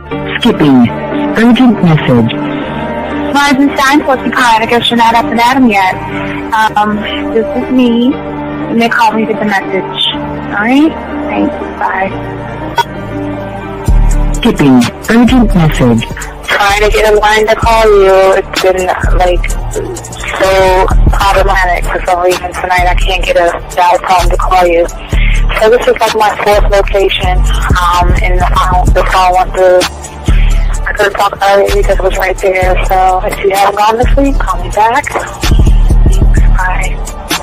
Skipping. Urgent message. Eisenstein, Porcupine. I guess you're not up and at 'em yet. This is me. You may call me with the message. Alright? Thanks. Bye. Skipping. Urgent message. Trying to get a line to call you. It's been, so problematic for some reason tonight. I can't get a dial tone to call you. So this is like my fourth location, and the phone went through. I could have talked earlier because it was right there. So if you haven't gone this week, call me back. Thanks. Bye.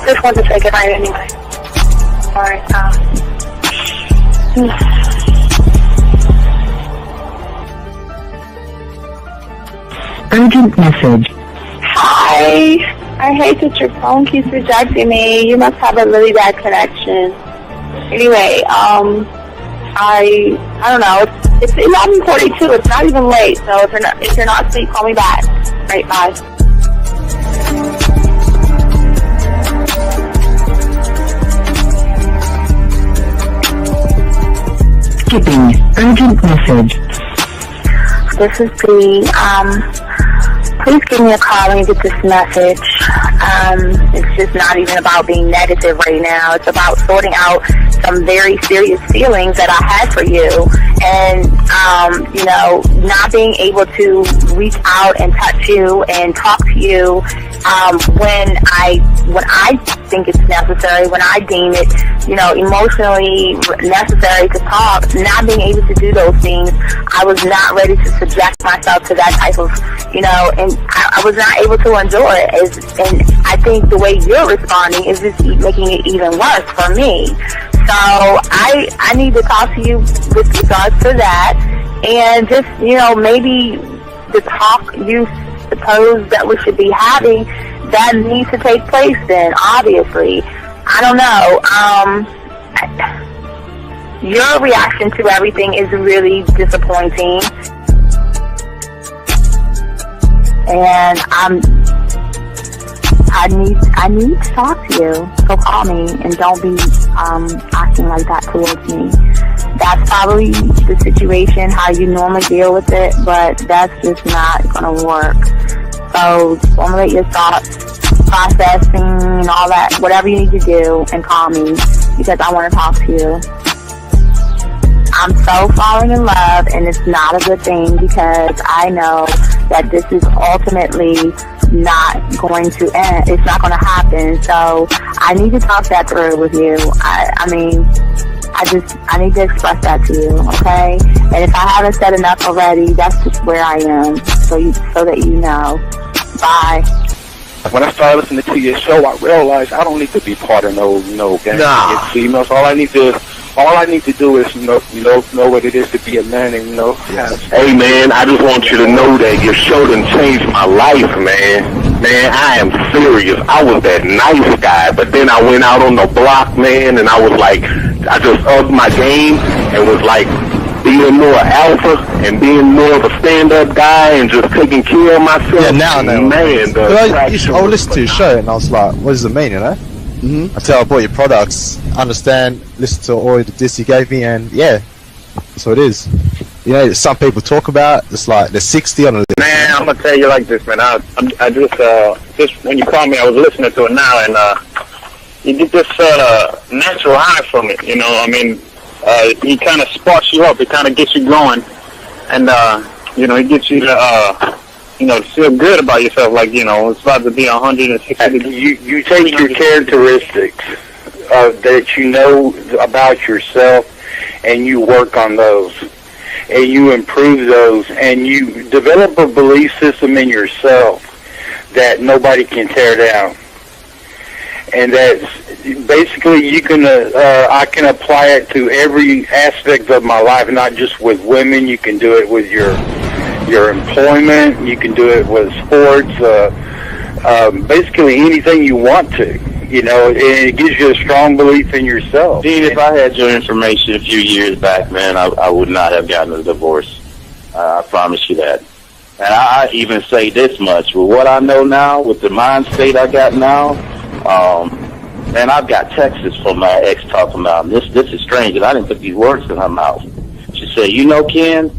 Just wanted to say goodnight anyway. Alright, Urgent message. Hi. I hate that your phone keeps rejecting me. You must have a really bad connection. Anyway, I don't know. It's 11:42. It's not even late. So if you're not asleep, call me back. Right, bye. Skipping. Urgent message. This is Bree. Please give me a call when you get this message. It's just not even about being negative right now. It's about sorting out some very serious feelings that I had for you. And, not being able to reach out and touch you and talk to you when I think it's necessary, when I deem it, emotionally necessary to talk. Not being able to do those things, I was not ready to subject myself to that type of, and I was not able to endure it. And I think the way you're responding is just making it even worse for me. So I need to talk to you with regards to that, and just, maybe the talk you suppose that we should be having, that needs to take place then, obviously. I don't know. Your reaction to everything is really disappointing. And I need to talk to you. So call me and don't be acting like that towards me. That's probably the situation, how you normally deal with it, but that's just not going to work. So formulate your thoughts, processing and all that, whatever you need to do, and call me because I want to talk to you. I'm so falling in love, and it's not a good thing because I know that this is ultimately not going to end. It's not going to happen. So I need to talk that through with you. I need to express that to you, okay? And if I haven't said enough already, that's just where I am, so that you know. Bye. When I started listening to your show, I realized I don't need to be part of no gang against females. All I need to do is know what it is to be a man, and Hey man, I just want you to know that your show done changed my life, man. Man, I am serious. I was that nice guy, but then I went out on the block, man, and I was like, I just upped my game and was like being more alpha and being more of a stand-up guy and just taking care of myself. Yeah, now I know. Man, I listened to your show and I was like, what does it mean, Until I bought your products, understand, listen to all the diss you gave me, and yeah, that's what it is. Some people talk about, it's like they're 60 on the list. Man, I'm gonna tell you like this, man. I just when you called me, I was listening to it now, and you get this natural high from it. He kind of sparks you up. It kind of gets you going, and it gets you to to feel good about yourself. Like it's about to be 160 degrees. You take your characteristics that you know about yourself, and you work on those, and you improve those, and you develop a belief system in yourself that nobody can tear down. And that's basically I can apply it to every aspect of my life, not just with women. You can do it with your employment. You can do it with sports. Basically anything you want to. And it gives you a strong belief in yourself. Dean, if I had your information a few years back, man, I would not have gotten a divorce. I promise you that. And I even say this much. With what I know now, with the mind state I got now, and I've got texts from my ex talking about this is strange, and I didn't put these words in her mouth. She said, Ken,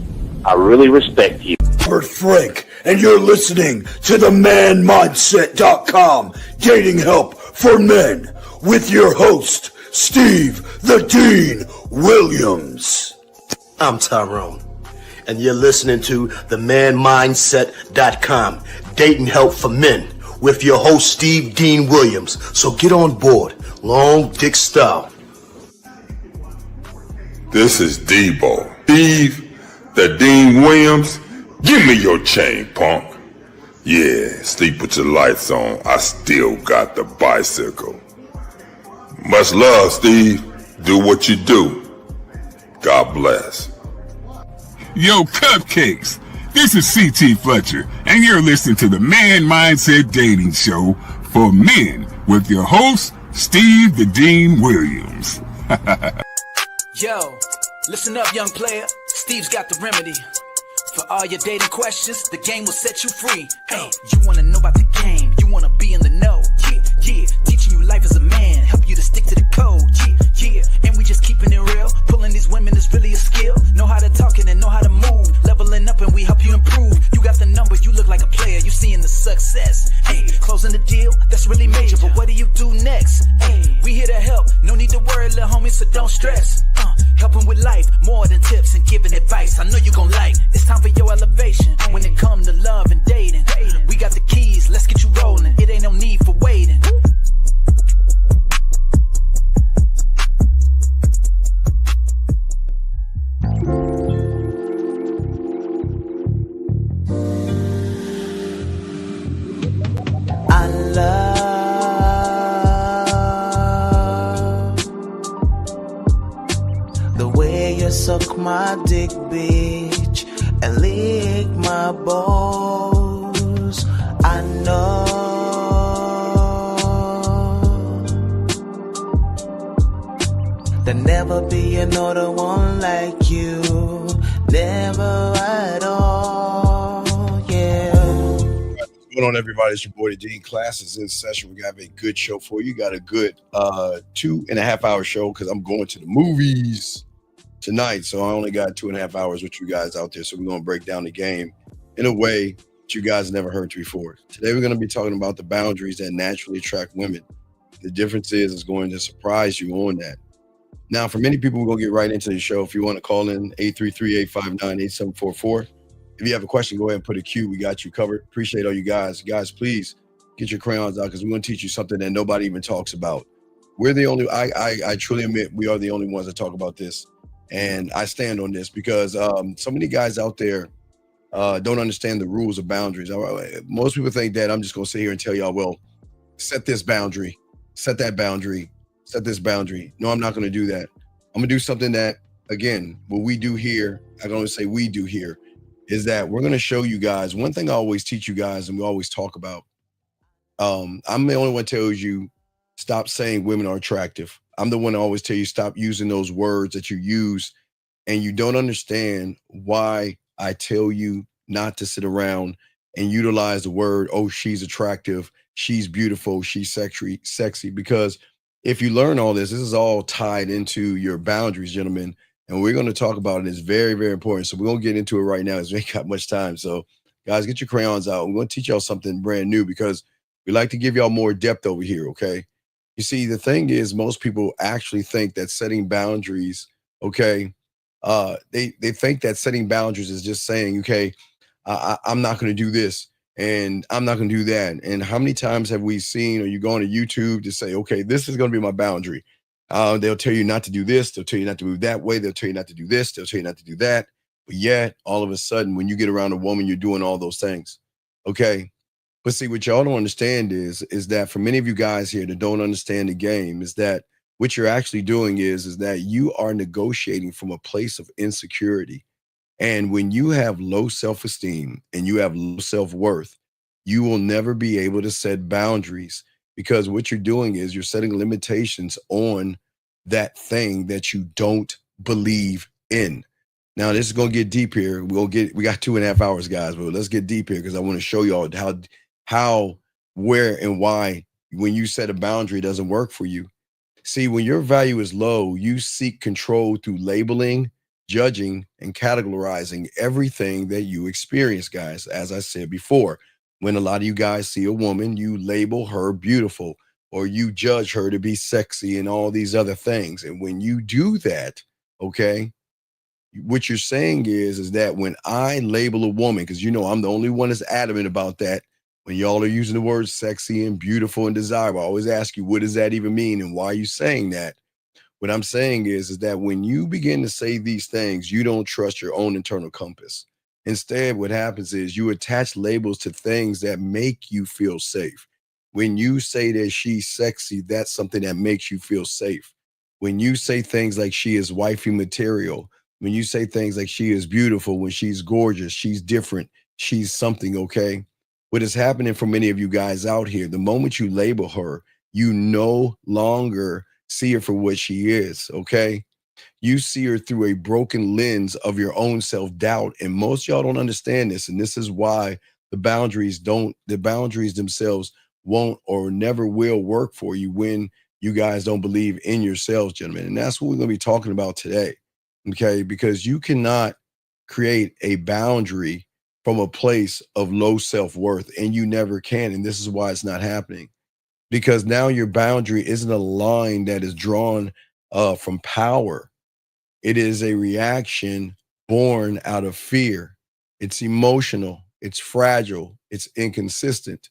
I really respect you. Robert Frank, and you're listening to the manmindset.com dating help for men with your host, Steve the Dean Williams. I'm Tyrone, and you're listening to the manmindset.com dating help for men with your host, Steve Dean Williams. So get on board, long dick style. This is Debo. Steve the Dean Williams. Give me your chain, punk. Yeah, sleep with your lights on. I still got the bicycle. Much love, Steve. Do what you do. God bless. Yo, cupcakes. This is C.T. Fletcher, and you're listening to the Man Mindset Dating Show for men with your host, Steve the Dean Williams. Yo, listen up, young player. Steve's got the remedy. For all your dating questions, the game will set you free. Hey, you wanna know about the game, you wanna be in the know. Yeah, yeah, teaching you life as a man, help you to stick to the code. Yeah, yeah, and we just keeping it real. Pulling these women is really a skill. Know how to talk and know how to move. Leveling up and we help you improve. You got the numbers, you look like a player, you seeing the success. Hey, closing the deal, that's really major, but what do you do next? Hey, we here to help, no need to worry, little homie, so don't stress. Helping with life, more than tips and giving advice. I know you gon' like. It's time for your elevation. When it come to love and dating, we got the keys, let's get you rolling. It ain't no need for waiting. I love the way you suck my dick, bitch, and lick my balls. I know there'll never be another one like you, never at all. Yeah. What's going on, everybody? It's your boy, the Dean. Class is in session. We got a good show for you. Got a good 2.5 hour show because I'm going to the movies tonight. So I only got 2.5 hours with you guys out there. So we're going to break down the game in a way that you guys never heard before. Today, we're going to be talking about the boundaries that naturally attract women. The difference is it's going to surprise you on that. Now, for many people, we're going to get right into the show. If you want to call in, 833-859-8744. If you have a question, go ahead and put a Q. We got you covered. Appreciate all you guys. Guys, please get your crayons out because we're going to teach you something that nobody even talks about. We're the only, I truly admit, we are the only ones that talk about this. And I stand on this because so many guys out there don't understand the rules of boundaries. Most people think that I'm just going to sit here and tell y'all, well, set this boundary, set that boundary, set this boundary. No, I'm not going to do that. I'm going to do something that, again, what we do here, I'm going to say we do here, is that we're going to show you guys. One thing I always teach you guys and we always talk about, I'm the only one that tells you, stop saying women are attractive. I'm the one that always tell you, stop using those words that you use and you don't understand why I tell you not to sit around and utilize the word, oh, she's attractive, she's beautiful, she's sexy. Because if you learn all this is all tied into your boundaries, gentlemen. And we're going to talk about it. It's very, very important. So we're going to get into it right now as we ain't got much time. So guys, get your crayons out. We're going to teach y'all something brand new because we like to give y'all more depth over here, okay? You see, the thing is, most people actually think that setting boundaries, okay, they think that setting boundaries is just saying, okay, I'm not going to do this and I'm not going to do that. And how many times have we seen, or you go on to YouTube to say, okay, this is going to be my boundary. They'll tell you not to do this. They'll tell you not to move that way. They'll tell you not to do this. They'll tell you not to do that. But yet, all of a sudden, when you get around a woman, you're doing all those things, okay? But see, what y'all don't understand is that for many of you guys here that don't understand the game is that what you're actually doing is that you are negotiating from a place of insecurity. And when you have low self-esteem and you have low self-worth, you will never be able to set boundaries because what you're doing is you're setting limitations on that thing that you don't believe in. Now, this is going to get deep here. We got 2.5 hours, guys, but let's get deep here because I want to show y'all how, where, and why when you set a boundary it doesn't work for you. See, when your value is low, you seek control through labeling, judging and categorizing everything that you experience, guys. As I said before, when a lot of you guys see a woman, you label her beautiful or you judge her to be sexy and all these other things. And when you do that, okay, what you're saying is that when I label a woman, because I'm the only one that's adamant about that. When y'all are using the words sexy and beautiful and desirable, I always ask you, what does that even mean and why are you saying that? What I'm saying is that when you begin to say these things, you don't trust your own internal compass. Instead, what happens is you attach labels to things that make you feel safe. When you say that she's sexy, that's something that makes you feel safe. When you say things like she is wifey material, when you say things like she is beautiful, when she's gorgeous, she's different, she's something, okay? What is happening for many of you guys out here, the moment you label her, you no longer see her for what she is, okay? You see her through a broken lens of your own self-doubt. And most y'all don't understand this. And this is why the boundaries themselves won't or never will work for you when you guys don't believe in yourselves, gentlemen. And that's what we're going to be talking about today, okay? Because you cannot create a boundary from a place of low self-worth, and you never can. And this is why it's not happening. Because now your boundary isn't a line that is drawn from power. It is a reaction born out of fear. It's emotional, it's fragile, it's inconsistent.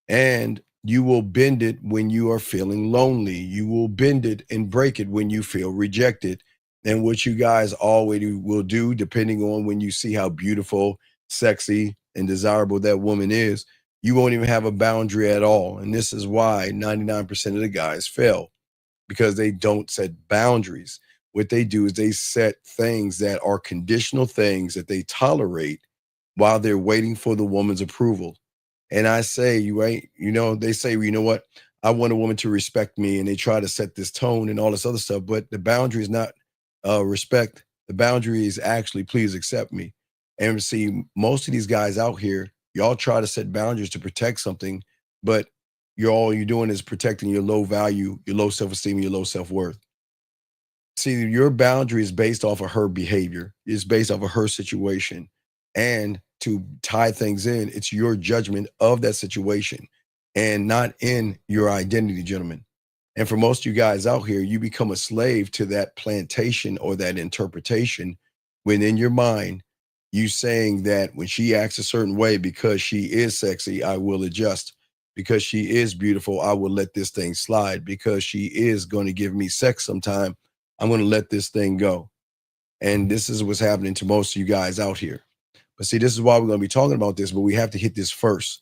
And you will bend it when you are feeling lonely. You will bend it and break it when you feel rejected. And what you guys always will do, depending on when you see how beautiful, sexy, and desirable that woman is, you won't even have a boundary at all. And this is why 99% of the guys fail, because they don't set boundaries. What they do is they set things that are conditional things that they tolerate while they're waiting for the woman's approval. And I say, they say, you know what? I want a woman to respect me, and they try to set this tone and all this other stuff. But the boundary is not respect. The boundary is actually, please accept me. And see, most of these guys out here, y'all try to set boundaries to protect something, but all you're doing is protecting your low value, your low self-esteem, your low self-worth. See, your boundary is based off of her behavior. It's based off of her situation. And to tie things in, it's your judgment of that situation and not in your identity, gentlemen. And for most of you guys out here, you become a slave to that plantation or that interpretation when in your mind, you saying that when she acts a certain way because she is sexy, I will adjust. Because she is beautiful, I will let this thing slide. Because she is going to give me sex sometime, I'm going to let this thing go. And this is what's happening to most of you guys out here. But see, this is why we're going to be talking about this, but we have to hit this first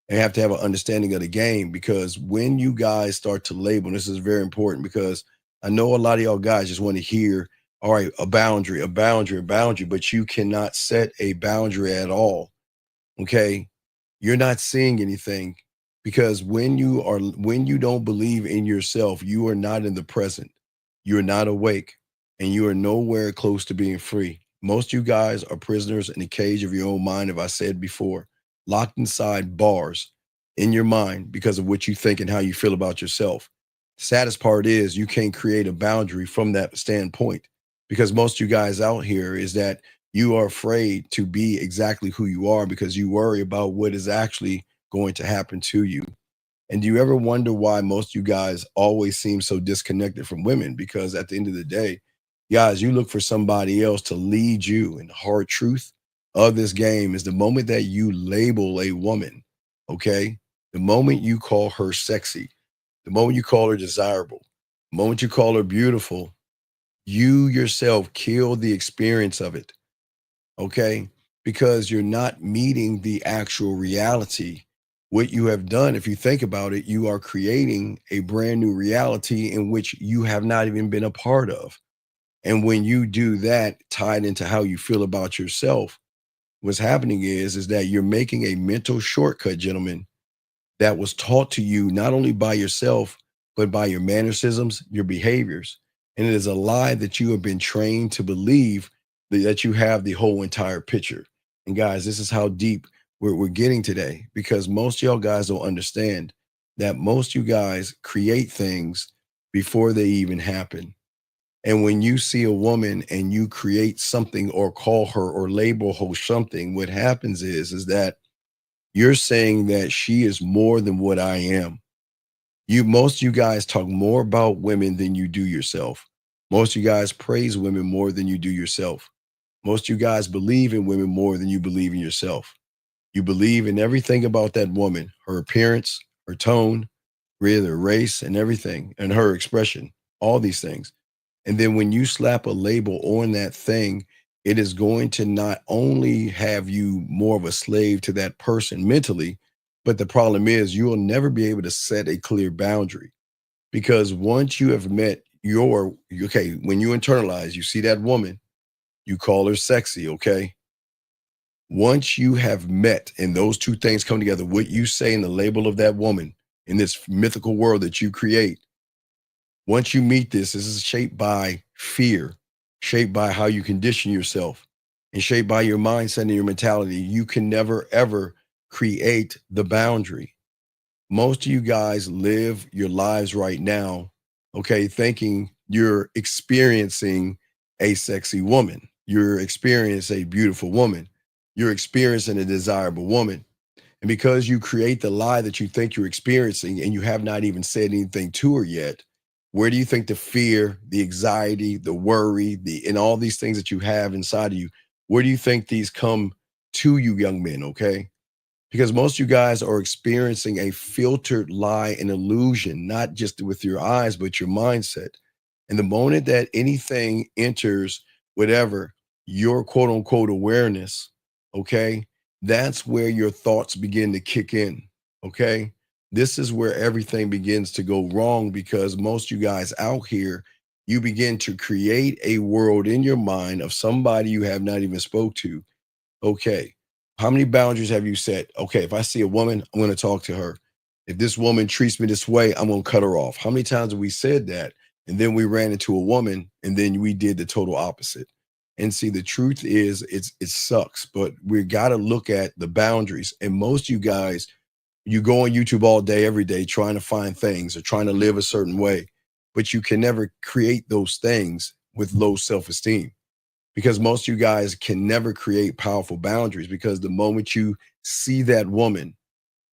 and have to have an understanding of the game, because when you guys start to label, and this is very important, because I know a lot of y'all guys just want to hear, all right, a boundary, but you cannot set a boundary at all. Okay. You're not seeing anything, because when you don't believe in yourself, you are not in the present. You're not awake, and you are nowhere close to being free. Most of you guys are prisoners in the cage of your own mind, as I said before, locked inside bars in your mind because of what you think and how you feel about yourself. The saddest part is you can't create a boundary from that standpoint, because most of you guys out here is that you are afraid to be exactly who you are because you worry about what is actually going to happen to you. And do you ever wonder why most of you guys always seem so disconnected from women? Because at the end of the day, guys, you look for somebody else to lead you. And the hard truth of this game is the moment that you label a woman, okay, the moment you call her sexy, the moment you call her desirable, the moment you call her beautiful, you yourself kill the experience of it, okay, because you're not meeting the actual reality. What you have done, if you think about it, you are creating a brand new reality in which you have not even been a part of. And when you do that, tied into how you feel about yourself, what's happening is that you're making a mental shortcut, gentlemen, that was taught to you not only by yourself, but by your mannerisms, your behaviors. And it is a lie that you have been trained to believe that you have the whole entire picture. And guys, this is how deep we're getting today, because most y'all guys don't understand that most you guys create things before they even happen. And when you see a woman and you create something or call her or label her something, what happens is that you're saying that she is more than what I am. Most of you guys talk more about women than you do yourself. Most of you guys praise women more than you do yourself. Most of you guys believe in women more than you believe in yourself. You believe in everything about that woman, her appearance, her tone, her race, and everything, and her expression, all these things. And then when you slap a label on that thing, it is going to not only have you more of a slave to that person mentally, but the problem is you will never be able to set a clear boundary. Because once you have met when you internalize, you see that woman, you call her sexy, okay? Once you have met and those two things come together, what you say in the label of that woman in this mythical world that you create, once you meet this is shaped by fear, shaped by how you condition yourself, and shaped by your mindset and your mentality. You can never, ever create the boundary. Most of you guys live your lives right now, okay, thinking you're experiencing a sexy woman. You're experiencing a beautiful woman. You're experiencing a desirable woman. And because you create the lie that you think you're experiencing and you have not even said anything to her yet, where do you think the fear, the anxiety, the worry, and all these things that you have inside of you, where do you think these come to you, young men, okay? Because most of you guys are experiencing a filtered lie and illusion, not just with your eyes, but your mindset. And the moment that anything enters whatever your quote unquote awareness, okay, that's where your thoughts begin to kick in, okay? This is where everything begins to go wrong because most of you guys out here, you begin to create a world in your mind of somebody you have not even spoke to. Okay, how many boundaries have you set? Okay, if I see a woman, I'm going to talk to her. If this woman treats me this way, I'm going to cut her off. How many times have we said that? And then we ran into a woman and then we did the total opposite. And see, the truth is it sucks, but we got to look at the boundaries. And most of you guys, you go on YouTube all day, every day, trying to find things or trying to live a certain way, but you can never create those things with low self-esteem. Because most of you guys can never create powerful boundaries because the moment you see that woman,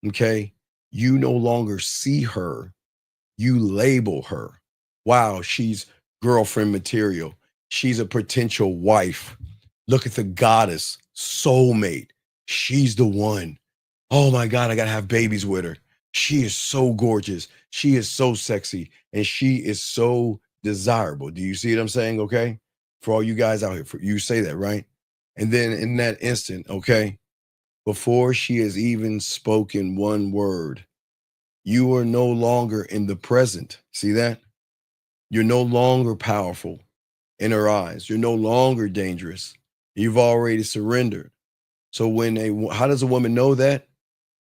okay, you no longer see her, you label her. Wow, she's girlfriend material. She's a potential wife. Look at the goddess, soulmate. She's the one. Oh my God, I gotta have babies with her. She is so gorgeous. She is so sexy. And she is so desirable. Do you see what I'm saying? Okay. For all you guys out here, you say that, right? And then in that instant, okay, before she has even spoken one word, you are no longer in the present. See that? You're no longer powerful in her eyes. You're no longer dangerous. You've already surrendered. So how does a woman know that?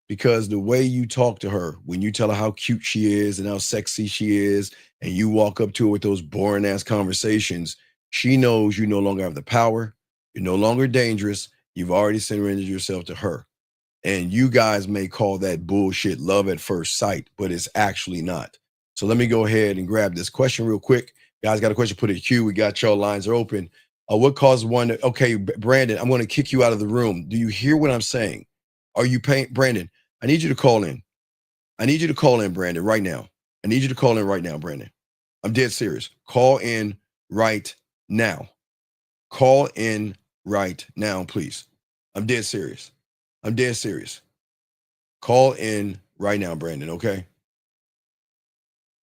Because the way you talk to her, when you tell her how cute she is and how sexy she is, and you walk up to her with those boring ass conversations, she knows you no longer have the power. You're no longer dangerous. You've already surrendered yourself to her. And you guys may call that bullshit love at first sight, but it's actually not. So let me go ahead and grab this question real quick. Guys, got a question, put it in queue. We got y'all, lines are open. What caused one? Okay, Brandon, I'm going to kick you out of the room. Do you hear what I'm saying? Are you paying? Brandon, I need you to call in. I need you to call in, Brandon, right now. I need you to call in right now, Brandon. I'm dead serious. Call in right now. Call in right now, please. I'm dead serious. I'm dead serious. Call in right now, Brandon, okay?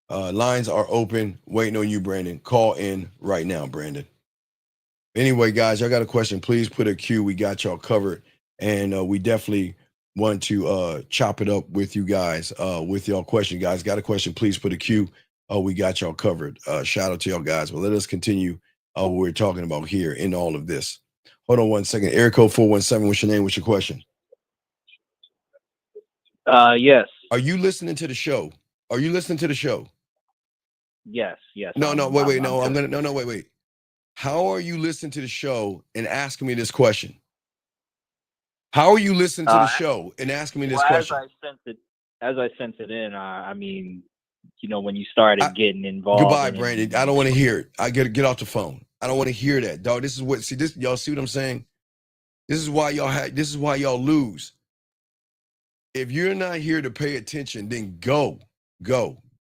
Lines are open. Waiting on you, Brandon. Call in right now, Brandon. Anyway, guys, y'all got a question, please put a Q. We got y'all covered. And we definitely want to chop it up with you guys with y'all question. Guys, got a question, please put a Q. We got y'all covered. Shout out to y'all guys. But let us continue what we're talking about here in all of this. Hold on one second. Area code 417. What's your name? What's your question? Yes. Are you listening to the show? Are you listening to the show? Yes. No, wait. No, wait. How are you listening to the show and asking me this question? How are you listening to the show and asking me this question? As I sent it in, I mean, when you started getting involved. Goodbye, Brandon. I don't want to hear it. I get off the phone. I don't want to hear that, dog. This is what y'all see what I'm saying? This is why y'all lose. If you're not here to pay attention, then go.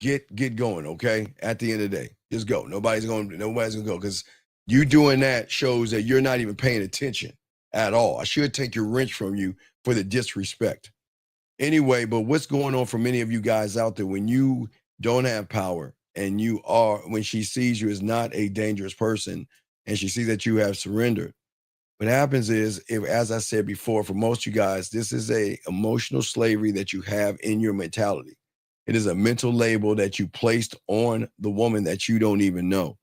Get going, okay? At the end of the day, just go. Nobody's gonna go, because you doing that shows that you're not even paying attention at all. I should take your wrench from you for the disrespect. Anyway, but what's going on for many of you guys out there, when you don't have power and when she sees you as not a dangerous person and she sees that you have surrendered, what happens is, as I said before, for most of you guys, this is a emotional slavery that you have in your mentality. It is a mental label that you placed on the woman that you don't even know.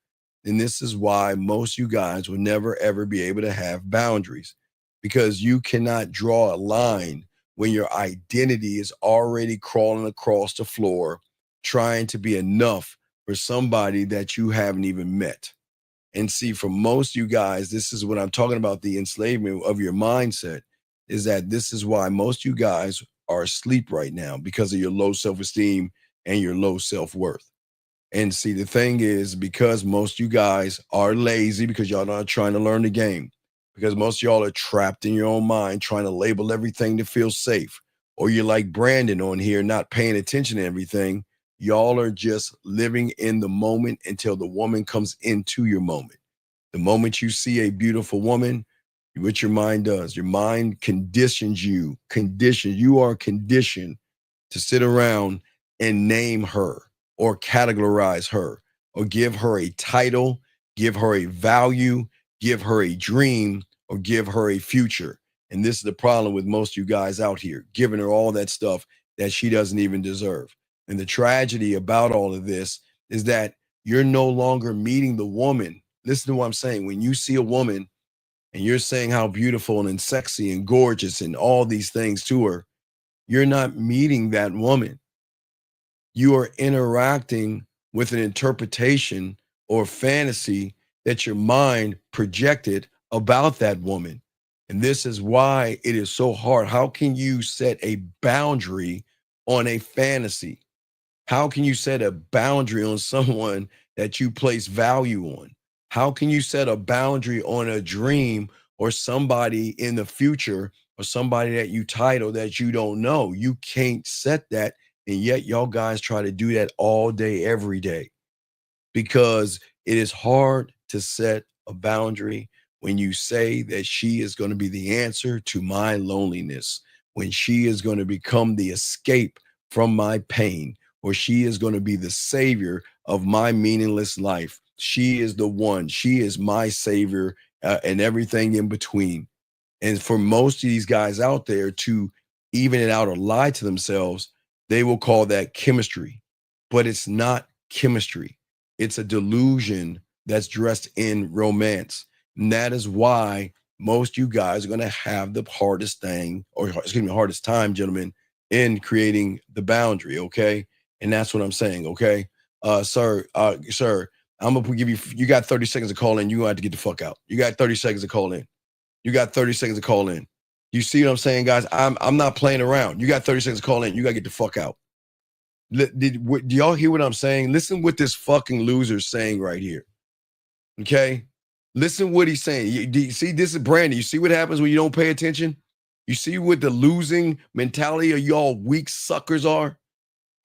And this is why most of you guys will never, ever be able to have boundaries, because you cannot draw a line when your identity is already crawling across the floor, trying to be enough for somebody that you haven't even met. And see, for most of you guys, this is what I'm talking about, the enslavement of your mindset, is that this is why most of you guys are asleep right now, because of your low self-esteem and your low self-worth. And see, the thing is, because most of you guys are lazy, because y'all not trying to learn the game, because most of y'all are trapped in your own mind, trying to label everything to feel safe, or you're like Brandon on here, not paying attention to everything. Y'all are just living in the moment until the woman comes into your moment. The moment you see a beautiful woman, what your mind does, your mind conditions you. You are conditioned to sit around and name her or categorize her or give her a title, give her a value, give her a dream, or give her a future. And this is the problem with most of you guys out here, giving her all that stuff that she doesn't even deserve. And the tragedy about all of this is that you're no longer meeting the woman. Listen to what I'm saying. When you see a woman and you're saying how beautiful and sexy and gorgeous and all these things to her, you're not meeting that woman. You are interacting with an interpretation or fantasy that your mind projected about that woman. And this is why it is so hard. How can you set a boundary on a fantasy? How can you set a boundary on someone that you place value on? How can you set a boundary on a dream or somebody in the future or somebody that you title that you don't know? You can't set that. And yet y'all guys try to do that all day, every day, because it is hard to set a boundary when you say that she is going to be the answer to my loneliness, when she is going to become the escape from my pain, or she is going to be the savior of my meaningless life. She is the one. She is my savior, and everything in between. And for most of these guys out there to even it out or lie to themselves, they will call that chemistry. But it's not chemistry. It's a delusion that's dressed in romance. And that is why most you guys are going to have the hardest thing, or excuse me, hardest time, gentlemen, in creating the boundary, okay? And that's what I'm saying, okay? Sir, I'm gonna give you got 30 seconds to call in. You have to get the fuck out. You got 30 seconds to call in. You got 30 seconds to call in. You see what I'm saying, guys? I'm not playing around. You got 30 seconds to call in. You gotta get the fuck out. Do y'all hear what I'm saying? Listen what this fucking loser's saying right here. Okay? Listen what he's saying. Do you see, this is Brandon. You see what happens when you don't pay attention? You see what the losing mentality of y'all weak suckers are?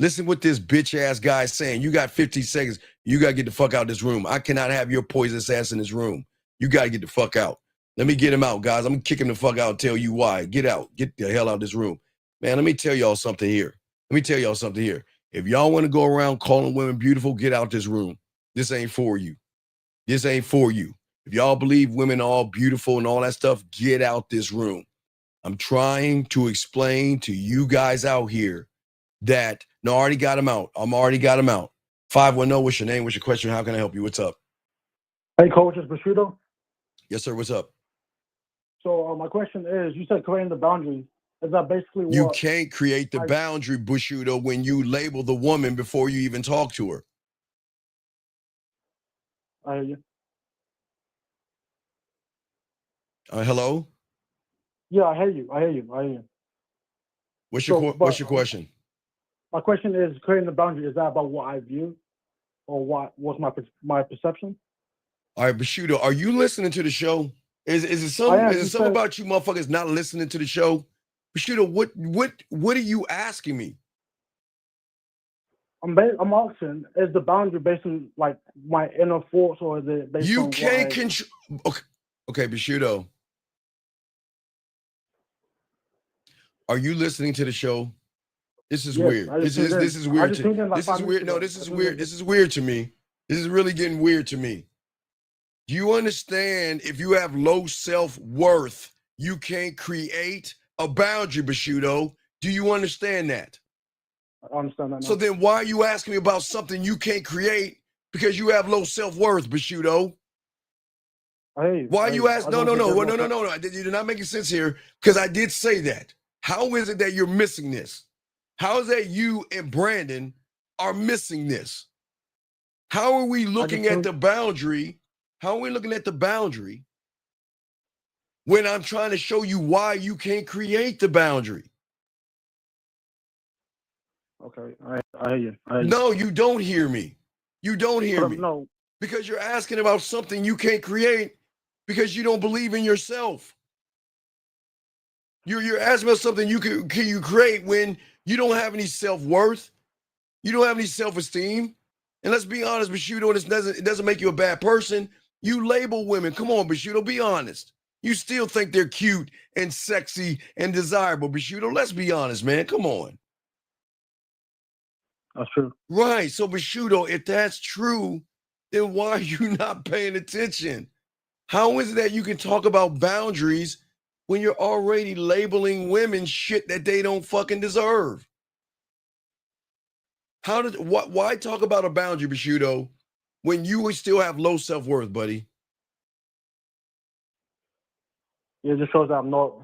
Listen what this bitch ass guy is saying. You got 15 seconds. You got to get the fuck out of this room. I cannot have your poisonous ass in this room. You got to get the fuck out. Let me get him out, guys. I'm going to kick him the fuck out and tell you why. Get out. Get the hell out of this room. Man, let me tell y'all something here. If y'all want to go around calling women beautiful, get out this room. This ain't for you. This ain't for you. If y'all believe women are all beautiful and all that stuff, get out this room. I'm trying to explain to you guys out here that, no, I already got him out. 510, what's your name? What's your question? How can I help you? What's up? Hey, Coach, it's Bushido. Yes, sir. What's up? So my question is, you said creating the boundary. Is that basically what? You can't create the boundary, Bushido, when you label the woman before you even talk to her. I hear you. Hello? Yeah, I hear you. What's your question? My question is, creating the boundary, is that about what I view or what's my perception? All right, Bashuda, are you listening to the show? Is it I something? am. Is it You something said about you motherfuckers not listening to the show? Bashuda, what are you asking me? I'm asking, is the boundary based on like my inner thoughts, or is it based You on can't what I? control. Okay, Bashudo, are you listening to the show? This is Yes, weird. I just tuned in. This is I weird. just tuned in like This is 5 minutes weird. No, ago. this I is tuned in. weird. This is weird to me. This is really getting weird to me. Do you understand if you have low self-worth, you can't create a boundary, Bashudo? Do you understand that? I understand that now. So then why are you asking me about something you can't create because you have low self-worth, Bashudo? Why are you asking? No. You're not making sense here because I did say that. How is it that you're missing this? How is that you and Brandon are missing this? How are we looking at the boundary? How are we looking at the boundary when I'm trying to show you why you can't create the boundary? Okay, I hear you. No, you don't hear me. You don't hear me. No. Because you're asking about something you can't create because you don't believe in yourself. You're asking about something can you create when you don't have any self-worth, you don't have any self-esteem. And let's be honest, Bashudo, it doesn't make you a bad person. You label women. Come on, Bashudo, be honest. You still think they're cute and sexy and desirable, Bashudo. Let's be honest, man. Come on. That's true. Right. So, Bashudo, if that's true, then why are you not paying attention? How is it that you can talk about boundaries when you're already labeling women shit that they don't fucking deserve? Why talk about a boundary, Bashudo, when you still have low self-worth, buddy? It just shows that I'm not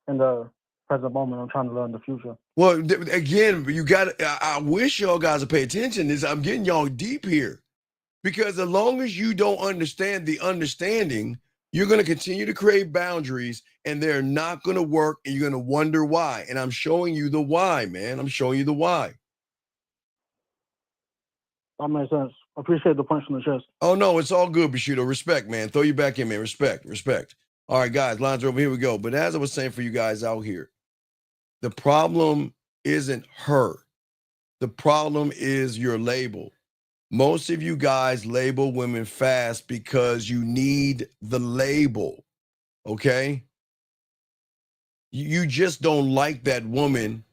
in the present moment. I'm trying to learn the future. Well, again, you got. I wish y'all guys would pay attention. I'm getting y'all deep here, because as long as you don't understand the understanding, you're going to continue to create boundaries, and they're not going to work, and you're going to wonder why. And I'm showing you the why, man. I'm showing you the why. That makes sense. I appreciate the punch in the chest. Oh no, it's all good, Bashudo. Respect, man. Throw you back in, man. Respect. All right, guys, lines are over. Here we go. But as I was saying for you guys out here, the problem isn't her. The problem is your label. Most of you guys label women fast because you need the label, okay? You just don't like that woman.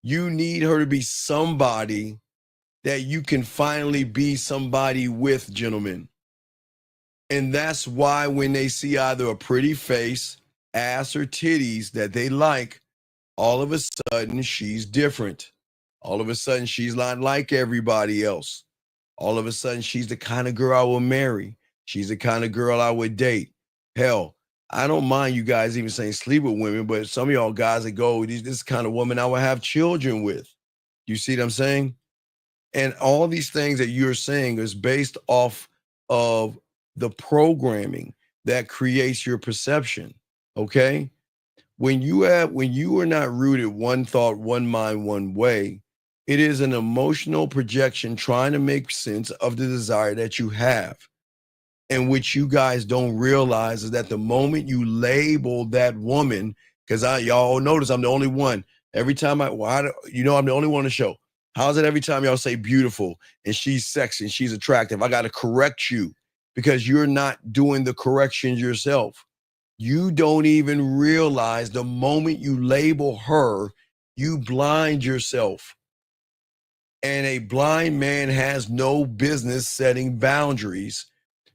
You need her to be somebody that you can finally be somebody with, gentlemen. And that's why when they see either a pretty face, ass, or titties that they like, all of a sudden she's different. All of a sudden she's not like everybody else. All of a sudden she's the kind of girl I will marry. She's the kind of girl I would date. Hell, I don't mind you guys even saying sleep with women, but some of y'all guys that go, this kind of woman I would have children with. You see what I'm saying? And all these things that you're saying is based off of the programming that creates your perception. Okay? When you are not rooted one thought, one mind, one way, it is an emotional projection trying to make sense of the desire that you have. And which you guys don't realize is that the moment you label that woman, because y'all notice I'm the only one. Every time I'm the only one on the show. How's it every time y'all say beautiful and she's sexy and she's attractive? I got to correct you because you're not doing the corrections yourself. You don't even realize the moment you label her, you blind yourself. And a blind man has no business setting boundaries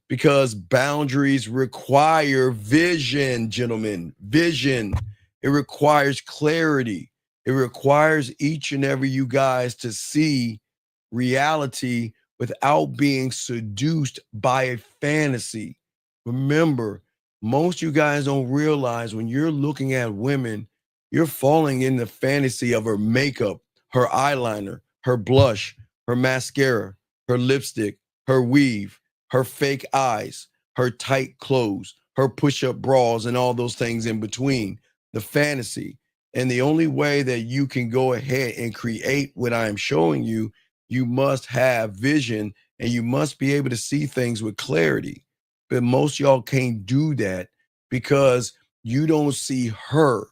because boundaries require vision, gentlemen, vision. It requires clarity. It requires each and every you guys to see reality without being seduced by a fantasy. Remember, most of you guys don't realize when you're looking at women, you're falling in the fantasy of her makeup, her eyeliner, her blush, her mascara, her lipstick, her weave, her fake eyes, her tight clothes, her push-up bras, and all those things in between. The fantasy. And the only way that you can go ahead and create what I am showing you, you must have vision and you must be able to see things with clarity. But most y'all can't do that because you don't see her.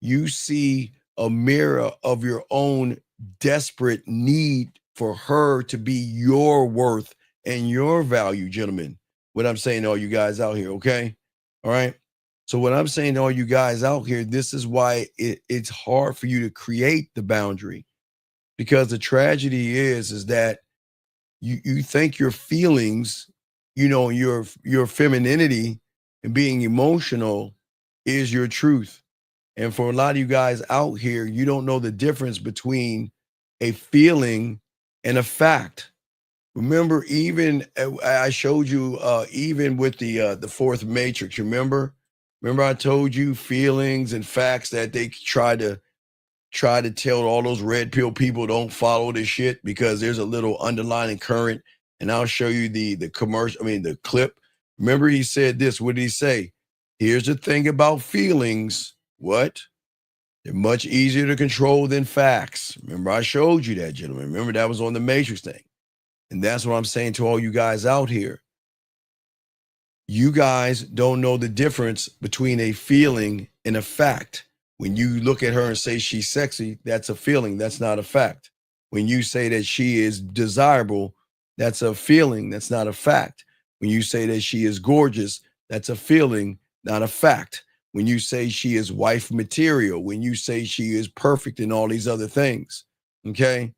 You see a mirror of your own desperate need for her to be your worth and your value, gentlemen. What I'm saying to all you guys out here, okay? All right. So what I'm saying to all you guys out here, this is why it's hard for you to create the boundary, because the tragedy is that you think your feelings, you know, your femininity and being emotional is your truth. And for a lot of you guys out here, you don't know the difference between a feeling and a fact. Remember, even I showed you, even with the fourth matrix. Remember I told you feelings and facts that they try to tell all those red pill people don't follow this shit because there's a little underlying current. And I'll show you the commercial. I mean the clip. Remember, he said this. What did he say? Here's the thing about feelings. What? They're much easier to control than facts. Remember, I showed you that, gentlemen. Remember, that was on the matrix thing. And that's what I'm saying to all you guys out here. You guys don't know the difference between a feeling and a fact. When you look at her and say she's sexy, that's a feeling. That's not a fact. When you say that she is desirable, that's a feeling. That's not a fact. When you say that she is gorgeous, that's a feeling, not a fact. When you say she is wife material, when you say she is perfect and all these other things, okay?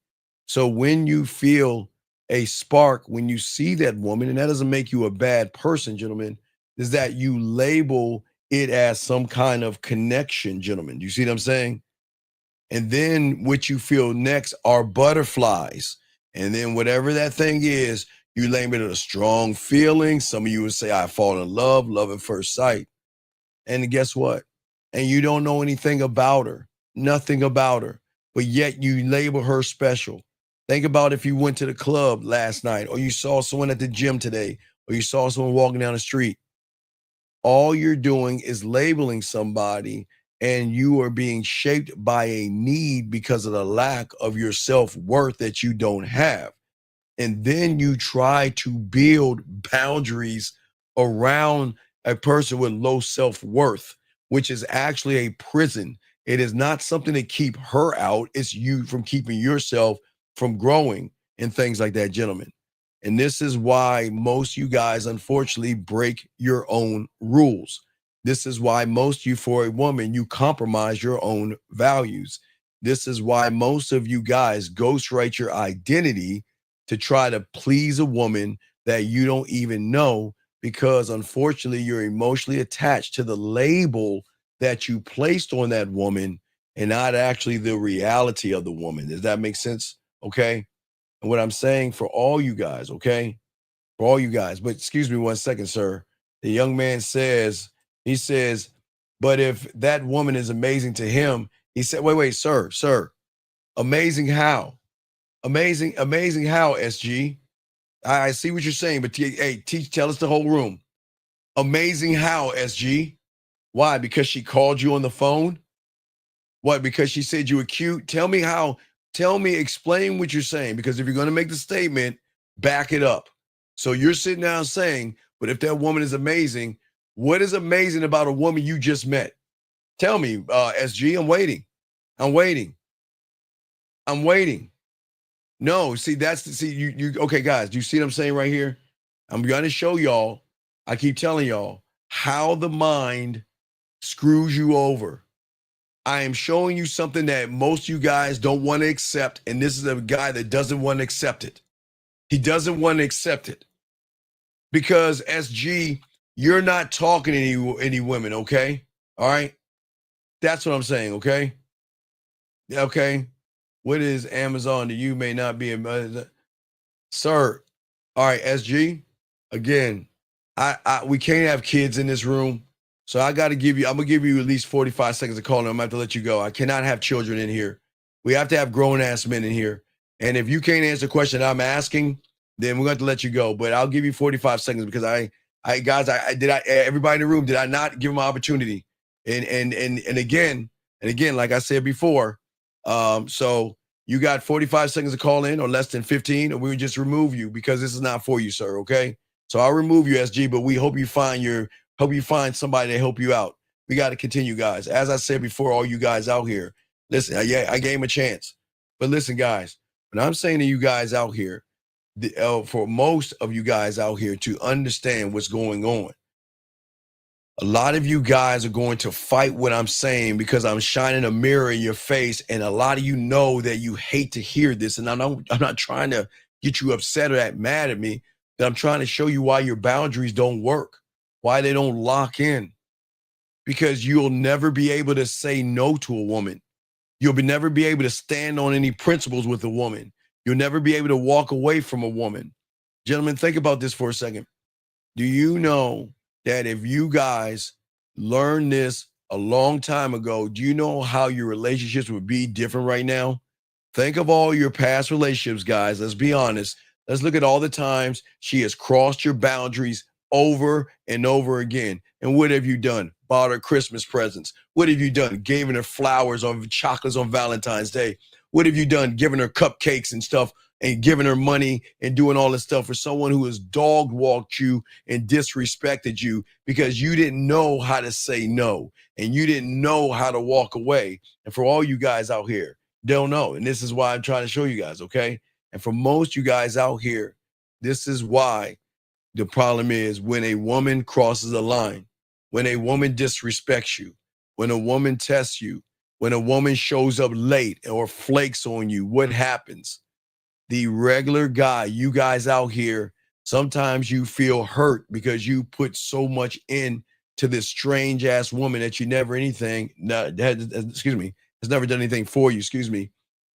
So when you feel a spark, when you see that woman, and that doesn't make you a bad person, gentlemen, is that you label it as some kind of connection, gentlemen. Do you see what I'm saying? And then what you feel next are butterflies. And then whatever that thing is, you label it a strong feeling. Some of you would say, I fall in love at first sight. And guess what? And you don't know anything about her, nothing about her, but yet you label her special. Think about if you went to the club last night, or you saw someone at the gym today, or you saw someone walking down the street. All you're doing is labeling somebody, and you are being shaped by a need because of the lack of your self-worth that you don't have. And then you try to build boundaries around a person with low self-worth, which is actually a prison. It is not something to keep her out. It's you from keeping yourself from growing and things like that, gentlemen. And this is why most you guys, unfortunately, break your own rules. This is why most you, for a woman, you compromise your own values. This is why most of you guys ghostwrite your identity to try to please a woman that you don't even know, because unfortunately, you're emotionally attached to the label that you placed on that woman and not actually the reality of the woman. Does that make sense? Okay. And what I'm saying for all you guys, okay, for all you guys, but excuse me 1 second, sir. The young man says, he says, but if that woman is amazing to him, he said, wait, sir, amazing how? Amazing how, SG? I see what you're saying, but hey, tell us the whole room. Amazing how, SG? Why? Because she called you on the phone? What? Because she said you were cute? Tell me how. Explain what you're saying, because if you're going to make the statement, back it up. So you're sitting down saying, but if that woman is amazing, what is amazing about a woman you just met? Tell me, SG, I'm waiting. No, see, okay, guys, do you see what I'm saying right here? I'm going to show y'all, I keep telling y'all, how the mind screws you over. I am showing you something that most of you guys don't want to accept, and this is a guy that doesn't want to accept it. He doesn't want to accept it because, SG, you're not talking to any women, okay? All right? That's what I'm saying, okay? Okay? What is Amazon to you may not be a... Sir, all right, SG, again, we can't have kids in this room. So I'm going to give you at least 45 seconds to call, and I'm going to have to let you go. I cannot have children in here. We have to have grown-ass men in here. And if you can't answer the question I'm asking, then we're going to have to let you go. But I'll give you 45 seconds because everybody in the room, did I not give them an opportunity? And And again, like I said before, so you got 45 seconds to call in or less than 15, or we would just remove you because this is not for you, sir. Okay. So I'll remove you, SG, but we hope you find somebody to help you out. We got to continue, guys. As I said before, all you guys out here, listen, I gave him a chance. But listen, guys, when I'm saying to you guys out here, for most of you guys out here to understand what's going on, a lot of you guys are going to fight what I'm saying because I'm shining a mirror in your face, and a lot of you know that you hate to hear this. And I'm not trying to get you upset or mad at me, but I'm trying to show you why your boundaries don't work, why they don't lock in. Because you'll never be able to say no to a woman. You'll never be able to stand on any principles with a woman. You'll never be able to walk away from a woman. Gentlemen, think about this for a second. Do you know that if you guys learned this a long time ago, do you know how your relationships would be different right now? Think of all your past relationships, guys. Let's be honest. Let's look at all the times she has crossed your boundaries over and over again. And what have you done? Bought her Christmas presents. What have you done? Giving her flowers or chocolates on Valentine's Day. What have you done? Giving her cupcakes and stuff and giving her money and doing all this stuff for someone who has dog walked you and disrespected you because you didn't know how to say no and you didn't know how to walk away. And for all you guys out here, don't know. And this is why I'm trying to show you guys, okay? And for most you guys out here, this is why the problem is when a woman crosses a line, when a woman disrespects you, when a woman tests you, when a woman shows up late or flakes on you, what happens? The regular guy, you guys out here, sometimes you feel hurt because you put so much in to this strange ass woman that you never has never done anything for you,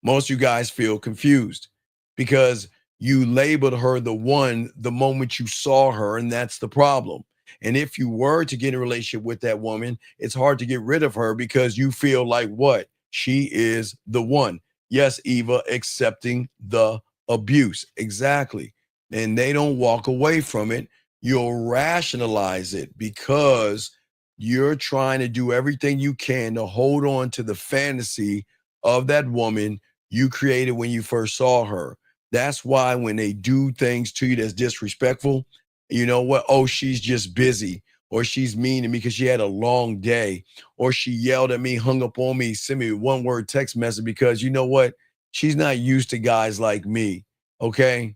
Most of you guys feel confused because you labeled her the one the moment you saw her, and that's the problem. And if you were to get in a relationship with that woman, it's hard to get rid of her because you feel like what? She is the one. Yes, Eva, accepting the abuse. Exactly. And they don't walk away from it. You'll rationalize it because you're trying to do everything you can to hold on to the fantasy of that woman you created when you first saw her. That's why when they do things to you that's disrespectful, you know what? Oh, she's just busy, or she's mean to me because she had a long day, or she yelled at me, hung up on me, sent me a one-word text message because you know what? She's not used to guys like me, okay?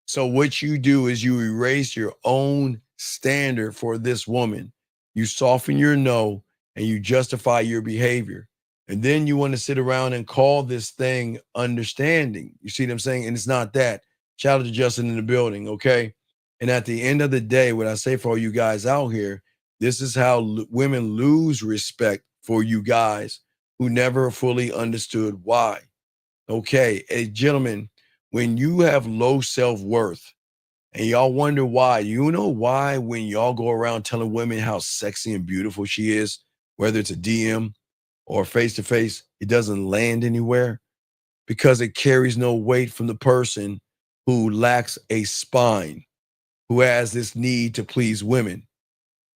So what you do is you erase your own standard for this woman. You soften your no, and you justify your behavior. And then you want to sit around and call this thing understanding. You see what I'm saying? And it's not that. Shout out to Justin in the building, okay? And at the end of the day, what I say for all you guys out here, this is how women lose respect for you guys who never fully understood why. Okay, hey, gentlemen, when you have low self-worth and y'all wonder why, you know why when y'all go around telling women how sexy and beautiful she is, whether it's a DM or face-to-face, it doesn't land anywhere? Because it carries no weight from the person who lacks a spine, who has this need to please women,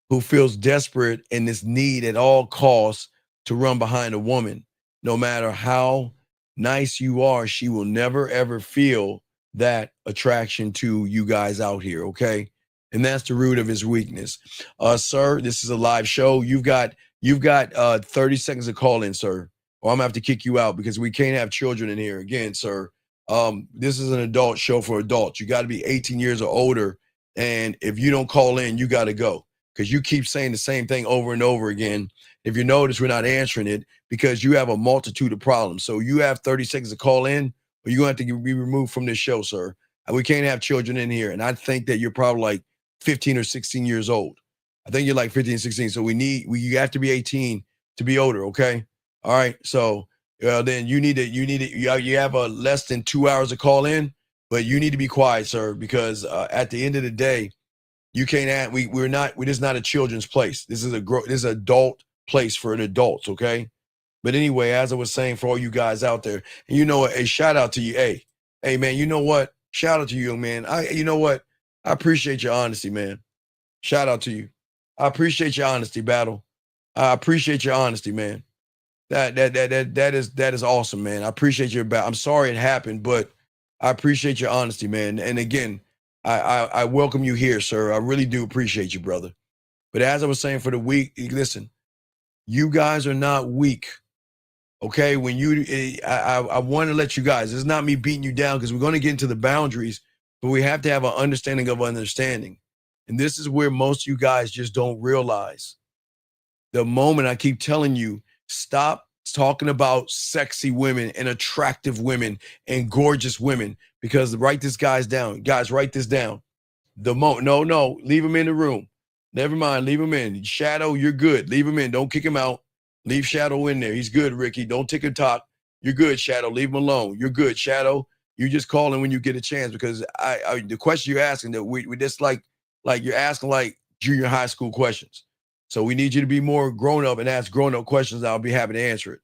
who feels desperate in this need at all costs to run behind a woman. No matter how nice you are, she will never, ever feel that attraction to you guys out here, okay? And that's the root of his weakness. Sir, this is a live show. You've got 30 seconds to call in, sir, or I'm gonna have to kick you out because we can't have children in here. Again, sir, this is an adult show for adults. You got to be 18 years or older. And if you don't call in, you got to go because you keep saying the same thing over and over again. If you notice, we're not answering it because you have a multitude of problems. So you have 30 seconds to call in or you're going to have to be removed from this show, sir. And we can't have children in here. And I think that you're probably like 15 or 16 years old. I think you're like 15, 16. So you have to be 18 to be older. Okay. All right. So then you have less than 2 hours to call in, but you need to be quiet, sir, because at the end of the day, you can't add, we're just not a children's place. This is this adult place for an adults. Okay. But anyway, as I was saying, for all you guys out there, and you know what, a shout out to you. Hey man, you know what? Shout out to you, young man. You know what? I appreciate your honesty, man. Shout out to you. I appreciate your honesty, Battle. I appreciate your honesty, man. That is awesome, man. I appreciate your back. I'm sorry it happened, but I appreciate your honesty, man. And again, I welcome you here, sir. I really do appreciate you, brother. But as I was saying for the week, listen, you guys are not weak. Okay, when I want to let you guys, it's not me beating you down because we're going to get into the boundaries, but we have to have an understanding of understanding. And this is where most of you guys just don't realize. The moment I keep telling you, stop talking about sexy women and attractive women and gorgeous women, because write this guys down. Guys, write this down. No, leave him in the room. Never mind, leave him in. Shadow, you're good. Leave him in. Don't kick him out. Leave Shadow in there. He's good, Ricky. Don't tick and talk. You're good, Shadow. Leave him alone. You're good, Shadow. You just call him when you get a chance, because the question you're asking, that we just like you're asking like junior high school questions. So we need you to be more grown up and ask grown up questions. I'll be happy to answer it.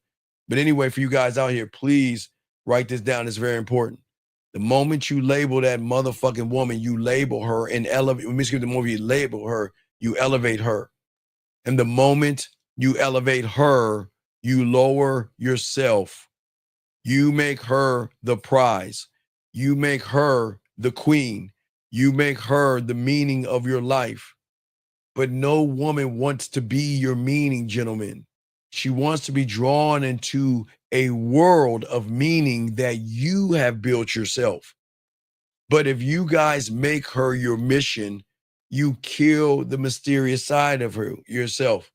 But anyway, for you guys out here, please write this down. It's very important. The moment you label that motherfucking woman, you label her and elevate. The moment you label her, you elevate her. And the moment you elevate her, you lower yourself. You make her the prize. You make her the queen. You make her the meaning of your life. But no woman wants to be your meaning, gentlemen. She wants to be drawn into a world of meaning that you have built yourself. But if you guys make her your mission, you kill the mysterious side of her yourself.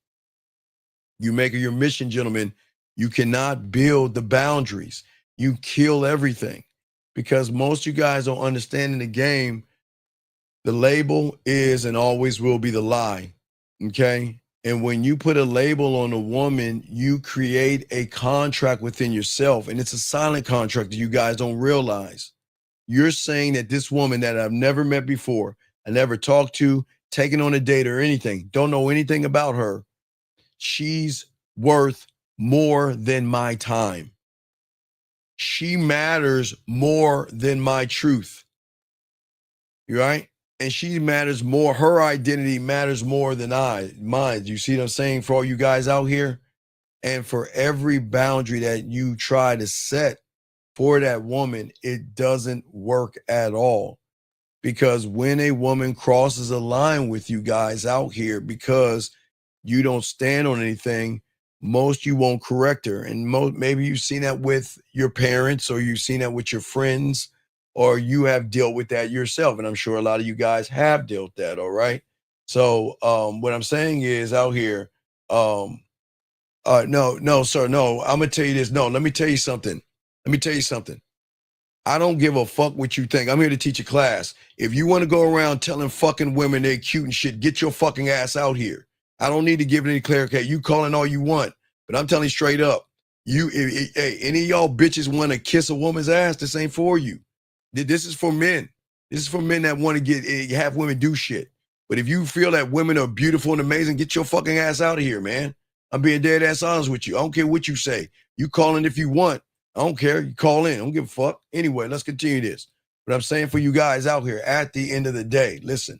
You make her your mission, gentlemen. You cannot build the boundaries. You kill everything, because most of you guys don't understand in the game. The label is and always will be the lie. Okay. And when you put a label on a woman, you create a contract within yourself. And it's a silent contract that you guys don't realize. You're saying that this woman that I've never met before, I never talked to, taken on a date or anything, don't know anything about her, she's worth more than my time. She matters more than my truth. You right? And she matters more. Her identity matters more than mine. You see what I'm saying? For all you guys out here, and for every boundary that you try to set for that woman, it doesn't work at all. Because when a woman crosses a line with you guys out here, because you don't stand on anything, most you won't correct her. And maybe you've seen that with your parents, or you've seen that with your friends, or you have dealt with that yourself. And I'm sure a lot of you guys have dealt that. All right. So what I'm saying is out here, no, sir, no, I'm gonna tell you this. No, let me tell you something. I don't give a fuck what you think. I'm here to teach a class. If you want to go around telling fucking women they're cute and shit, get your fucking ass out here. I don't need to give any clarification. You calling all you want, but I'm telling you straight up, hey, any of y'all bitches want to kiss a woman's ass, this ain't for you. This is for men. This is for men that want to have women do shit. But if you feel that women are beautiful and amazing, get your fucking ass out of here, man. I'm being dead ass honest with you. I don't care what you say. You calling if you want. I don't care. You call in. I don't give a fuck. Anyway, let's continue this. But I'm saying for you guys out here, at the end of the day, listen,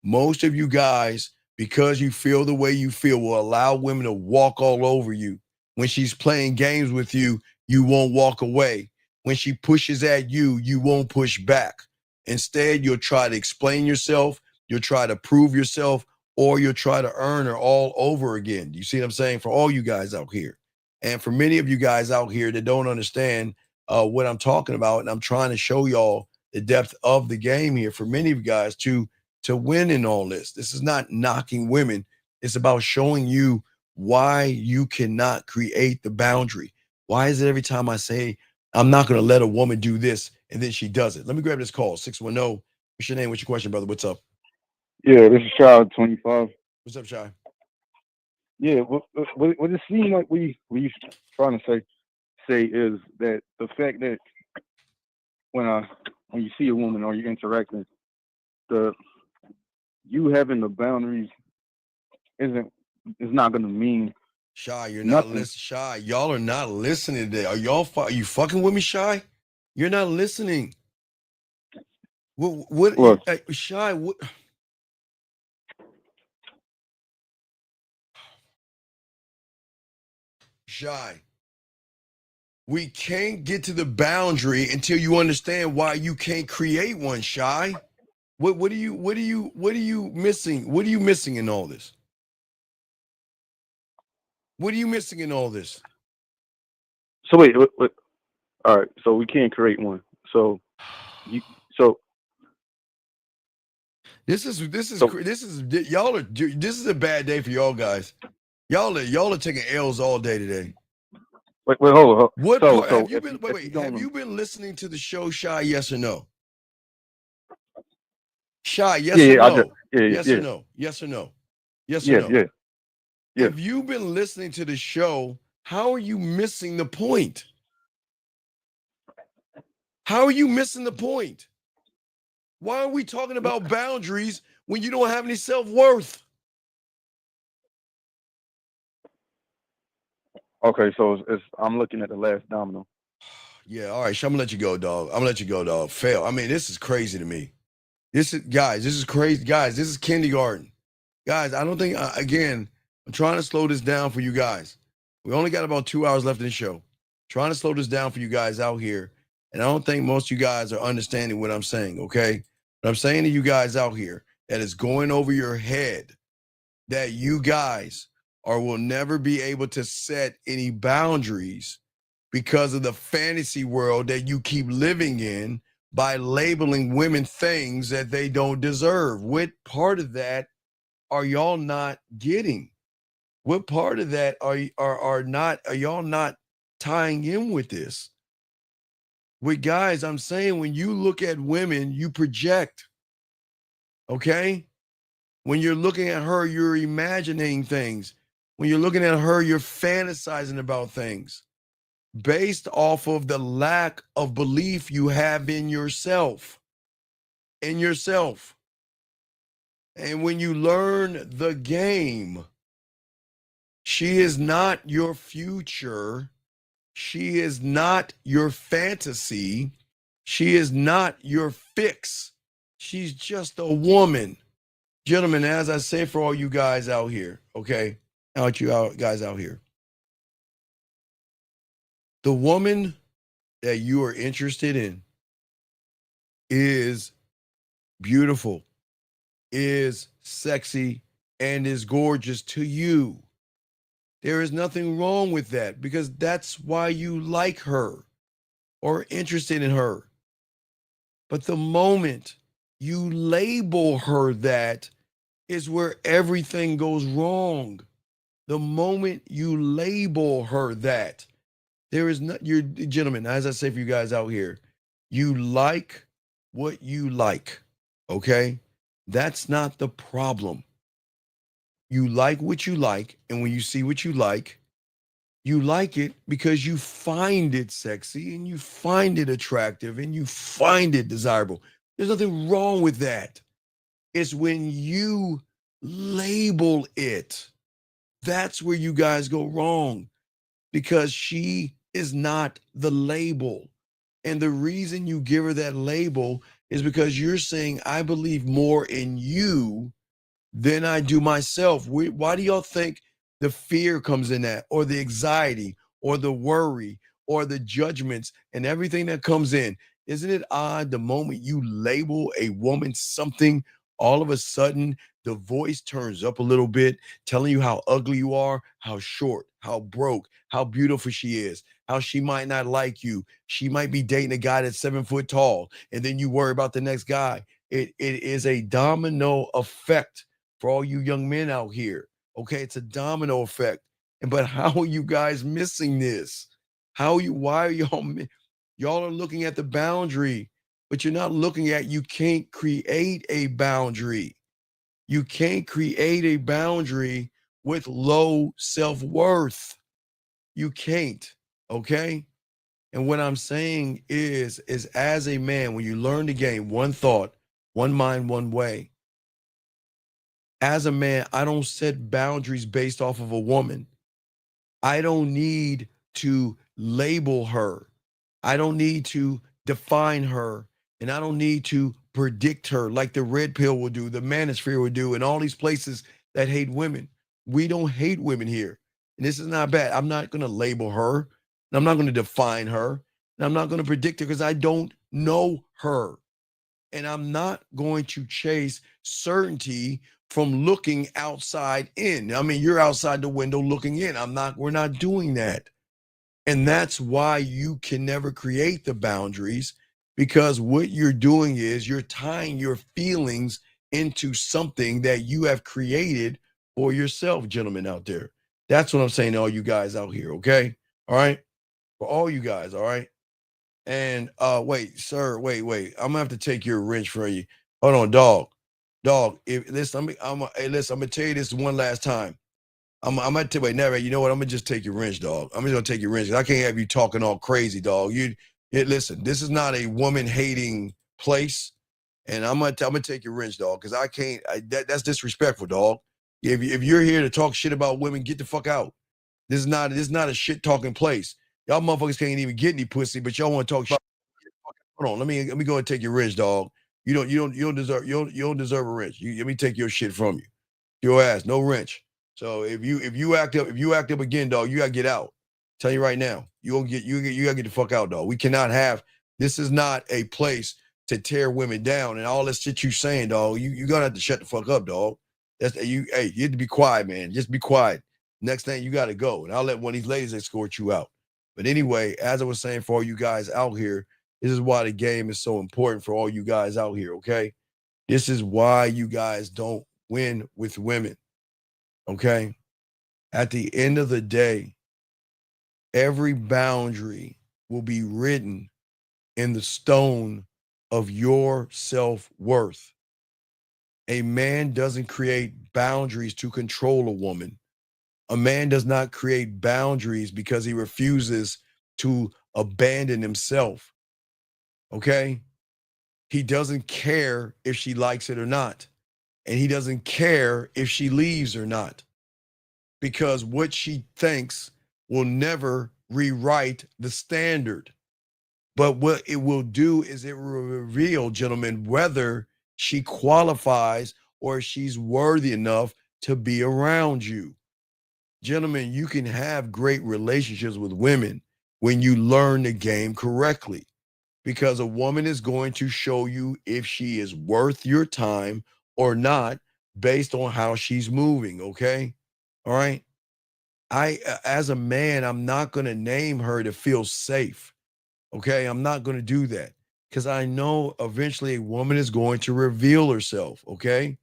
most of you guys, because you feel the way you feel, will allow women to walk all over you. When she's playing games with you, you won't walk away. When she pushes at you, you won't push back. Instead, you'll try to explain yourself, you'll try to prove yourself, or you'll try to earn her all over again. You see what I'm saying? For all you guys out here. And for many of you guys out here that don't understand what I'm talking about, and I'm trying to show y'all the depth of the game here, for many of you guys to win in all this. This is not knocking women. It's about showing you why you cannot create the boundary. Why is it every time I say, I'm not going to let a woman do this, and then she does it? Let me grab this call, 610. What's your name? What's your question, brother? What's up? Yeah, this is Shy, 25. What's up, Shy? Yeah, what it seems like we trying to say is that the fact that when you see a woman or you're interacting, you having the boundaries is not going to mean Shy, you're nothing. not listening. Shy, y'all are not listening today. Are you fucking with me, Shy? You're not listening. What? Shy, what? Shy. We can't get to the boundary until you understand why you can't create one, Shy. What are you missing? What are you missing in all this? What are you missing in all this? So wait. All right. So we can't create one. So This is a bad day for y'all guys. Y'all are taking L's all day today. Wait, hold on. What so, part, so have you been? Wait. Have you been listening to the show, Shy? Yes or no? Shy, yes or no? Yes or no? Yes or no? Yes or no? Yeah. If you've been listening to the show, how are you missing the point? How are you missing the point? Why are we talking about boundaries when you don't have any self-worth? Okay, so I'm looking at the last domino. Yeah, all right, I'm gonna let you go, dog. Fail. I mean, this is crazy to me. This is crazy. Guys, this is kindergarten. Guys, I don't think, again, I'm trying to slow this down for you guys. We only got about 2 hours left in the show. Trying to slow this down for you guys out here. And I don't think most of you guys are understanding what I'm saying, okay? But I'm saying to you guys out here that is going over your head that you guys will never be able to set any boundaries because of the fantasy world that you keep living in by labeling women things that they don't deserve. What part of that are y'all not getting? What part of that are y'all not tying in with this? With guys, I'm saying when you look at women, you project. Okay? When you're looking at her, you're imagining things. When you're looking at her, you're fantasizing about things based off of the lack of belief you have in yourself. And when you learn the game, she is not your future. She is not your fantasy. She is not your fix. She's just a woman. Gentlemen, as I say for all you guys out here, okay? Guys out here. The woman that you are interested in is beautiful, is sexy, and is gorgeous to you. There is nothing wrong with that because that's why you like her or interested in her. But the moment you label her that is where everything goes wrong. The moment you label her that, there is not, you're, gentlemen, as I say for you guys out here, you like what you like, okay? That's not the problem. You like what you like, and when you see what you like it because you find it sexy and you find it attractive and you find it desirable. There's nothing wrong with that. It's when you label it. That's where you guys go wrong because she is not the label. And the reason you give her that label is because you're saying, I believe more in you than I do myself. Why do y'all think the fear comes in that, or the anxiety, or the worry, or the judgments, and everything that comes in? Isn't it odd the moment you label a woman something, all of a sudden the voice turns up a little bit, telling you how ugly you are, how short, how broke, how beautiful she is, how she might not like you. She might be dating a guy that's 7 foot tall, and then you worry about the next guy. It is a domino effect for all you young men out here. Okay, it's a domino effect. But how are you guys missing this? Why are y'all are looking at the boundary, but you're not looking at, you can't create a boundary. You can't create a boundary with low self-worth. You can't, okay? And what I'm saying is as a man, when you learn the game, one thought, one mind, one way, as a man, I don't set boundaries based off of a woman. I don't need to label her. I don't need to define her. And I don't need to predict her like the red pill will do, the manosphere will do, and all these places that hate women. We don't hate women here. And this is not bad. I'm not going to label her. And I'm not going to define her. And I'm not going to predict her because I don't know her. And I'm not going to chase certainty from looking outside in. I mean, you're outside the window looking in. We're not doing that. And that's why you can never create the boundaries, because what you're doing is you're tying your feelings into something that you have created for yourself, gentlemen out there. That's what I'm saying to all you guys out here, okay? All right? For all you guys, all right? And wait, sir, wait. I'm gonna have to take your wrench from you. Hold on, dog. Listen, I'm gonna tell you this one last time. I'm gonna tell you, never. You know what? I'm gonna just take your wrench, dog. I'm just gonna take your wrench. I can't have you talking all crazy, dog. Listen. This is not a woman hating place, and I'm gonna take your wrench, dog, because I can't. That's disrespectful, dog. If you're here to talk shit about women, get the fuck out. This is not a shit talking place. Y'all motherfuckers can't even get any pussy, but y'all want to talk shit. Hold on, let me go and take your wrench, dog. You don't deserve a wrench. Let me take your shit from you. Your ass, no wrench. So if you act up again, dog, you gotta get out. Tell you right now, you gotta get the fuck out, dog. We cannot have. This is not a place to tear women down and all this shit you saying, dog. You gonna have to shut the fuck up, dog. You have to be quiet, man. Just be quiet. Next thing you gotta go, and I'll let one of these ladies escort you out. But anyway, as I was saying, for all you guys out here, this is why the game is so important for all you guys out here. Okay, this is why you guys don't win with women. Okay. At the end of the day, every boundary will be written in the stone of your self-worth. A man doesn't create boundaries to control a woman. A man does not create boundaries because he refuses to abandon himself. Okay? He doesn't care if she likes it or not. And he doesn't care if she leaves or not. Because what she thinks will never rewrite the standard. But what it will do is it will reveal, gentlemen, whether she qualifies or she's worthy enough to be around you. Gentlemen, you can have great relationships with women when you learn the game correctly, because a woman is going to show you if she is worth your time or not based on how she's moving, okay? All right? As a man, I'm not going to name her to feel safe, okay? I'm not going to do that because I know eventually a woman is going to reveal herself, okay?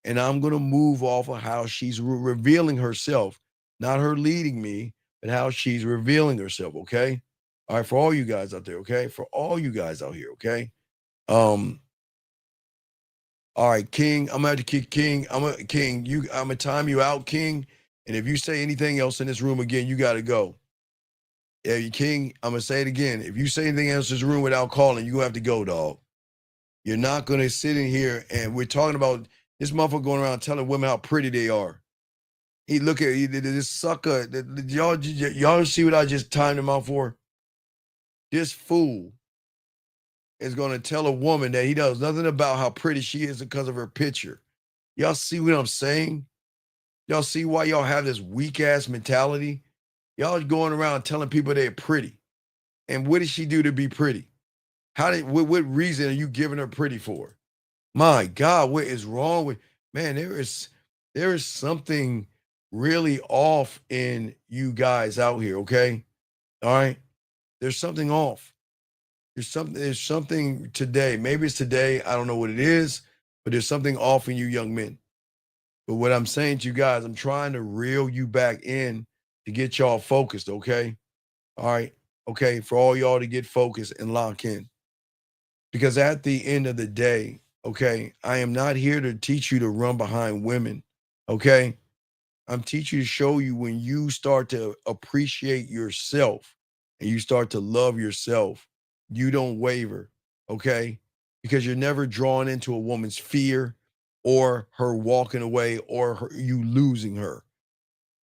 And I'm going to move off of how she's revealing herself, not her leading me, but how she's revealing herself, okay? All right, for all you guys out there, okay? For all you guys out here, okay? All right, King, I'm gonna have to kick King. I'm gonna time you out, King. And if you say anything else in this room again, you gotta go. Yeah, King, I'm gonna say it again. If you say anything else in this room without calling, you have to go, dog. You're not gonna sit in here and we're talking about this motherfucker going around telling women how pretty they are. Look at this sucker. Y'all see what I just timed him out for? This fool is going to tell a woman that he knows nothing about how pretty she is because of her picture. Y'all see what I'm saying? Y'all see why y'all have this weak ass mentality? Y'all going around telling people they're pretty. And what did she do to be pretty? What reason are you giving her pretty for? My God, what is wrong with, man, there is something really off in you guys out here, okay? All right? There's something off. There's something today. Maybe it's today. I don't know what it is, but there's something off in you young men. But what I'm saying to you guys, I'm trying to reel you back in to get y'all focused, okay? All right? Okay, for all y'all to get focused and lock in. Because at the end of the day, okay, I am not here to teach you to run behind women, okay? I'm teaching you to show you when you start to appreciate yourself and you start to love yourself, you don't waver, okay? Because you're never drawn into a woman's fear or her walking away or you losing her.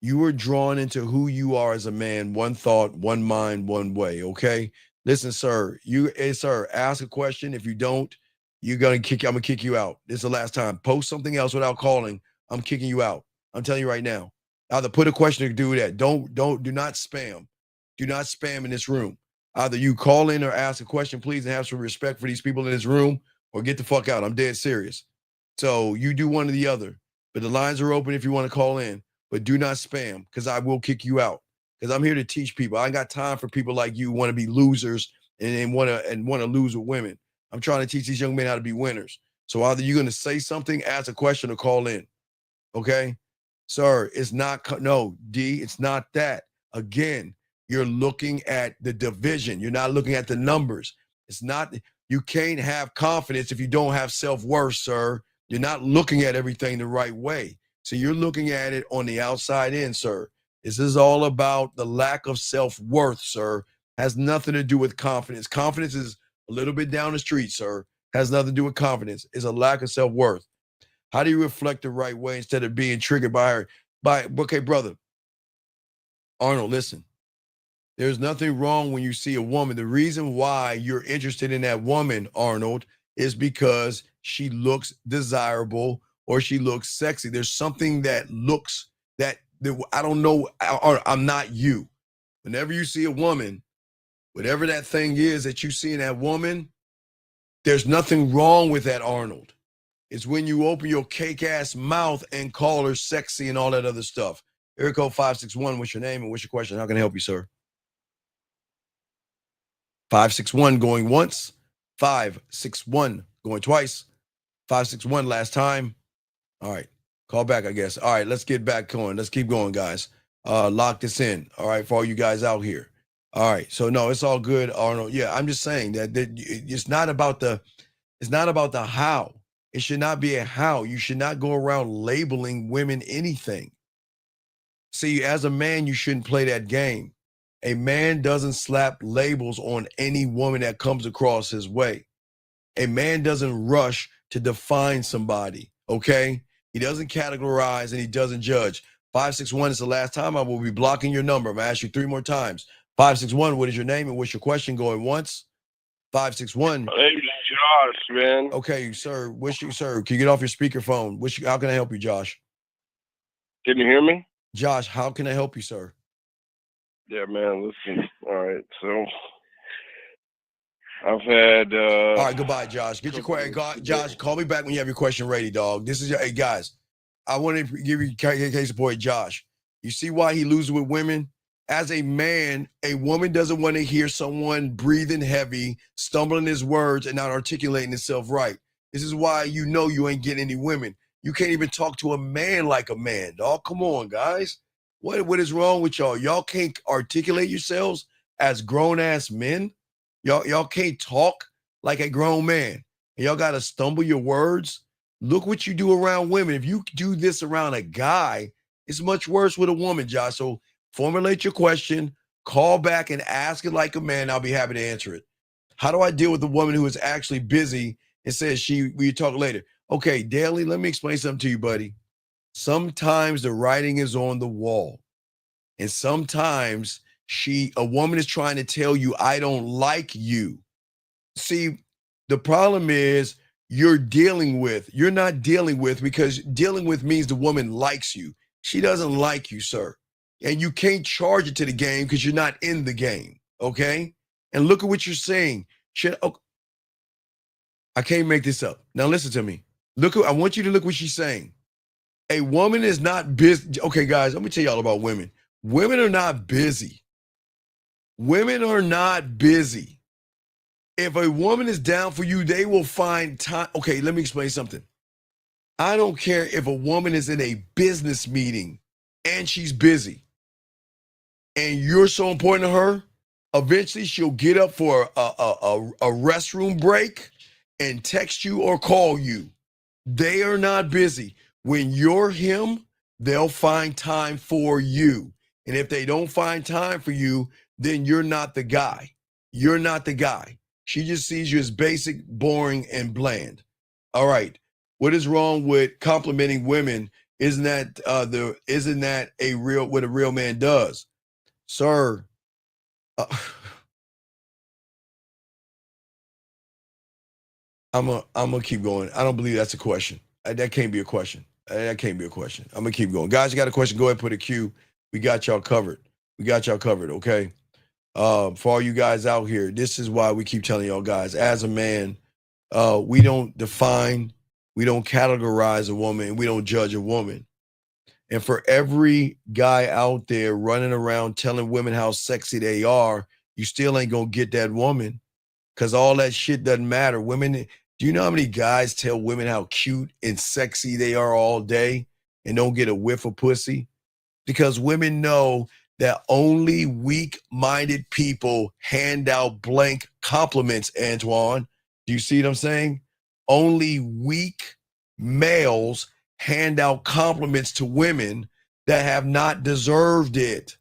You are drawn into who you are as a man, one thought, one mind, one way, okay? Listen, sir, sir, ask a question. If you don't, I'm gonna kick you out. This is the last time. Post something else without calling. I'm kicking you out. I'm telling you right now. Either put a question or do that. Do not spam. Do not spam in this room. Either you call in or ask a question, please, and have some respect for these people in this room, or get the fuck out. I'm dead serious. So you do one or the other. But the lines are open if you want to call in. But do not spam, because I will kick you out. Because I'm here to teach people. I ain't got time for people like you who want to be losers and want to lose with women. I'm trying to teach these young men how to be winners. So either you're going to say something, ask a question, or call in. Okay? Sir, it's not, no, D, it's not that. Again, you're looking at the division. You're not looking at the numbers. It's not, you can't have confidence if you don't have self-worth, sir. You're not looking at everything the right way. So you're looking at it on the outside in, sir. This is all about the lack of self-worth, sir. Has nothing to do with confidence. Confidence is a little bit down the street, sir. Has nothing to do with confidence. It's a lack of self-worth. How do you reflect the right way instead of being triggered by her? Okay, brother. Arnold, listen. There's nothing wrong when you see a woman. The reason why you're interested in that woman, Arnold, is because she looks desirable or she looks sexy. There's something that looks that I don't know. I'm not you. Whenever you see a woman, whatever that thing is that you see in that woman, there's nothing wrong with that, Arnold. It's when you open your cake-ass mouth and call her sexy and all that other stuff. Area code 561, what's your name and what's your question? How can I help you, sir? 561 going once, 561 going twice, 561 last time. All right, call back, I guess. All right, let's get back going. Let's keep going, guys. Lock this in, all right, for all you guys out here. All right, so no, it's all good, Arnold. Yeah, I'm just saying that it's not about the how. It should not be a how. You should not go around labeling women anything. See, as a man, you shouldn't play that game. A man doesn't slap labels on any woman that comes across his way. A man doesn't rush to define somebody, okay? He doesn't categorize and he doesn't judge. 561 is the last time I will be blocking your number. I'm going to ask you 3 more times. 561, what is your name and what's your question going once? 561. My name's Josh, man. Okay, sir. Sir, can you get off your speakerphone? How can I help you, Josh? Can you hear me? Josh, how can I help you, sir? Yeah, man, listen. All right, so I've had all right, goodbye, Josh. Get your question. Josh, call me back when you have your question ready, dog. This is your, hey, guys, I want to give you case of point, Josh. You see why he loses with women? As a man, a woman doesn't want to hear someone breathing heavy, stumbling his words, and not articulating himself right. This is why you know you ain't getting any women. You can't even talk to a man like a man, dog. Come on, guys. What is wrong with y'all? Y'all can't articulate yourselves as grown-ass men? Y'all can't talk like a grown man. Y'all got to stumble your words? Look what you do around women. If you do this around a guy, it's much worse with a woman, Josh. So formulate your question, call back and ask it like a man. I'll be happy to answer it. How do I deal with a woman who is actually busy and says we talk later? Okay, Daly, let me explain something to you, buddy. Sometimes the writing is on the wall. And sometimes a woman is trying to tell you, I don't like you. See, the problem is you're not dealing with, because dealing with means the woman likes you. She doesn't like you, sir. And you can't charge it to the game because you're not in the game, okay? And look at what you're saying. I can't make this up. Now listen to me. I want you to look what she's saying. A woman is not busy. Okay, guys, let me tell y'all about women. Women are not busy. Women are not busy. If a woman is down for you, they will find time. Okay, let me explain something. I don't care if a woman is in a business meeting and she's busy and you're so important to her, eventually she'll get up for a restroom break and text you or call you. They are not busy. When you're him, they'll find time for you. And if they don't find time for you, then you're not the guy. You're not the guy. She just sees you as basic, boring, and bland. All right. What is wrong with complimenting women? Isn't that what a real man does? Sir, I'm gonna keep going. I don't believe that's a question. That can't be a question. That can't be a question. I'm gonna keep going. Guys, you got a question? Go ahead and put a Q. We got y'all covered. Okay. For all you guys out here, this is why we keep telling y'all guys, as a man, we don't define, we don't categorize a woman, we don't judge a woman. And for every guy out there running around telling women how sexy they are, you still ain't gonna get that woman, because all that shit doesn't matter. Women, do you know how many guys tell women how cute and sexy they are all day and don't get a whiff of pussy? Because women know that only weak-minded people hand out blank compliments, Antoine. Do you see what I'm saying? Only weak males hand out compliments to women that have not deserved it.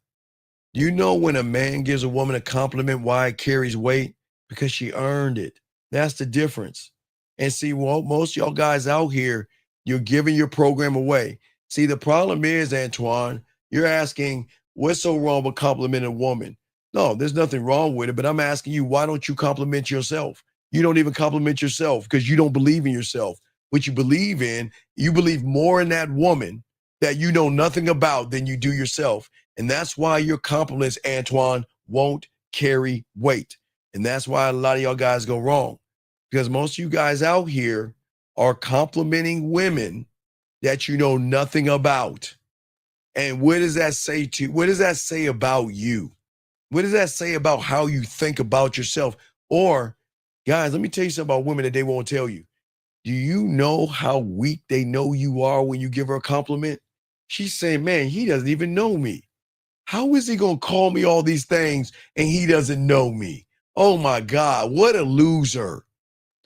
You know, when a man gives a woman a compliment, why it carries weight? Because she earned it. That's the difference. And see, well, most of y'all guys out here, you're giving your program away. See, the problem is, Antoine, you're asking, what's so wrong with complimenting a woman? No, there's nothing wrong with it, but I'm asking you, why don't you compliment yourself? You don't even compliment yourself because you don't believe in yourself. What you believe in, you believe more in that woman that you know nothing about than you do yourself. And that's why your compliments, Antoine, won't carry weight. And that's why a lot of y'all guys go wrong, because most of you guys out here are complimenting women that you know nothing about. And what does that say to you? What does that say about you? What does that say about how you think about yourself? Or, guys, let me tell you something about women that they won't tell you. Do you know how weak they know you are when you give her a compliment? She's saying, man, he doesn't even know me. How is he going to call me all these things and he doesn't know me? Oh my God, what a loser.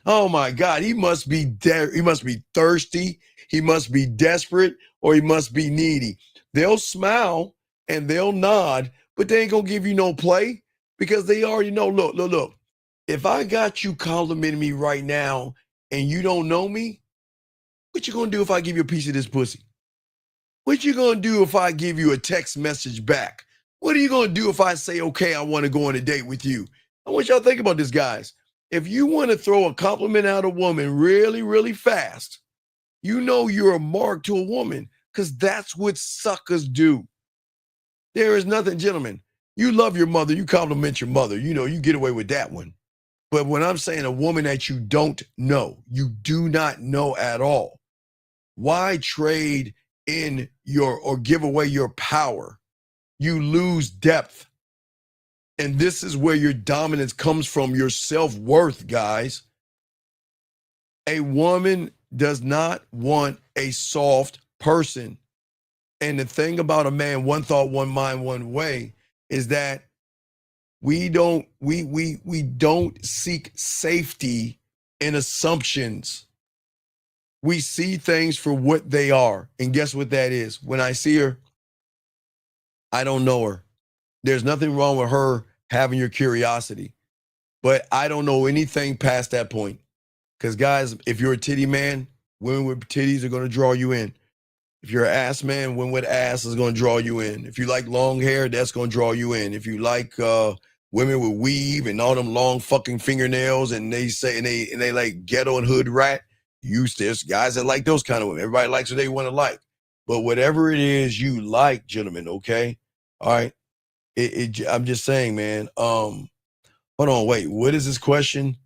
Oh my God, he must be he must be thirsty, he must be desperate, or he must be needy. They'll smile and they'll nod, but they ain't gonna give you no play because they already know, look. If I got you complimenting me right now and you don't know me, what you gonna do if I give you a piece of this pussy? What you gonna do if I give you a text message back? What are you gonna do if I say, okay, I wanna go on a date with you? I want y'all to think about this, guys. If you wanna throw a compliment at a woman really, really fast, you know you're a mark to a woman, because that's what suckers do. There is nothing, gentlemen. You love your mother, you compliment your mother. You know, you get away with that one. But when I'm saying a woman that you don't know, you do not know at all, why trade in or give away your power? You lose depth. And this is where your dominance comes from, your self-worth, guys. A woman does not want a soft person. And the thing about a man, one thought, one mind, one way, is that we don't seek safety in assumptions. We see things for what they are. And guess what that is? When I see her, I don't know her. There's nothing wrong with her having your curiosity, but I don't know anything past that point. Because guys, if you're a titty man, women with titties are going to draw you in. If you're an ass man, women with ass is going to draw you in. If you like long hair, that's going to draw you in. If you like women with weave and all them long fucking fingernails, and they say and they like ghetto and hood rat, there's guys that like those kind of women. Everybody likes what they want to like. But whatever it is you like, gentlemen, okay? All right. I'm just saying, man. Hold on, wait. What is this question?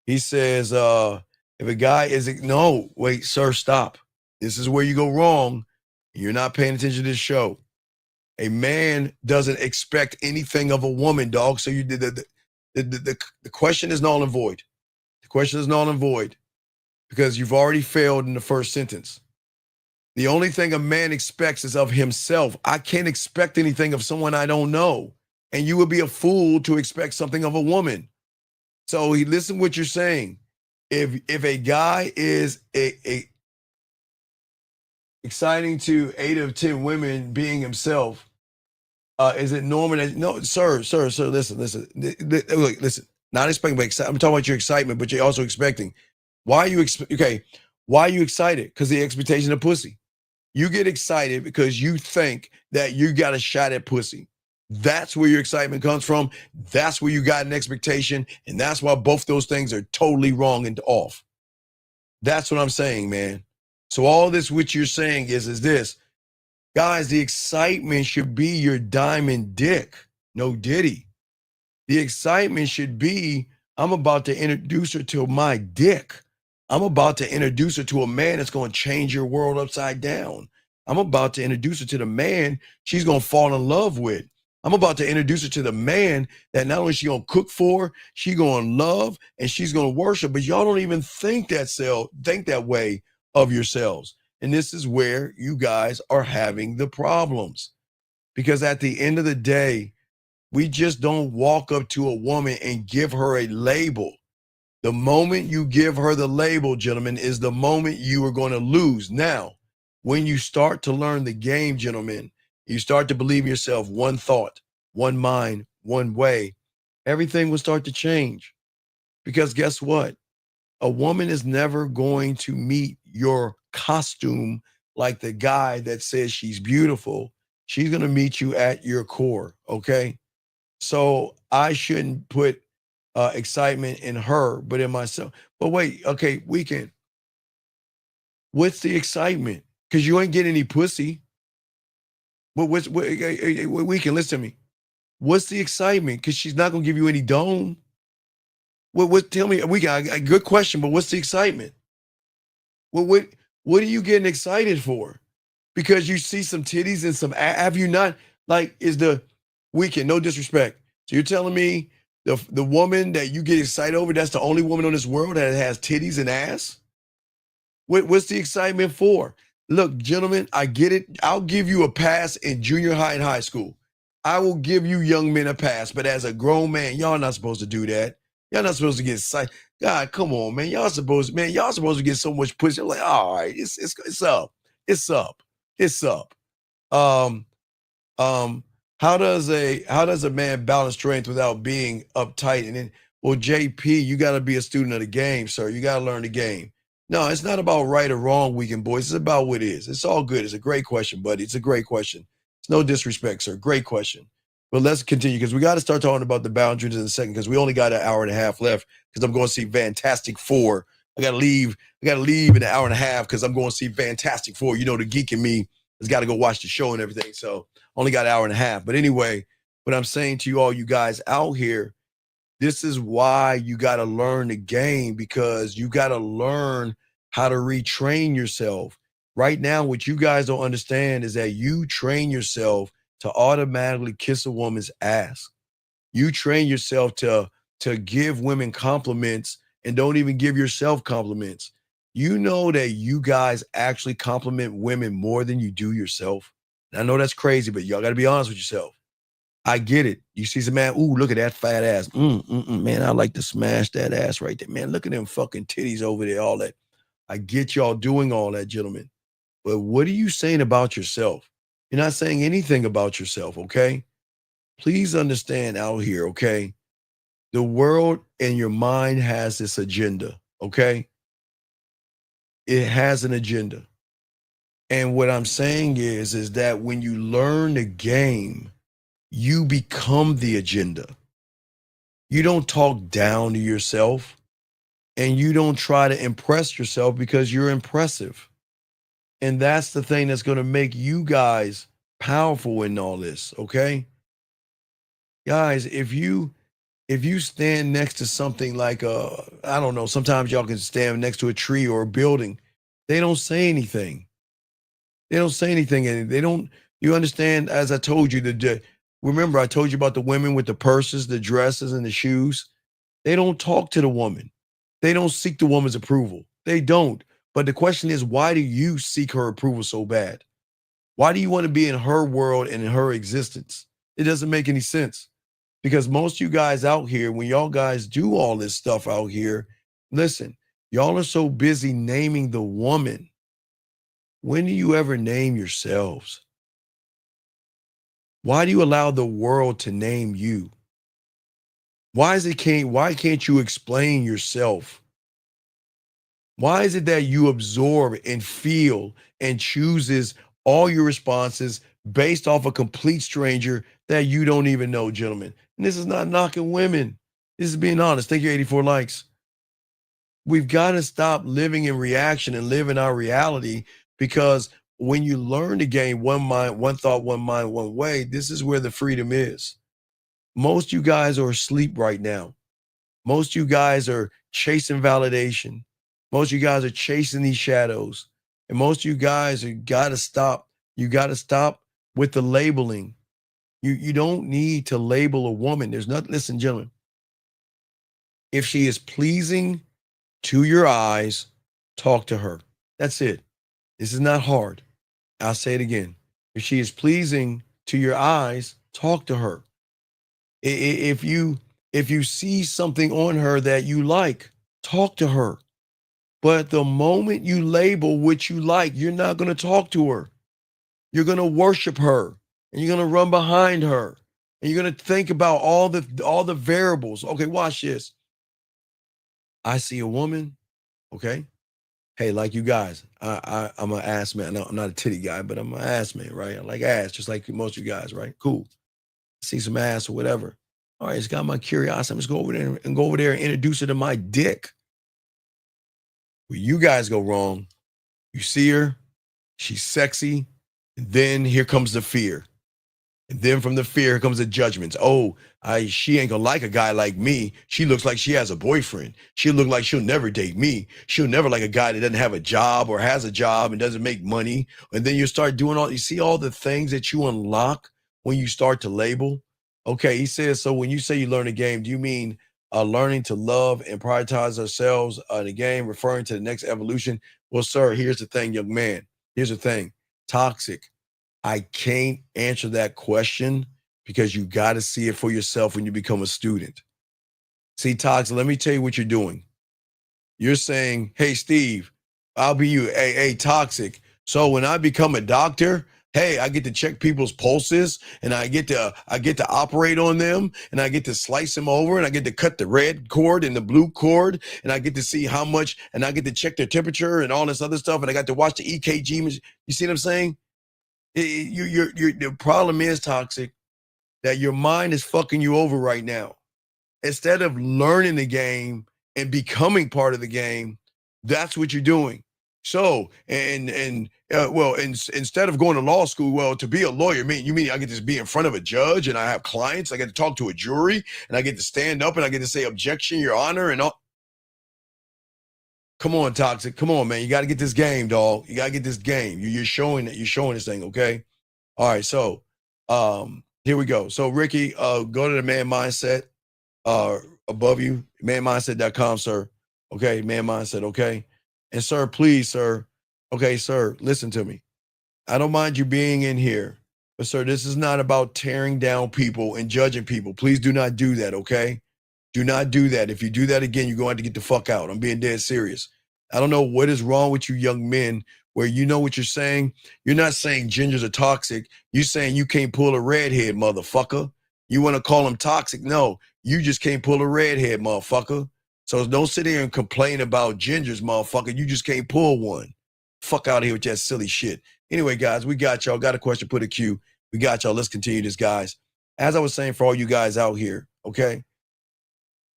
He says, if a guy no, wait, sir, stop. This is where you go wrong. You're not paying attention to this show. A man doesn't expect anything of a woman, dog. So you did the question is null and void. The question is null and void because you've already failed in the first sentence. The only thing a man expects is of himself. I can't expect anything of someone I don't know. And you would be a fool to expect something of a woman. So listen what you're saying. If a guy is exciting to 8 of 10 women being himself, is it normal? No, sir, listen. Look, listen, not expecting, but I'm talking about your excitement, but you're also expecting. Why are you why are you excited? Because the expectation of pussy. You get excited because you think that you got a shot at pussy. That's where your excitement comes from. That's where you got an expectation. And that's why both those things are totally wrong and off. That's what I'm saying, man. So all this, what you're saying is this, guys, the excitement should be your diamond dick, no Diddy. The excitement should be, I'm about to introduce her to my dick. I'm about to introduce her to a man that's going to change your world upside down. I'm about to introduce her to the man she's going to fall in love with. I'm about to introduce her to the man that not only she going to cook for, she going to love and she's going to worship. But y'all don't even think that way of yourselves. And this is where you guys are having the problems. Because at the end of the day, we just don't walk up to a woman and give her a label. The moment you give her the label, gentlemen, is the moment you are going to lose. Now, when you start to learn the game, gentlemen, you start to believe in yourself, one thought, one mind, one way, everything will start to change. Because guess what? A woman is never going to meet your costume like the guy that says she's beautiful. She's going to meet you at your core, okay? So I shouldn't put excitement in her, but in myself. But wait, okay, Weekend. What's the excitement? Because you ain't getting any pussy. What Weekend, listen to me. What's the excitement? Because she's not gonna give you any dome. What? Tell me, Weekend. A good question, but what's the excitement? What are you getting excited for? Because you see some titties and some. Have you not? Like, is the Weekend? No disrespect. So you're telling me the woman that you get excited over, that's the only woman on this world that has titties and ass? What's the excitement for? Look, gentlemen, I get it. I'll give you a pass in junior high and high school. I will give you young men a pass, but as a grown man, y'all not supposed to do that. Y'all not supposed to get excited. God, come on, man. Y'all supposed to get so much pussy. I'm like, all right, it's up. It's up. It's up. How does a man balance strength without being uptight? And then, well, JP, you got to be a student of the game, sir. You got to learn the game. No, it's not about right or wrong, Weekend boys. It's about what is. It's all good. It's a great question, buddy. It's a great question. It's no disrespect, sir. Great question. But let's continue because we got to start talking about the boundaries in a second because we only got an hour and a half left because I'm going to see Fantastic Four. I got to leave in an hour and a half because I'm going to see Fantastic Four. You know, the geek in me has got to go watch the show and everything. So only got an hour and a half. But anyway, what I'm saying to you all, you guys out here, this is why you got to learn the game because you got to learn how to retrain yourself. Right now, what you guys don't understand is that you train yourself to automatically kiss a woman's ass. You train yourself to give women compliments and don't even give yourself compliments. You know that you guys actually compliment women more than you do yourself. And I know that's crazy, but y'all got to be honest with yourself. I get it. You see some man, ooh, look at that fat ass. Man, I like to smash that ass right there. Man, look at them fucking titties over there, all that. I get y'all doing all that, gentlemen. But what are you saying about yourself? You're not saying anything about yourself, okay? Please understand out here, okay? The world and your mind has this agenda, okay? It has an agenda. And what I'm saying is that when you learn the game, you become the agenda. You don't talk down to yourself and you don't try to impress yourself because you're impressive. And that's the thing that's going to make you guys powerful in all this, okay? Guys, if you stand next to something like I don't know, sometimes y'all can stand next to a tree or a building. They don't say anything. They don't say anything. And they don't, you understand, as I told you, remember I told you about the women with the purses, the dresses, and the shoes? They don't talk to the woman. They don't seek the woman's approval. They don't. But the question is, why do you seek her approval so bad? Why do you want to be in her world and in her existence? It doesn't make any sense. Because most of you guys out here, when y'all guys do all this stuff out here, listen, y'all are so busy naming the woman. When do you ever name yourselves? Why do you allow the world to name you? Why can't you explain yourself? Why is it that you absorb and feel and chooses all your responses based off a complete stranger that you don't even know, gentlemen? And this is not knocking women. This is being honest. Thank you, 84 likes. we've got to stop living in reaction and live in our reality, because when you learn the game, one mind, one thought, one mind, one way, this is where the freedom is. Most you guys are asleep right now. Most you guys are chasing validation. Most you guys are chasing these shadows. And most you guys have got to stop. You got to stop with the labeling. You don't need to label a woman. There's nothing, listen, gentlemen. If she is pleasing to your eyes, talk to her. That's it. This is not hard. I'll say it again. If she is pleasing to your eyes, talk to her. If you see something on her that you like, talk to her. But the moment you label what you like, you're not going to talk to her. You're going to worship her, and you're going to run behind her, and you're going to think about all the variables. Okay, watch this. I see a woman, okay? Hey, like you guys, I'm an ass man. No, I'm not a titty guy, but I'm an ass man, right? I like ass, just like most of you guys, right? Cool. See some ass or whatever. All right, it's got my curiosity. I'm just go over there and introduce her to my dick. Where you guys go wrong, you see her, she's sexy, and then here comes the fear. And then from the fear, here comes the judgments. Oh, she ain't gonna like a guy like me. She looks like she has a boyfriend. She'll look like she'll never date me. She'll never like a guy that doesn't have a job or has a job and doesn't make money. And then you start doing you see all the things that you unlock when you start to label. Okay, he says, so when you say you learn a game, do you mean learning to love and prioritize ourselves in a game, referring to the next evolution? Well, sir, here's the thing, young man. Here's the thing. Toxic. I can't answer that question because you got to see it for yourself when you become a student. See, Toxic, let me tell you what you're doing. You're saying, hey, Steve, I'll be you. Hey, Toxic. So when I become a doctor, hey, I get to check people's pulses, and I get to operate on them, and I get to slice them over, and I get to cut the red cord and the blue cord, and I get to see how much, and I get to check their temperature and all this other stuff, and I got to watch the EKG. You see what I'm saying? The problem is, Toxic, that your mind is fucking you over right now. Instead of learning the game and becoming part of the game, that's what you're doing. So, instead of going to law school, well, to be a lawyer, you mean I get to be in front of a judge and I have clients, I get to talk to a jury, and I get to stand up and I get to say objection, Your Honor, and all. Come on, Toxic. Come on, man. You got to get this game, dog. You got to get this game. You're showing this thing, okay? All right, so here we go. So, Ricky, go to the Man Mindset above you, manmindset.com, sir. Okay, Man Mindset, okay? And, sir, please, sir. Okay, sir, listen to me. I don't mind you being in here, but, sir, this is not about tearing down people and judging people. Please do not do that, okay? Do not do that. If you do that again, you're going to have to get the fuck out. I'm being dead serious. I don't know what is wrong with you young men where you know what you're saying. You're not saying gingers are toxic. You're saying you can't pull a redhead, motherfucker. You want to call them toxic? No, you just can't pull a redhead, motherfucker. So don't sit here and complain about gingers, motherfucker. You just can't pull one. Fuck out of here with that silly shit. Anyway, guys, we got y'all. Got a question, put a Q. We got y'all. Let's continue this, guys. As I was saying for all you guys out here, okay?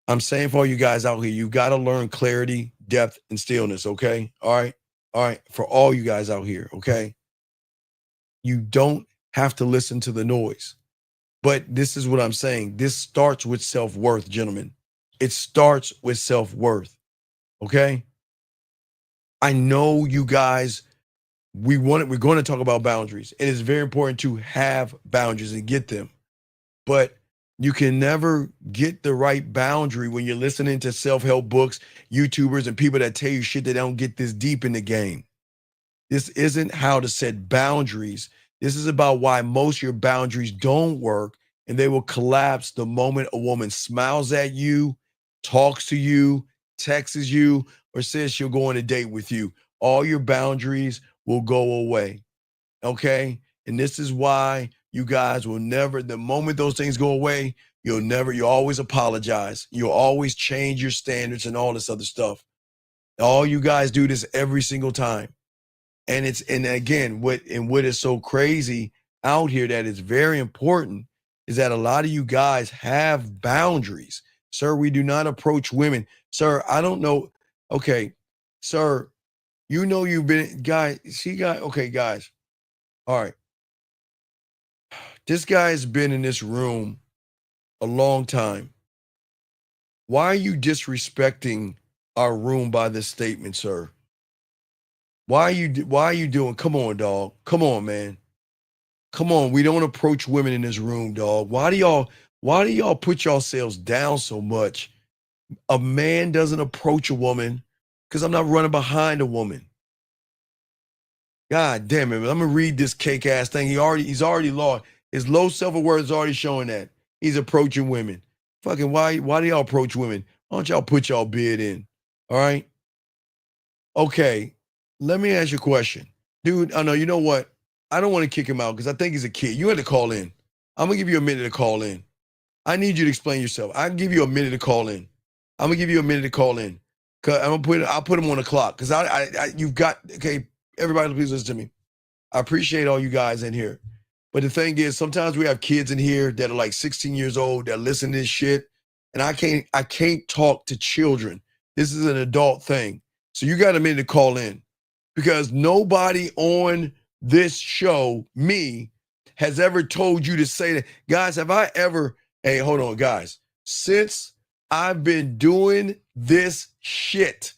I'm saying for all you guys out here, you got to learn clarity, depth, and stillness, okay? All right? All right? For all you guys out here, okay? You don't have to listen to the noise. But this is what I'm saying. This starts with self-worth, gentlemen. It starts with self-worth, okay? I know you guys, we're going to talk about boundaries. And it's very important to have boundaries and get them. But you can never get the right boundary when you're listening to self-help books, YouTubers, and people that tell you shit that don't get this deep in the game. This isn't how to set boundaries. This is about why most of your boundaries don't work, and they will collapse the moment a woman smiles at you, talks to you, texts you, or says she'll go on a date with you. All your boundaries will go away, okay? And this is why you guys will never, the moment those things go away, you'll always apologize. You'll always change your standards and all this other stuff. All you guys do this every single time. And again, what is so crazy out here that is very important is that a lot of you guys have boundaries. Sir, we do not approach women. Sir, I don't know. Okay, sir, you know you've been, okay, guys. All right. This guy has been in this room a long time. Why are you disrespecting our room by this statement, sir? Why are you doing? Come on, dog. Come on, man. Come on. We don't approach women in this room, dog. Why do y'all put yourselves down so much? A man doesn't approach a woman because I'm not running behind a woman. God damn it. I'm gonna read this cake ass thing. He's already lost. His low self-worth is already showing that. He's approaching women. Fucking why do y'all approach women? Why don't y'all put y'all bid in? All right. Okay. Let me ask you a question. Dude, I know, you know what? I don't want to kick him out because I think he's a kid. You had to call in. I'm gonna give you a minute to call in. I need you to explain yourself. I can give you a minute to call in. I'm gonna give you a minute to call in. Cause I'll put him on the clock. Cause you've got, okay, everybody please listen to me. I appreciate all you guys in here. But the thing is, sometimes we have kids in here that are like 16 years old that listen to this shit. And I can't talk to children. This is an adult thing. So you got a minute to call in. Because nobody on this show, me, has ever told you to say that. Guys, have I ever, hey, hold on, guys. Since I've been doing this shit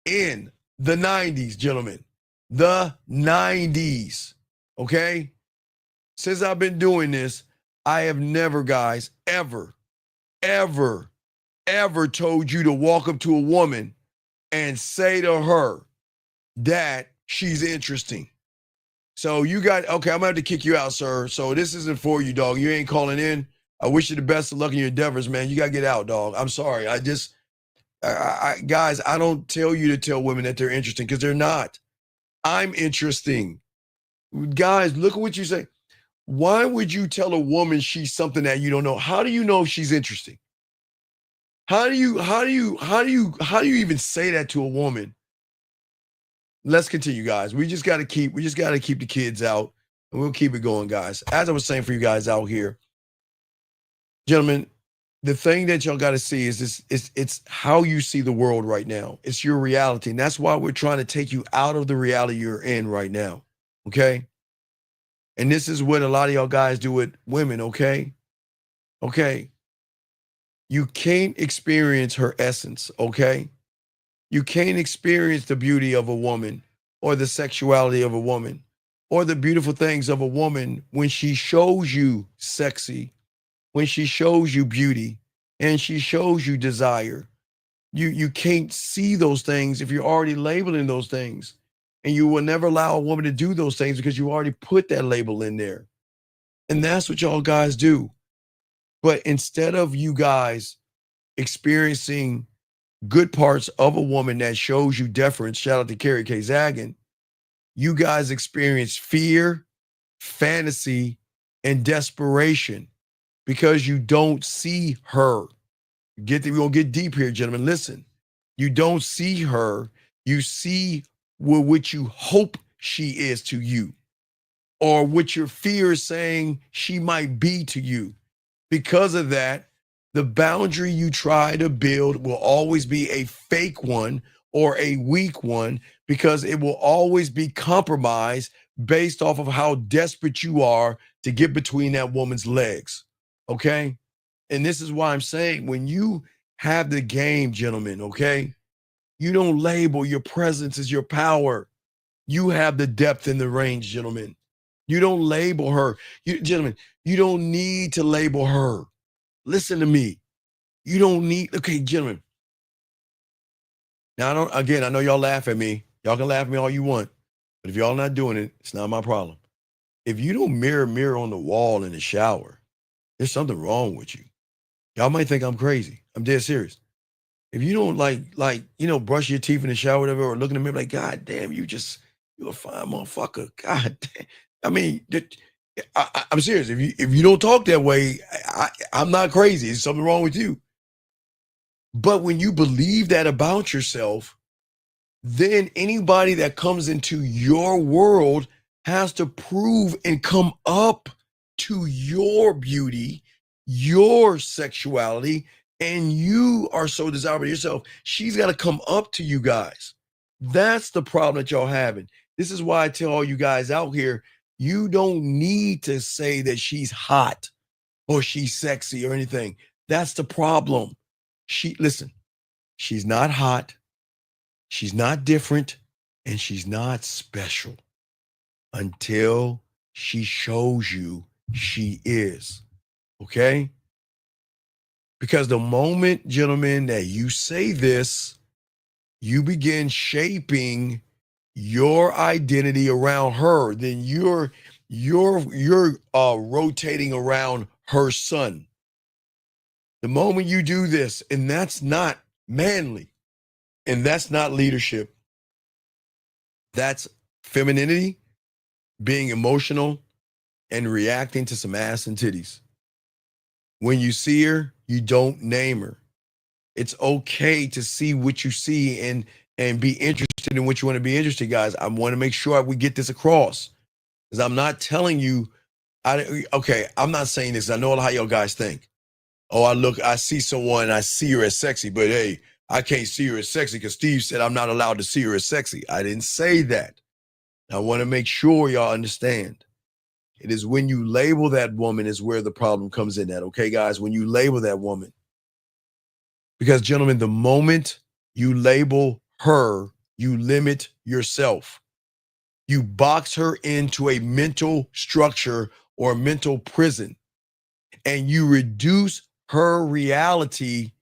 in the 90s, gentlemen, the 90s, okay? Since I've been doing this, I have never, guys, ever told you to walk up to a woman and say to her that she's interesting. So you got, okay, I'm gonna have to kick you out, sir. So this isn't for you, dog. You ain't calling in. I wish you the best of luck in your endeavors, man. You gotta get out, dog. I'm sorry. Guys, I don't tell you to tell women that they're interesting because they're not. I'm interesting. Guys, look at what you say. Why would you tell a woman she's something that you don't know? How do you know if she's interesting? How do you even say that to a woman? Let's continue, guys. We just gotta keep the kids out, and we'll keep it going, guys. As I was saying for you guys out here, gentlemen, the thing that y'all got to see is this: it's how you see the world right now. It's your reality, and that's why we're trying to take you out of the reality you're in right now. Okay. And this is what a lot of y'all guys do with women, okay? Okay. You can't experience her essence, okay? You can't experience the beauty of a woman or the sexuality of a woman or the beautiful things of a woman when she shows you sexy, when she shows you beauty, and she shows you desire. You can't see those things if you're already labeling those things. And you will never allow a woman to do those things because you already put that label in there. And that's what y'all guys do. But instead of you guys experiencing good parts of a woman that shows you deference, shout out to Carrie K. Zagan, you guys experience fear, fantasy, and desperation because you don't see her. We're gonna get deep here, gentlemen. Listen, you don't see her. You see what you hope she is to you, or what your fear is saying she might be to you. Because of that, the boundary you try to build will always be a fake one or a weak one, because it will always be compromised based off of how desperate you are to get between that woman's legs. Okay? And this is why I'm saying, when you have the game, gentlemen, okay, you don't label. Your presence is your power. You have the depth and the range, gentlemen. You don't label her. Gentlemen, you don't need to label her. Listen to me. You don't need, okay, gentlemen. Now, I know y'all laugh at me. Y'all can laugh at me all you want. But if y'all not doing it, it's not my problem. If you don't mirror on the wall in the shower, there's something wrong with you. Y'all might think I'm crazy. I'm dead serious. If you don't brush your teeth in the shower, whatever, or look in the mirror like, God damn, you're a fine motherfucker. God damn. I mean, I'm serious. If you don't talk that way, I'm not crazy. There's something wrong with you. But when you believe that about yourself, then anybody that comes into your world has to prove and come up to your beauty, your sexuality, and you are so desirable yourself, she's got to come up to you guys. That's the problem that y'all having. This is why I tell all you guys out here, you don't need to say that she's hot or she's sexy or anything. That's the problem. Listen, she's not hot, she's not different, and she's not special until she shows you she is. Okay? Because the moment, gentlemen, that you say this, you begin shaping your identity around her. Then you're rotating around her son. The moment you do this, and that's not manly, and that's not leadership. That's femininity, being emotional, and reacting to some ass and titties. When you see her, you don't name her. It's okay to see what you see and be interested in what you want to be interested, guys. I want to make sure we get this across. Because I'm not telling you, I'm not saying this. I know how y'all guys think. Oh, I see someone and I see her as sexy, but hey, I can't see her as sexy because Steve said I'm not allowed to see her as sexy. I didn't say that. I want to make sure y'all understand. It is when you label that woman is where the problem comes in at, okay, guys? When you label that woman. Because, gentlemen, the moment you label her, you limit yourself. You box her into a mental structure or a mental prison, and you reduce her reality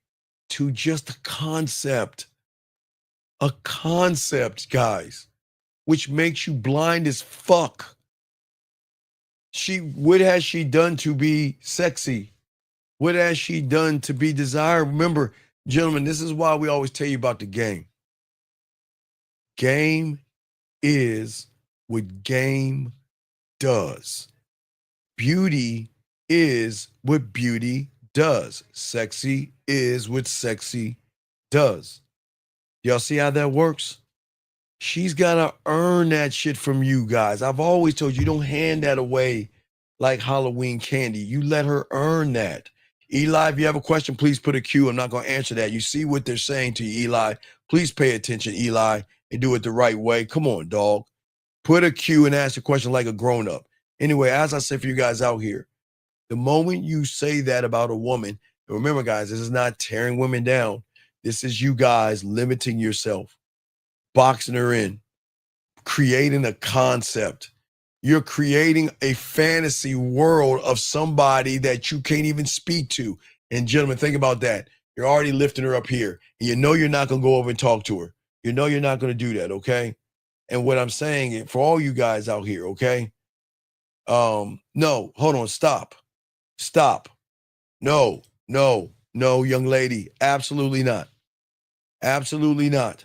to just a concept, guys, which makes you blind as fuck. What has she done to be sexy? What has she done to be desired? Remember, gentlemen, this is why we always tell you about the game. Game is what game does. Beauty is what beauty does. Sexy is what sexy does. Y'all see how that works? She's got to earn that shit from you guys. I've always told you, don't hand that away like Halloween candy. You let her earn that. Eli, if you have a question, please put a Q. I'm not going to answer that. You see what they're saying to you, Eli. Please pay attention, Eli, and do it the right way. Come on, dog. Put a Q and ask a question like a grown-up. Anyway, as I said for you guys out here, the moment you say that about a woman, and remember, guys, this is not tearing women down. This is you guys limiting yourself, boxing her in, creating a concept. You're creating a fantasy world of somebody that you can't even speak to. And gentlemen, think about that. You're already lifting her up here. And you know you're not going to go over and talk to her. You know you're not going to do that, okay? And what I'm saying, for all you guys out here, okay? No, hold on, stop. No, young lady, absolutely not. Absolutely not.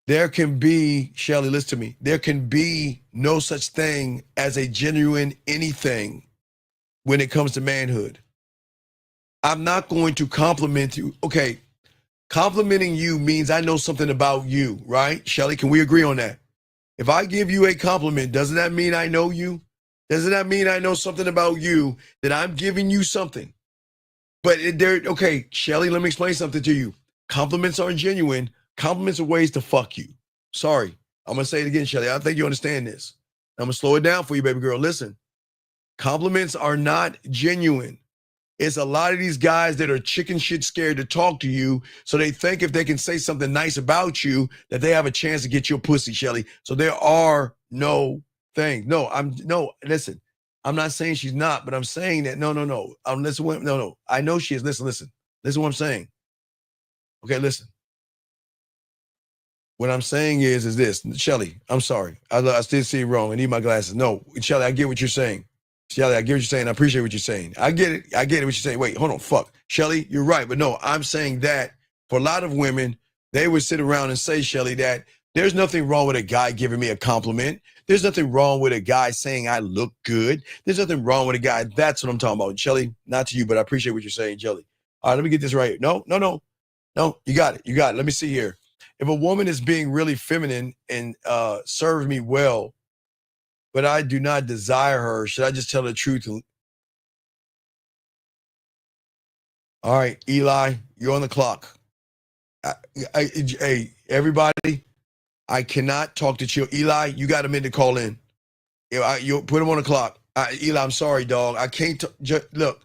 There can be, Shelly, listen to me, there can be no such thing as a genuine anything when it comes to manhood. I'm not going to compliment you. Okay, complimenting you means I know something about you, right? Shelly, can we agree on that? If I give you a compliment, doesn't that mean I know you? Doesn't that mean I know something about you, that I'm giving you something? But okay, Shelly, let me explain something to you. Compliments aren't genuine. Compliments are ways to fuck you. Sorry. I'm going to say it again, Shelly. I think you understand this. I'm going to slow it down for you, baby girl. Listen, compliments are not genuine. It's a lot of these guys that are chicken shit scared to talk to you, so they think if they can say something nice about you, that they have a chance to get your pussy, Shelly. So there are no things. Listen. I'm not saying she's not, but I'm saying that no. No. I know she is. Listen. Listen to what I'm saying. Okay, listen. What I'm saying is this, Shelly, I'm sorry. I still see it wrong. I need my glasses. No, Shelly, I get what you're saying. Shelly, I get what you're saying. I appreciate what you're saying. I get it what you're saying. Wait, hold on, fuck. Shelly, you're right. But no, I'm saying that for a lot of women, they would sit around and say, Shelly, that there's nothing wrong with a guy giving me a compliment. There's nothing wrong with a guy saying I look good. There's nothing wrong with a guy. That's what I'm talking about. Shelly, not to you, but I appreciate what you're saying, Shelly. All right, let me get this right. No, you got it. Let me see here. If a woman is being really feminine and serves me well, but I do not desire her, should I just tell the truth? All right, Eli, you're on the clock. Hey, everybody, I cannot talk to children. Eli, you got a minute to call in. You put him on the clock. Eli, I'm sorry, dog. I can't look.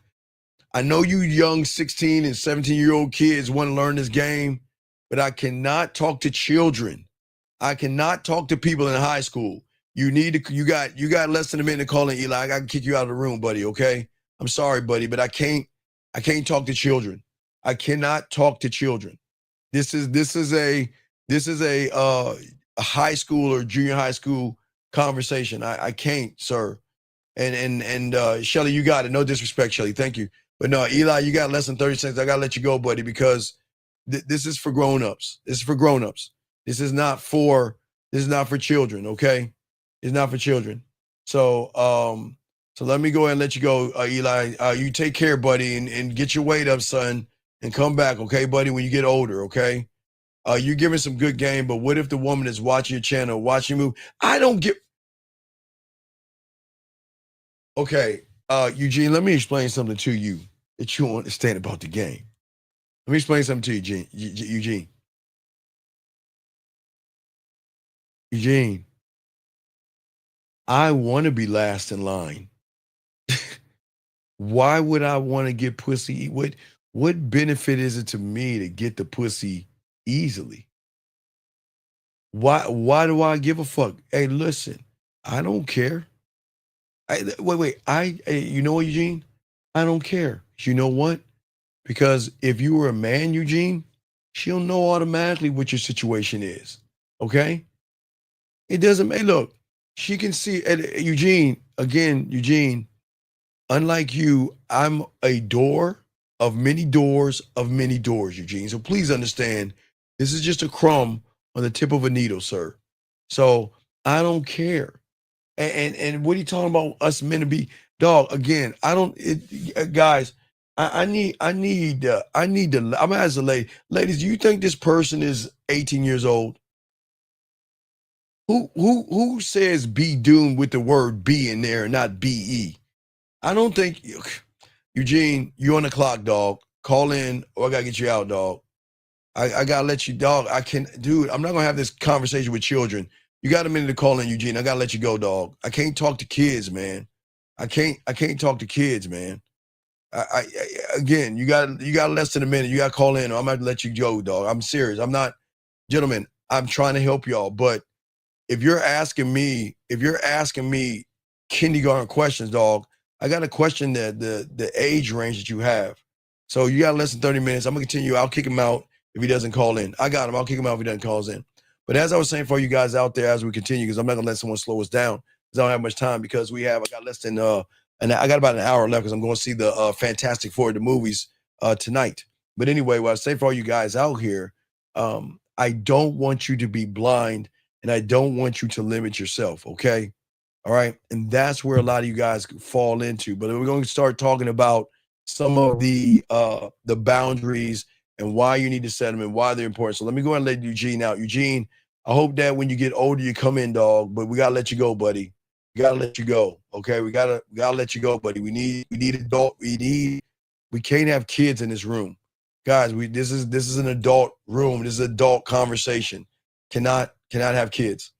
I know you young 16 and 17-year-old kids want to learn this game, but I cannot talk to children. I cannot talk to people in high school. You got less than a minute to call in, Eli. I can kick you out of the room, buddy. Okay, I'm sorry, buddy, but I can't talk to children. I cannot talk to children. This is a high school or junior high school conversation. I can't, sir. And Shelly, you got it. No disrespect, Shelly. Thank you. But no, Eli, you got less than 30 seconds. I gotta let you go, buddy, because this is for grown-ups. This is for grown-ups. This is not for children, okay? It's not for children. So let me go ahead and let you go, Eli. You take care, buddy, and get your weight up, son, and come back, okay, buddy, when you get older, okay? You're giving some good game, but what if the woman is watching your channel, watching you move? I don't get. Okay, Eugene, let me explain something to you that you don't understand about the game. Let me explain something to you, Eugene. Eugene, I want to be last in line. Why would I want to get pussy? What benefit is it to me to get the pussy easily? Why do I give a fuck? Hey, listen, I don't care. Wait. You know what, Eugene? I don't care. You know what? Because if you were a man, Eugene, she'll know automatically what your situation is. Okay? It doesn't matter. Look, she can see. Eugene, unlike you, I'm a door of many doors, Eugene. So please understand, this is just a crumb on the tip of a needle, sir. So I don't care. And what are you talking about? Us men to be dog again? I don't, guys. I need to. I'm gonna ask the ladies. Do you think this person is 18 years old? Who says be doomed with the word be in there and not be? I don't think. Eugene, you on the clock, dog. Call in, or I gotta get you out, dog. I gotta let you, dog. I can, dude. I'm not gonna have this conversation with children. You got a minute to call in, Eugene. I gotta let you go, dog. I can't talk to kids, man. I can't talk to kids, man. Again, you got less than a minute. You got to call in, or I'm gonna let you go, dog. I'm serious. I'm not, gentlemen. I'm trying to help y'all, but if you're asking me kindergarten questions, dog, I got to question the age range that you have. So you got less than 30 minutes. I'm gonna continue. I'll kick him out if he doesn't call in. I got him. I'll kick him out if he doesn't call in. But as I was saying for you guys out there, as we continue, because I'm not gonna let someone slow us down, because I don't have much time, because I got less than and I got about an hour left, because I'm going to see the Fantastic Four, the movies tonight. But anyway, what I say for all you guys out here, I don't want you to be blind, and I don't want you to limit yourself. Okay, all right, and that's where a lot of you guys fall into. But we're going to start talking about some of the boundaries and why you need to set them and why they're important. So let me go ahead and let Eugene out. Eugene, I hope that when you get older, you come in, dog. But we gotta let you go, buddy. We gotta let you go. Okay, we gotta let you go, buddy. We need adult. We can't have kids in this room, guys. This is an adult room. This is an adult conversation. Cannot have kids.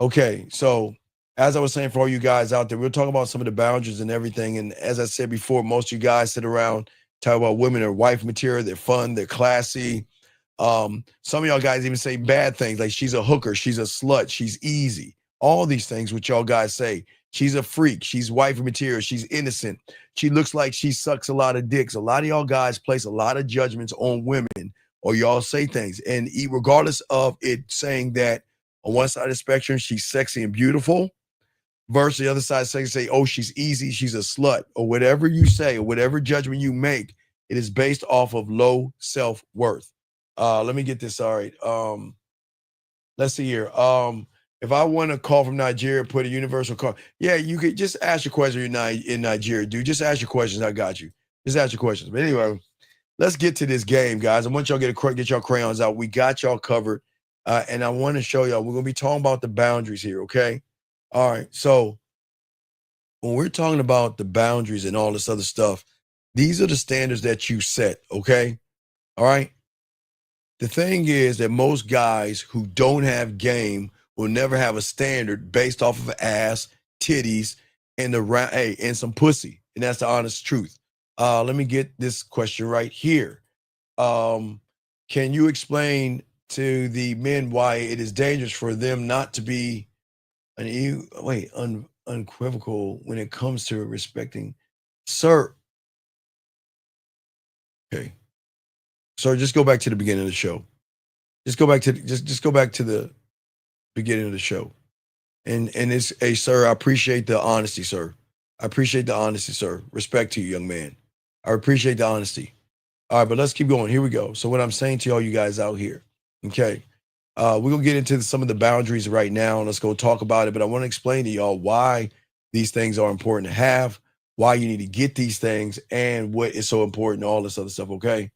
Okay, so as I was saying for all you guys out there, we'll talk about some of the boundaries and everything. And as I said before, most of you guys sit around talk about women are wife material. They're fun. They're classy. Some of y'all guys even say bad things like she's a hooker, she's a slut, she's easy. All these things which y'all guys say. She's a freak. She's wife material. She's innocent. She looks like she sucks a lot of dicks. A lot of y'all guys place a lot of judgments on women, or y'all say things. And regardless of it saying that on one side of the spectrum, she's sexy and beautiful, versus the other side say, oh, she's easy, she's a slut, or whatever you say, or whatever judgment you make, it is based off of low self-worth. Let me get this. All right. Let's see here. If I want to call from Nigeria, put a universal call. Yeah, you could just ask your question in Nigeria, dude. Just ask your questions. I got you. Just ask your questions. But anyway, let's get to this game, guys. I want y'all to get your crayons out. We got y'all covered. And I want to show y'all, we're going to be talking about the boundaries here, okay? All right. So when we're talking about the boundaries and all this other stuff, These are the standards that you set, okay? All right? The thing is that most guys who don't have game will never have a standard based off of ass, titties, and and some pussy. And that's the honest truth. Let me get this question right here. Can you explain to the men why it is dangerous for them not to be unequivocal when it comes to respecting, sir? Okay, sir, just go back to the beginning of the show. Just go back to the beginning of the show. And it's, hey, sir, I appreciate the honesty, sir. I appreciate the honesty, sir. Respect to you, young man. I appreciate the honesty. All right, but let's keep going. Here we go. So what I'm saying to all you guys out here, okay, we're going to get into some of the boundaries right now, and let's go talk about it. But I want to explain to y'all why these things are important to have, why you need to get these things, and what is so important, all this other stuff, okay?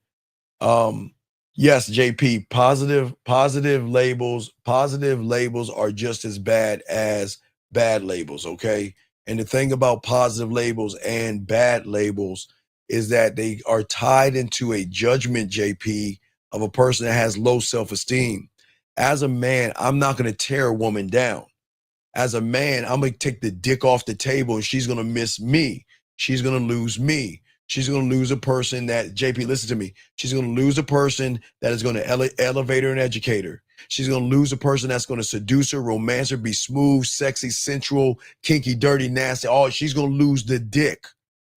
Yes, JP, positive labels are just as bad as bad labels, okay? And the thing about positive labels and bad labels is that they are tied into a judgment, JP, of a person that has low self-esteem. As a man, I'm not going to tear a woman down. As a man, I'm going to take the dick off the table and she's going to miss me. She's going to lose me. She's going to lose a person that, JP, listen to me. She's going to lose a person that is going to elevate her and educate her. She's going to lose a person that's going to seduce her, romance her, be smooth, sexy, sensual, kinky, dirty, nasty. Oh, she's going to lose the dick.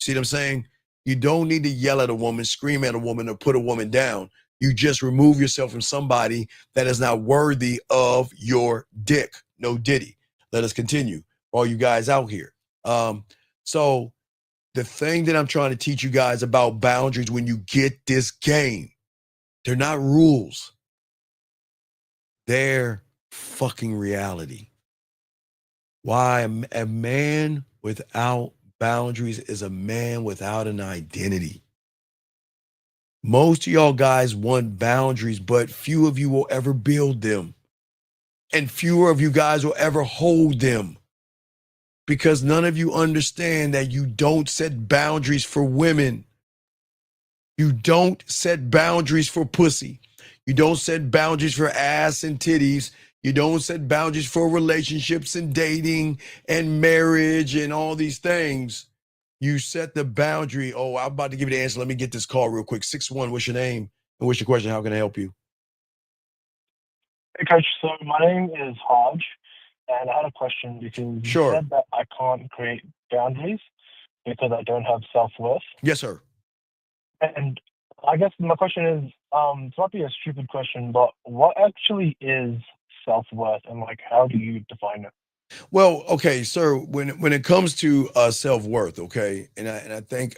See what I'm saying? You don't need to yell at a woman, scream at a woman, or put a woman down. You just remove yourself from somebody that is not worthy of your dick. No diddy. Let us continue. All you guys out here. So the thing that I'm trying to teach you guys about boundaries when you get this game, they're not rules. They're fucking reality. Why a man without boundaries is a man without an identity. Most of y'all guys want boundaries, but few of you will ever build them. And fewer of you guys will ever hold them. Because none of you understand that you don't set boundaries for women. You don't set boundaries for pussy. You don't set boundaries for ass and titties. You don't set boundaries for relationships and dating and marriage and all these things. You set the boundary. Oh, I'm about to give you the answer. Let me get this call real quick. 6-1, what's your name? And what's your question? How can I help you? Hey, Coach. So my name is Hodge, and I had a question because you said that I can't create boundaries because I don't have self-worth. Yes, sir. And I guess my question is, it might be a stupid question, but what actually is self-worth, and like, how do you define it? Well, okay, sir, when it comes to self-worth, okay, and I think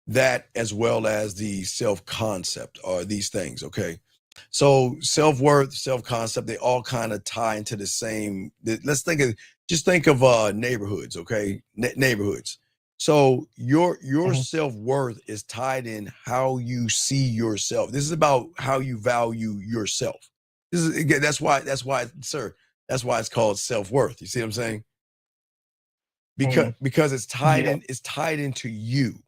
that as well as the self-concept are these things, okay. So self-worth, self-concept, they all kind of tie into the same. Let's think of neighborhoods, okay, neighborhoods. So your self-worth is tied in how you see yourself. This is about how you value yourself. This is, again, that's why, sir. That's why it's called self-worth. You see what I'm saying? Because it's tied it's tied into you.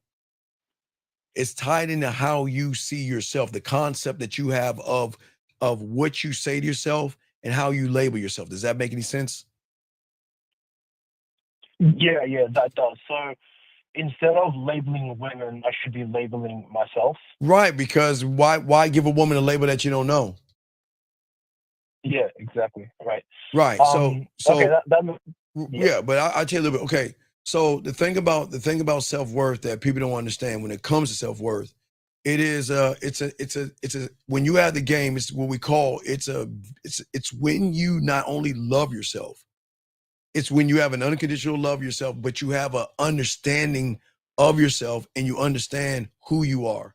It's tied into how you see yourself, the concept that you have of what you say to yourself and how you label yourself. Does that make any sense? Yeah, that does. So instead of labeling women, I should be labeling myself. Right, because why give a woman a label that you don't know? Yeah, exactly. Right. Right. So okay, yeah, but I'll tell you a little bit. Okay. So the thing about self-worth that people don't understand when it comes to self-worth, it's when you have the game, it's what we call it's when you not only love yourself, it's when you have an unconditional love of yourself, but you have an understanding of yourself and you understand who you are.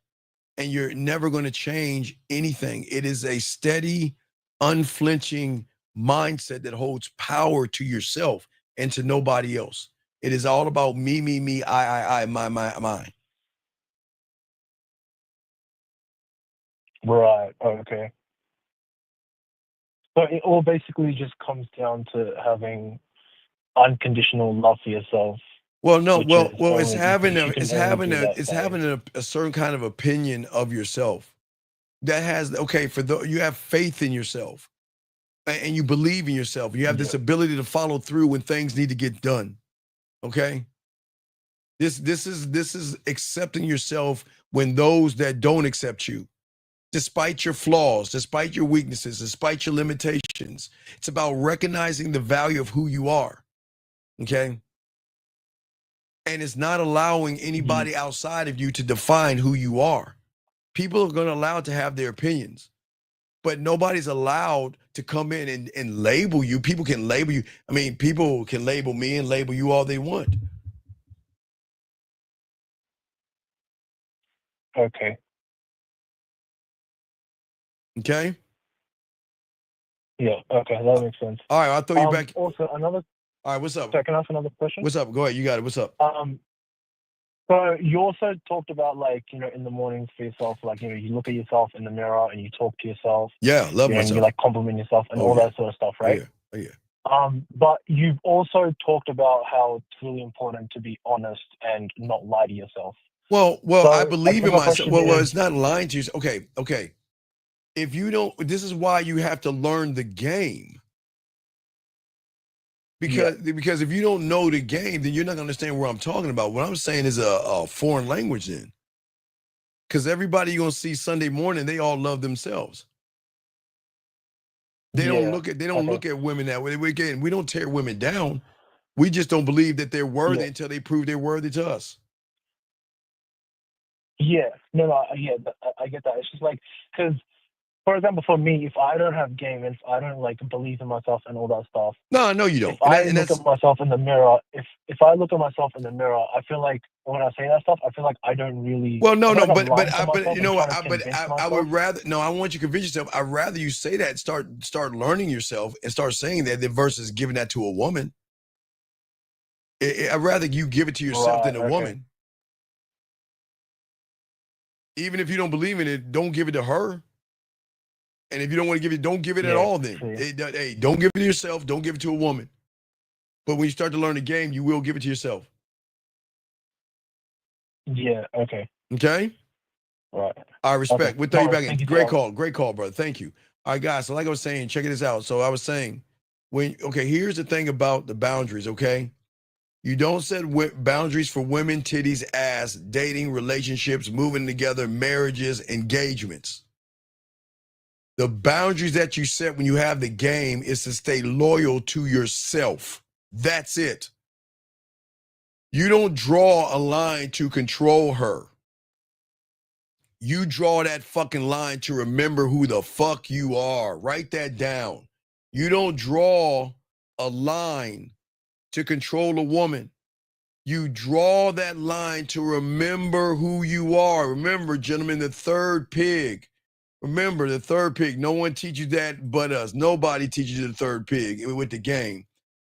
And you're never going to change anything. It is a steady, unflinching mindset that holds power to yourself and to nobody else. It is all about me, I, my. Right. Oh, okay. So it all basically just comes down to having unconditional love for yourself Well, no, which well, is well, it's only having because a, you can it's only having do a, that it's by having a certain kind of opinion of yourself that has, okay, for the, you have faith in yourself and you believe in yourself. You have this ability to follow through when things need to get done. Okay. This is accepting yourself when those that don't accept you, despite your flaws, despite your weaknesses, despite your limitations. It's about recognizing the value of who you are. Okay. And it's not allowing anybody outside of you to define who you are. People are going to allow to have their opinions, but nobody's allowed to come in and label you. People can label you. I mean, people can label me and label you all they want. Okay. Okay. Yeah. Okay, that makes sense. All right, I'll throw you back. Also, another. All right, what's up? So can I ask another question? What's up? Go ahead. You got it. What's up? So you also talked about, like, you know, in the mornings for yourself, like, you know, you look at yourself in the mirror and you talk to yourself. Yeah, love you know, myself. and you like compliment yourself and all that sort of stuff, right? Oh, yeah. But you've also talked about how it's really important to be honest and not lie to yourself. Well, So, I believe in myself. question Well, is- it's not lying to you. Okay. If you don't, this is why you have to learn the game. Because if you don't know the game, then you're not gonna understand what I'm talking about. What I'm saying is a foreign language then. Because everybody you're gonna see Sunday morning, they all love themselves. They don't look at women that way. We don't tear women down. We just don't believe that they're worthy until they prove they're worthy to us. Yeah, no, I get that. It's just like, because, for example, for me, if I don't have game, if I don't like believe in myself and all that stuff. No, you don't. If I look at myself in the mirror, if I look at myself in the mirror, I feel like when I say that stuff, I feel like I don't really. Well, no, but you know what? I would rather. No, I want you to convince yourself. I'd rather you say that. Start learning yourself and start saying that versus giving that to a woman. I'd rather you give it to yourself than a woman. Even if you don't believe in it, don't give it to her. And if you don't want to give it, don't give it at all then. Hey, don't give it to yourself. Don't give it to a woman. But when you start to learn the game, you will give it to yourself. Yeah, okay. Okay? Right. I respect. Okay. We'll throw you back Thank in. you, Great call, brother. Thank you. All right, guys. So like I was saying, check this out. So I was saying, here's the thing about the boundaries, okay? You don't set boundaries for women, titties, ass, dating, relationships, moving together, marriages, engagements. The boundaries that you set when you have the game is to stay loyal to yourself. That's it. You don't draw a line to control her. You draw that fucking line to remember who the fuck you are. Write that down. You don't draw a line to control a woman. You draw that line to remember who you are. Remember, gentlemen, the third pig. Remember, the third pig. No one teaches that but us. Nobody teaches you the third pig with the game.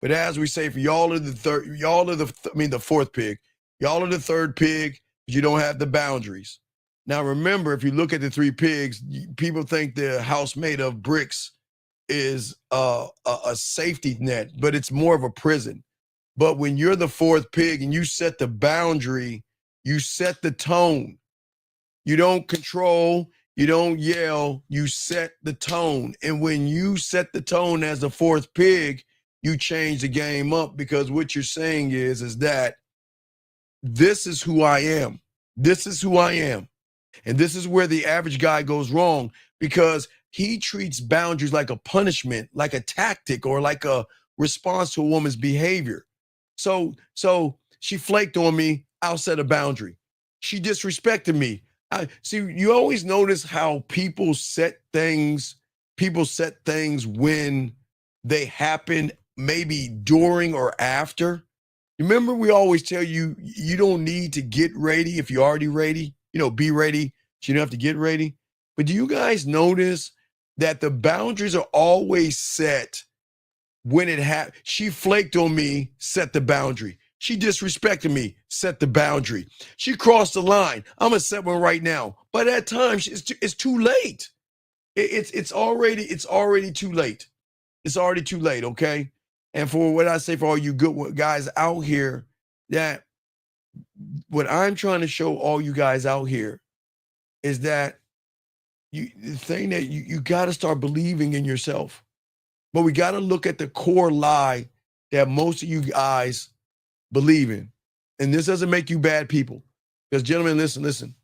But as we say, for y'all are the fourth pig. Y'all are the third pig, but you don't have the boundaries. Now, remember, if you look at the three pigs, people think the house made of bricks is a safety net, but it's more of a prison. But when you're the fourth pig and you set the boundary, you set the tone. You don't control, you don't yell, you set the tone. And when you set the tone as the fourth pig, you change the game up, because what you're saying is that this is who I am. This is who I am. And this is where the average guy goes wrong, because he treats boundaries like a punishment, like a tactic, or like a response to a woman's behavior. So she flaked on me, I'll set a boundary. She disrespected me. See, you always notice how people set things when they happen, maybe during or after. Remember, we always tell you, you don't need to get ready if you're already ready. Be ready, so you don't have to get ready. But do you guys notice that the boundaries are always set when it happened? She flaked on me, set the boundary. She disrespected me, set the boundary. She crossed the line. I'm gonna set one right now. By that time, it's too late. It's already too late. It's already too late, okay? And for what I say, for all you good guys out here that what I'm trying to show all you guys out here is that the thing that you got to start believing in yourself. But we got to look at the core lie that most of you guys believe in. And this doesn't make you bad people. Because gentlemen, listen.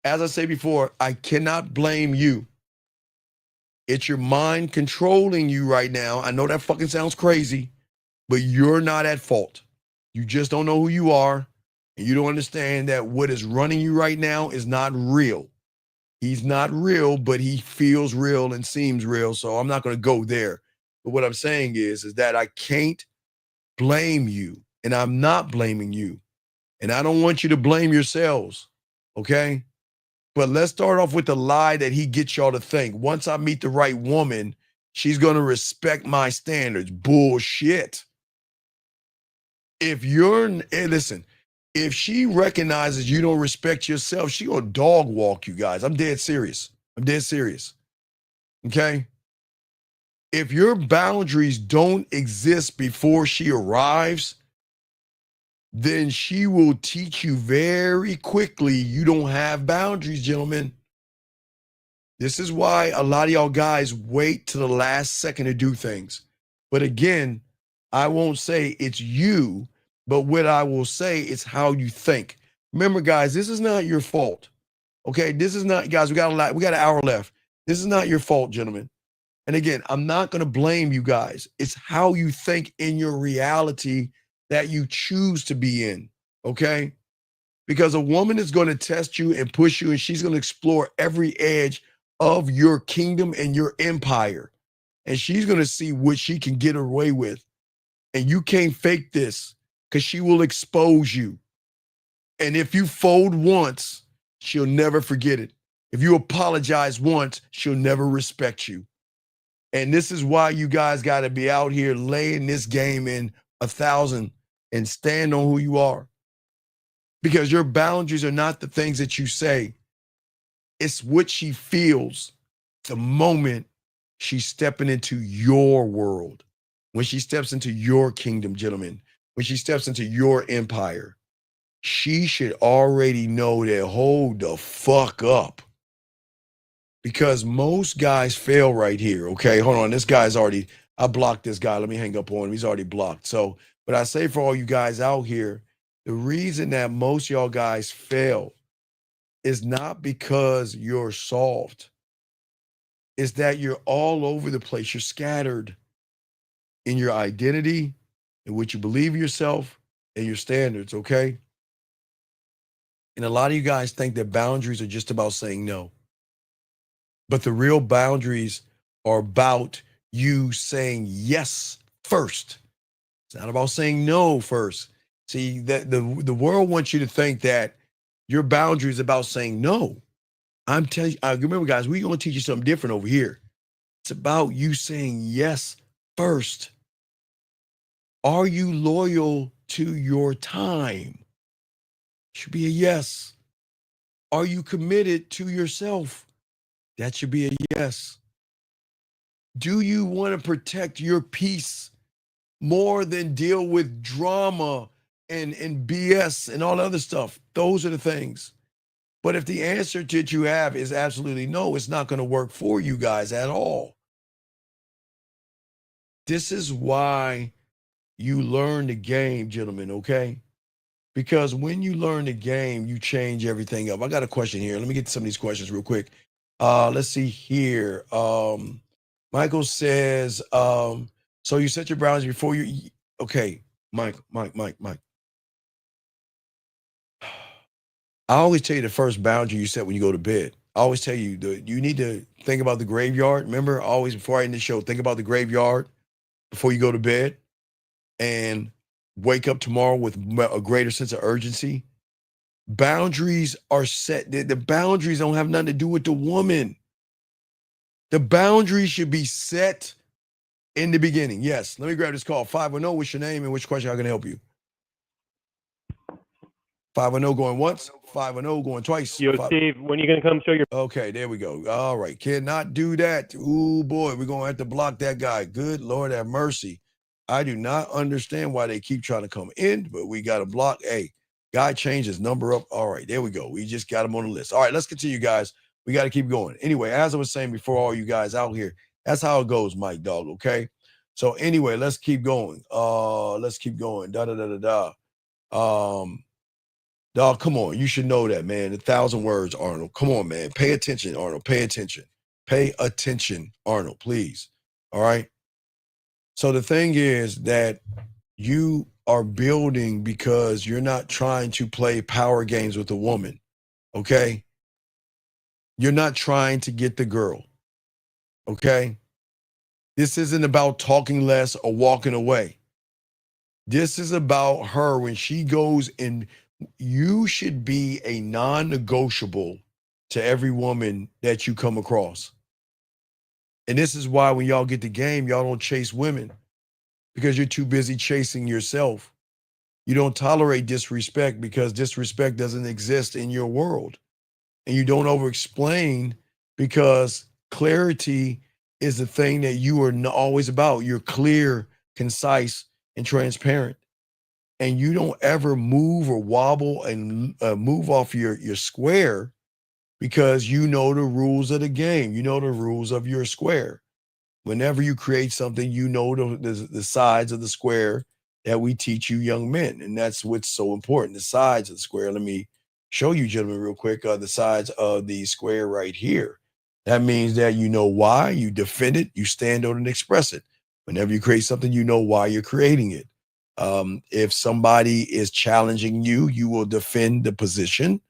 As I say before, I cannot blame you. It's your mind controlling you right now. I know that fucking sounds crazy, but you're not at fault. You just don't know who you are. And you don't understand that what is running you right now is not real. He's not real, but he feels real and seems real. So I'm not going to go there. But what I'm saying is that I can't blame you, and I'm not blaming you. And I don't want you to blame yourselves, okay? But let's start off with the lie that he gets y'all to think. Once I meet the right woman, she's going to respect my standards. Bullshit. Listen, if she recognizes you don't respect yourself, she gonna dog walk you guys. I'm dead serious. Okay? If your boundaries don't exist before she arrives, then she will teach you very quickly you don't have boundaries, gentlemen. This is why a lot of y'all guys wait to the last second to do things. But again, I won't say it's you, but what I will say is how you think. Remember, guys, this is not your fault. Okay, this is not, guys, we got an hour left. This is not your fault, gentlemen. And again, I'm not going to blame you guys. It's how you think in your reality that you choose to be in, okay? Because a woman is going to test you and push you, and she's going to explore every edge of your kingdom and your empire. And she's going to see what she can get away with. And you can't fake this because she will expose you. And if you fold once, she'll never forget it. If you apologize once, she'll never respect you. And this is why you guys got to be out here laying this game in 1,000 and stand on who you are. Because your boundaries are not the things that you say. It's what she feels the moment she's stepping into your world. When she steps into your kingdom, gentlemen. When she steps into your empire. She should already know that hold the fuck up. Because most guys fail right here, okay? Hold on, this guy's already, I blocked this guy. Let me hang up on him. He's already blocked. So, but I say for all you guys out here, the reason that most y'all guys fail is not because you're soft. It's that you're all over the place. You're scattered in your identity and what you believe yourself and your standards, okay? And a lot of you guys think that boundaries are just about saying no. But the real boundaries are about you saying yes first. It's not about saying no first. See, that the world wants you to think that your boundary is about saying no. I'm telling you, remember, guys, we're going to teach you something different over here. It's about you saying yes first. Are you loyal to your time? Should be a yes. Are you committed to yourself? That should be a yes. Do you want to protect your peace more than deal with drama and BS and all other stuff? Those are the things. But if the answer that you have is absolutely no, it's not going to work for you guys at all. This is why you learn the game, gentlemen, okay? Because when you learn the game, you change everything up. I got a question here. Let me get to some of these questions real quick. Let's see here. Michael says, so you set your boundaries before you, okay, Mike. I always tell you the first boundary you set when you go to bed. I always tell you, you need to think about the graveyard. Remember, always before I end the show, think about the graveyard before you go to bed and wake up tomorrow with a greater sense of urgency. Boundaries are set. The boundaries don't have nothing to do with the woman. The boundaries should be set in the beginning. Yes, let me grab this call. 510, what's your name and which question I can help you? 510 going once, 510 going twice. Yo, Steve, when are you going to come show your... Okay, there we go. All right, cannot do that. Ooh, boy, we're going to have to block that guy. Good Lord have mercy. I do not understand why they keep trying to come in, but we got to block. Hey, guy changed his number up. All right, there we go. We just got him on the list. All right, let's continue, guys. We got to keep going. Anyway, as I was saying before, all you guys out here, that's how it goes, Mike Dog, okay? So anyway, let's keep going. Let's keep going. Dog, come on. You should know that, man. 1,000 words, Arnold. Come on, man. Pay attention, Arnold. Pay attention. Pay attention, Arnold, please. All right? So the thing is that you are building because you're not trying to play power games with a woman, okay? You're not trying to get the girl, okay? This isn't about talking less or walking away. This is about her when she goes in. You should be a non-negotiable to every woman that you come across. And this is why when y'all get the game, y'all don't chase women because you're too busy chasing yourself. You don't tolerate disrespect because disrespect doesn't exist in your world. And you don't over-explain because clarity is the thing that you are always about. You're clear, concise, and transparent. And you don't ever move or wobble and move off your square because you know the rules of the game. You know the rules of your square. Whenever you create something, you know the sides of the square that we teach you young men. And that's what's so important, the sides of the square. Let me show you, gentlemen, real quick, the sides of the square right here. That means that you know why, you defend it, you stand on it and express it. Whenever you create something, you know why you're creating it. If somebody is challenging you, you will defend the position,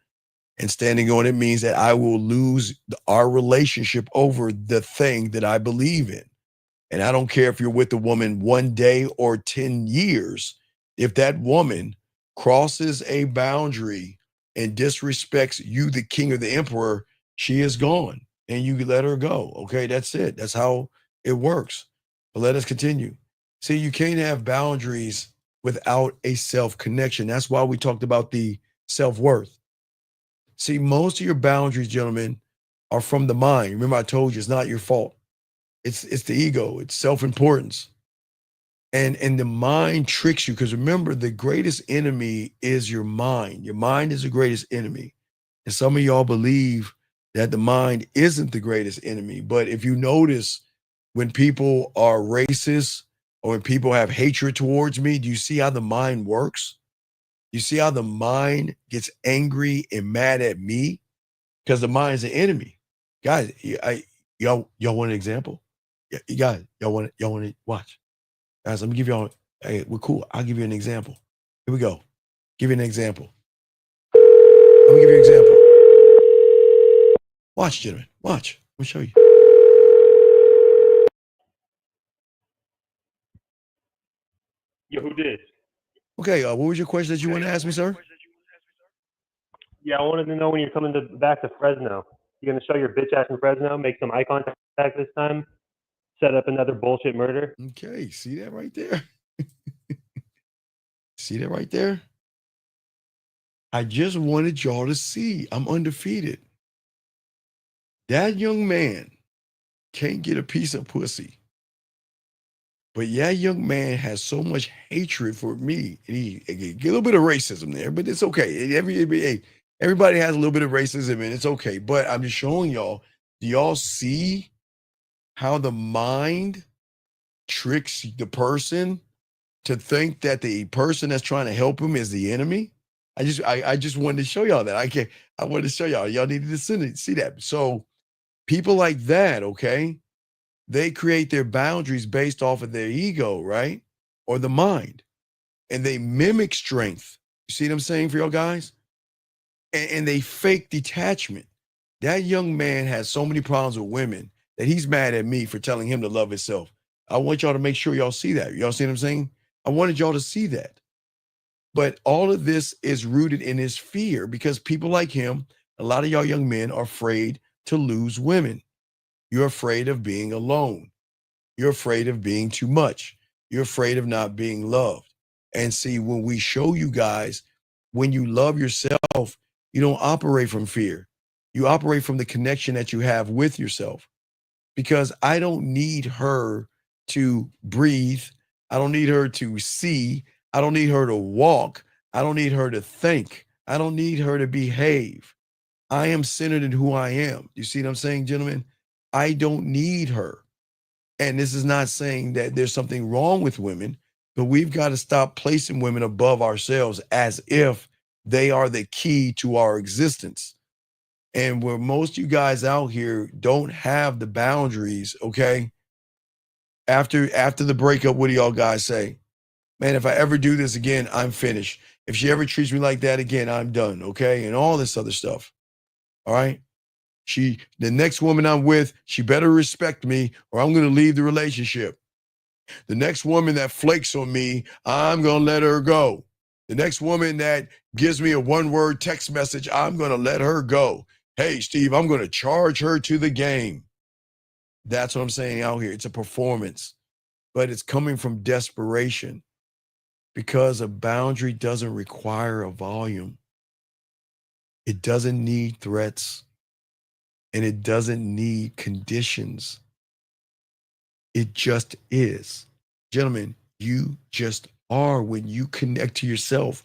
and standing on it means that I will lose our relationship over the thing that I believe in. And I don't care if you're with a woman 1 day or 10 years. If that woman crosses a boundary and disrespects you, the king or the emperor, she is gone and you let her go. Okay, that's it. That's how it works. But let us continue. See, you can't have boundaries without a self-connection. That's why we talked about the self-worth. See, most of your boundaries, gentlemen, are from the mind. Remember, I told you it's not your fault. It's the ego. It's self-importance. And the mind tricks you because remember, the greatest enemy is your mind. Your mind is the greatest enemy. And some of y'all believe that the mind isn't the greatest enemy. But if you notice, when people are racist or when people have hatred towards me, do you see how the mind works? You see how the mind gets angry and mad at me? Because the mind is the enemy. Guys, y'all want an example? You guys, y'all want to watch? Guys, let me give y'all, hey, we're cool. I'll give you an example. Here we go. Give you an example. Let me give you an example. Watch, gentlemen. Watch. Let me show you. Yo, who did? Okay, what was your question that you want to ask me, sir? Yeah, I wanted to know when you're coming back to Fresno. You're going to show your bitch ass in Fresno, make some eye contact this time, set up another bullshit murder. Okay, see that right there? See that right there? I just wanted y'all to see I'm undefeated. That young man can't get a piece of pussy. But yeah, young man has so much hatred for me. And he get a little bit of racism there, but it's okay. Everybody has a little bit of racism and it's okay. But I'm just showing y'all, do y'all see how the mind tricks the person to think that the person that's trying to help him is the enemy? I just wanted to show y'all that. I wanted to show y'all. Y'all needed to see that. So people like that, okay, they create their boundaries based off of their ego, right? Or the mind. And they mimic strength. You see what I'm saying for y'all guys? And they fake detachment. That young man has so many problems with women that he's mad at me for telling him to love himself. I want y'all to make sure y'all see that. Y'all see what I'm saying? I wanted y'all to see that. But all of this is rooted in his fear because people like him, a lot of y'all young men are afraid to lose women. You're afraid of being alone. You're afraid of being too much. You're afraid of not being loved. And see, when we show you guys, when you love yourself, you don't operate from fear. You operate from the connection that you have with yourself. Because I don't need her to breathe. I don't need her to see. I don't need her to walk. I don't need her to think. I don't need her to behave. I am centered in who I am. You see what I'm saying, gentlemen? I don't need her. And this is not saying that there's something wrong with women, but we've got to stop placing women above ourselves as if they are the key to our existence. And where most of you guys out here don't have the boundaries, okay? After the breakup, what do y'all guys say? Man, if I ever do this again, I'm finished. If she ever treats me like that again, I'm done, okay? And all this other stuff. All right? The next woman I'm with, she better respect me or I'm going to leave the relationship. The next woman that flakes on me, I'm going to let her go. The next woman that gives me a one-word text message, I'm going to let her go. Hey, Steve, I'm going to charge her to the game. That's what I'm saying out here. It's a performance, but it's coming from desperation because a boundary doesn't require a volume. It doesn't need threats. And it doesn't need conditions. It just is. Gentlemen, you just are when you connect to yourself.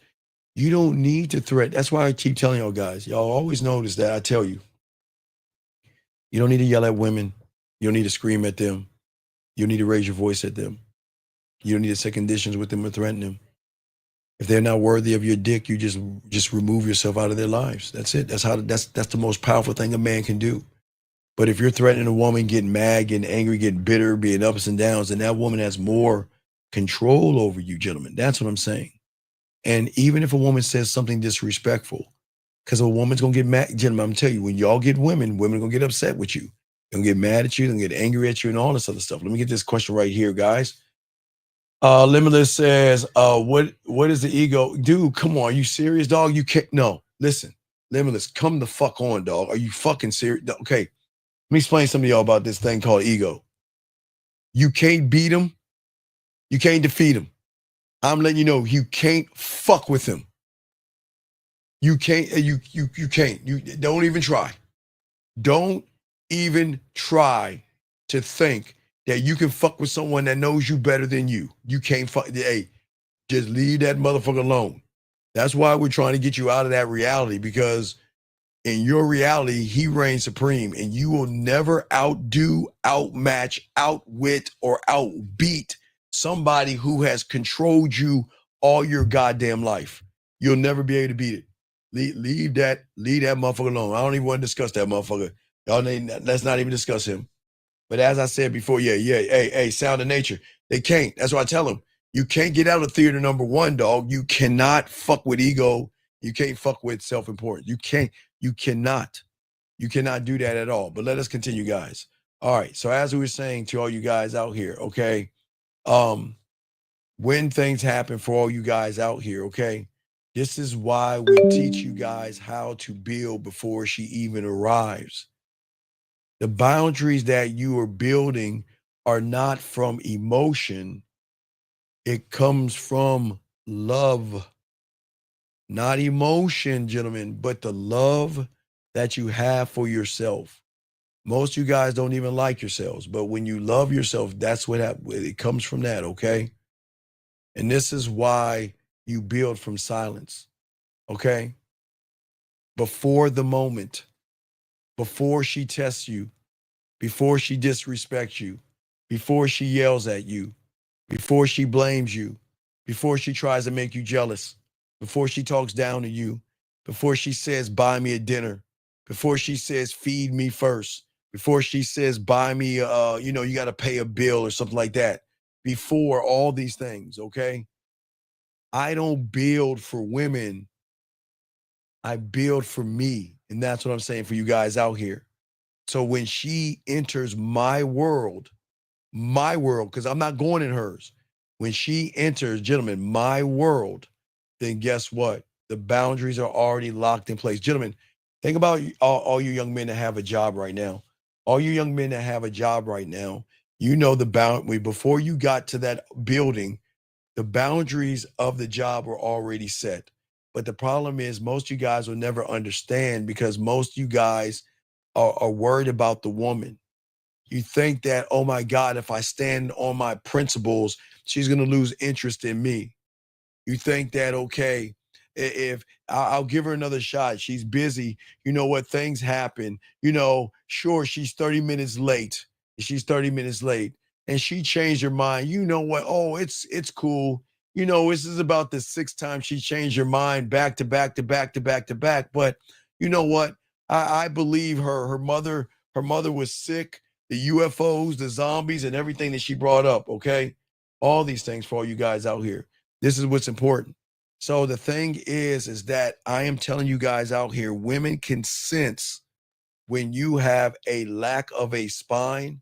You don't need to threat. That's why I keep telling y'all guys. Y'all always notice that I tell you. You don't need to yell at women. You don't need to scream at them. You don't need to raise your voice at them. You don't need to set conditions with them or threaten them. If they're not worthy of your dick, you just remove yourself out of their lives. That's it. That's the most powerful thing a man can do. But if you're threatening a woman, getting mad, getting angry, getting bitter, being ups and downs, then that woman has more control over you, gentlemen. That's what I'm saying. And even if a woman says something disrespectful, because a woman's going to get mad, gentlemen, I'm telling you, when y'all get women are going to get upset with you. They're going to get mad at you. They're going to get angry at you and all this other stuff. Let me get this question right here, guys. Limitless says, what is the ego? Dude, come on. Are you serious, dog? You can't. No, listen. Limitless, come the fuck on, dog. Are you fucking serious? Okay. Let me explain something to y'all about this thing called ego. You can't beat him. You can't defeat him. I'm letting you know you can't fuck with him. You can't. You can't. You don't even try. Don't even try to think that you can fuck with someone that knows you better than you. You can't fuck. Hey, just leave that motherfucker alone. That's why we're trying to get you out of that reality, because in your reality, he reigns supreme, and you will never outdo, outmatch, outwit, or outbeat somebody who has controlled you all your goddamn life. You'll never be able to beat it. Leave that motherfucker alone. I don't even want to discuss that motherfucker. Let's not even discuss him. But as I said before, hey, sound of nature. They can't. That's why I tell them, you can't get out of theater number one, dog. You cannot fuck with ego. You can't fuck with self-importance. You cannot do that at all. But let us continue, guys. All right. So as we were saying to all you guys out here, okay, when things happen for all you guys out here, okay, this is why we teach you guys how to build before she even arrives. The boundaries that you are building are not from emotion. It comes from love. Not emotion, gentlemen, but the love that you have for yourself. Most of you guys don't even like yourselves, but when you love yourself, that's what it comes from that, okay? And this is why you build from silence, okay? Before the moment, before she tests you, before she disrespects you, before she yells at you, before she blames you, before she tries to make you jealous, before she talks down to you, before she says, buy me a dinner, before she says, feed me first, before she says, buy me, you got to pay a bill or something like that. Before all these things, okay? I don't build for women. I build for me. And that's what I'm saying for you guys out here. So when she enters my world, because I'm not going in hers. When she enters, gentlemen, my world, then guess what? The boundaries are already locked in place. Gentlemen, think about all you young men that have a job right now. All you young men that have a job right now, you know the boundary. Before you got to that building, the boundaries of the job were already set. But the problem is most of you guys will never understand, because most of you guys are worried about the woman. You think that, oh my God, if I stand on my principles, she's going to lose interest in me. You think that, okay, if I'll give her another shot, she's busy. You know what? Things happen. You know, sure, she's 30 minutes late. She's 30 minutes late and she changed her mind. You know what? Oh, it's cool. You know, this is about the 6th time she changed her mind back to back to back to back to back. But you know what? I believe her. Her mother was sick. The UFOs, the zombies, and everything that she brought up. Okay, all these things for all you guys out here. This is what's important. So the thing is that I am telling you guys out here, women can sense when you have a lack of a spine.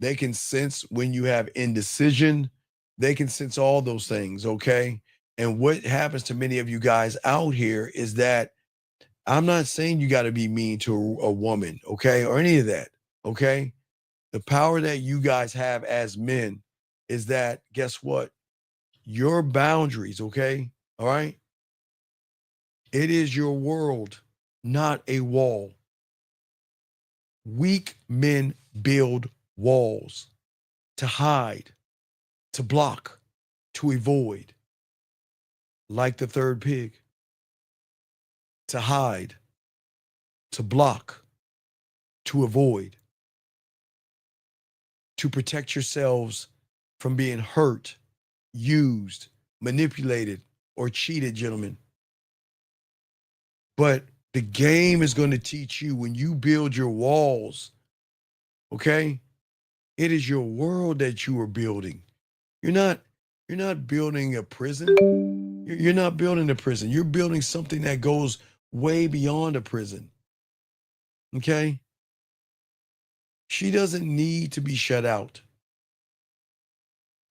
They can sense when you have indecision. They can sense all those things, okay? And what happens to many of you guys out here is that I'm not saying you got to be mean to a woman, okay, or any of that, okay? The power that you guys have as men is that, guess what? Your boundaries, okay? All right? It is your world, not a wall. Weak men build walls to hide, to block, to avoid, like the third pig. To hide, to block, to avoid, to protect yourselves from being hurt, used, manipulated, or cheated, gentlemen. But the game is going to teach you when you build your walls, okay? It is your world that you are building. You're not building a prison. You're not building a prison. You're building something that goes way beyond a prison. Okay? She doesn't need to be shut out.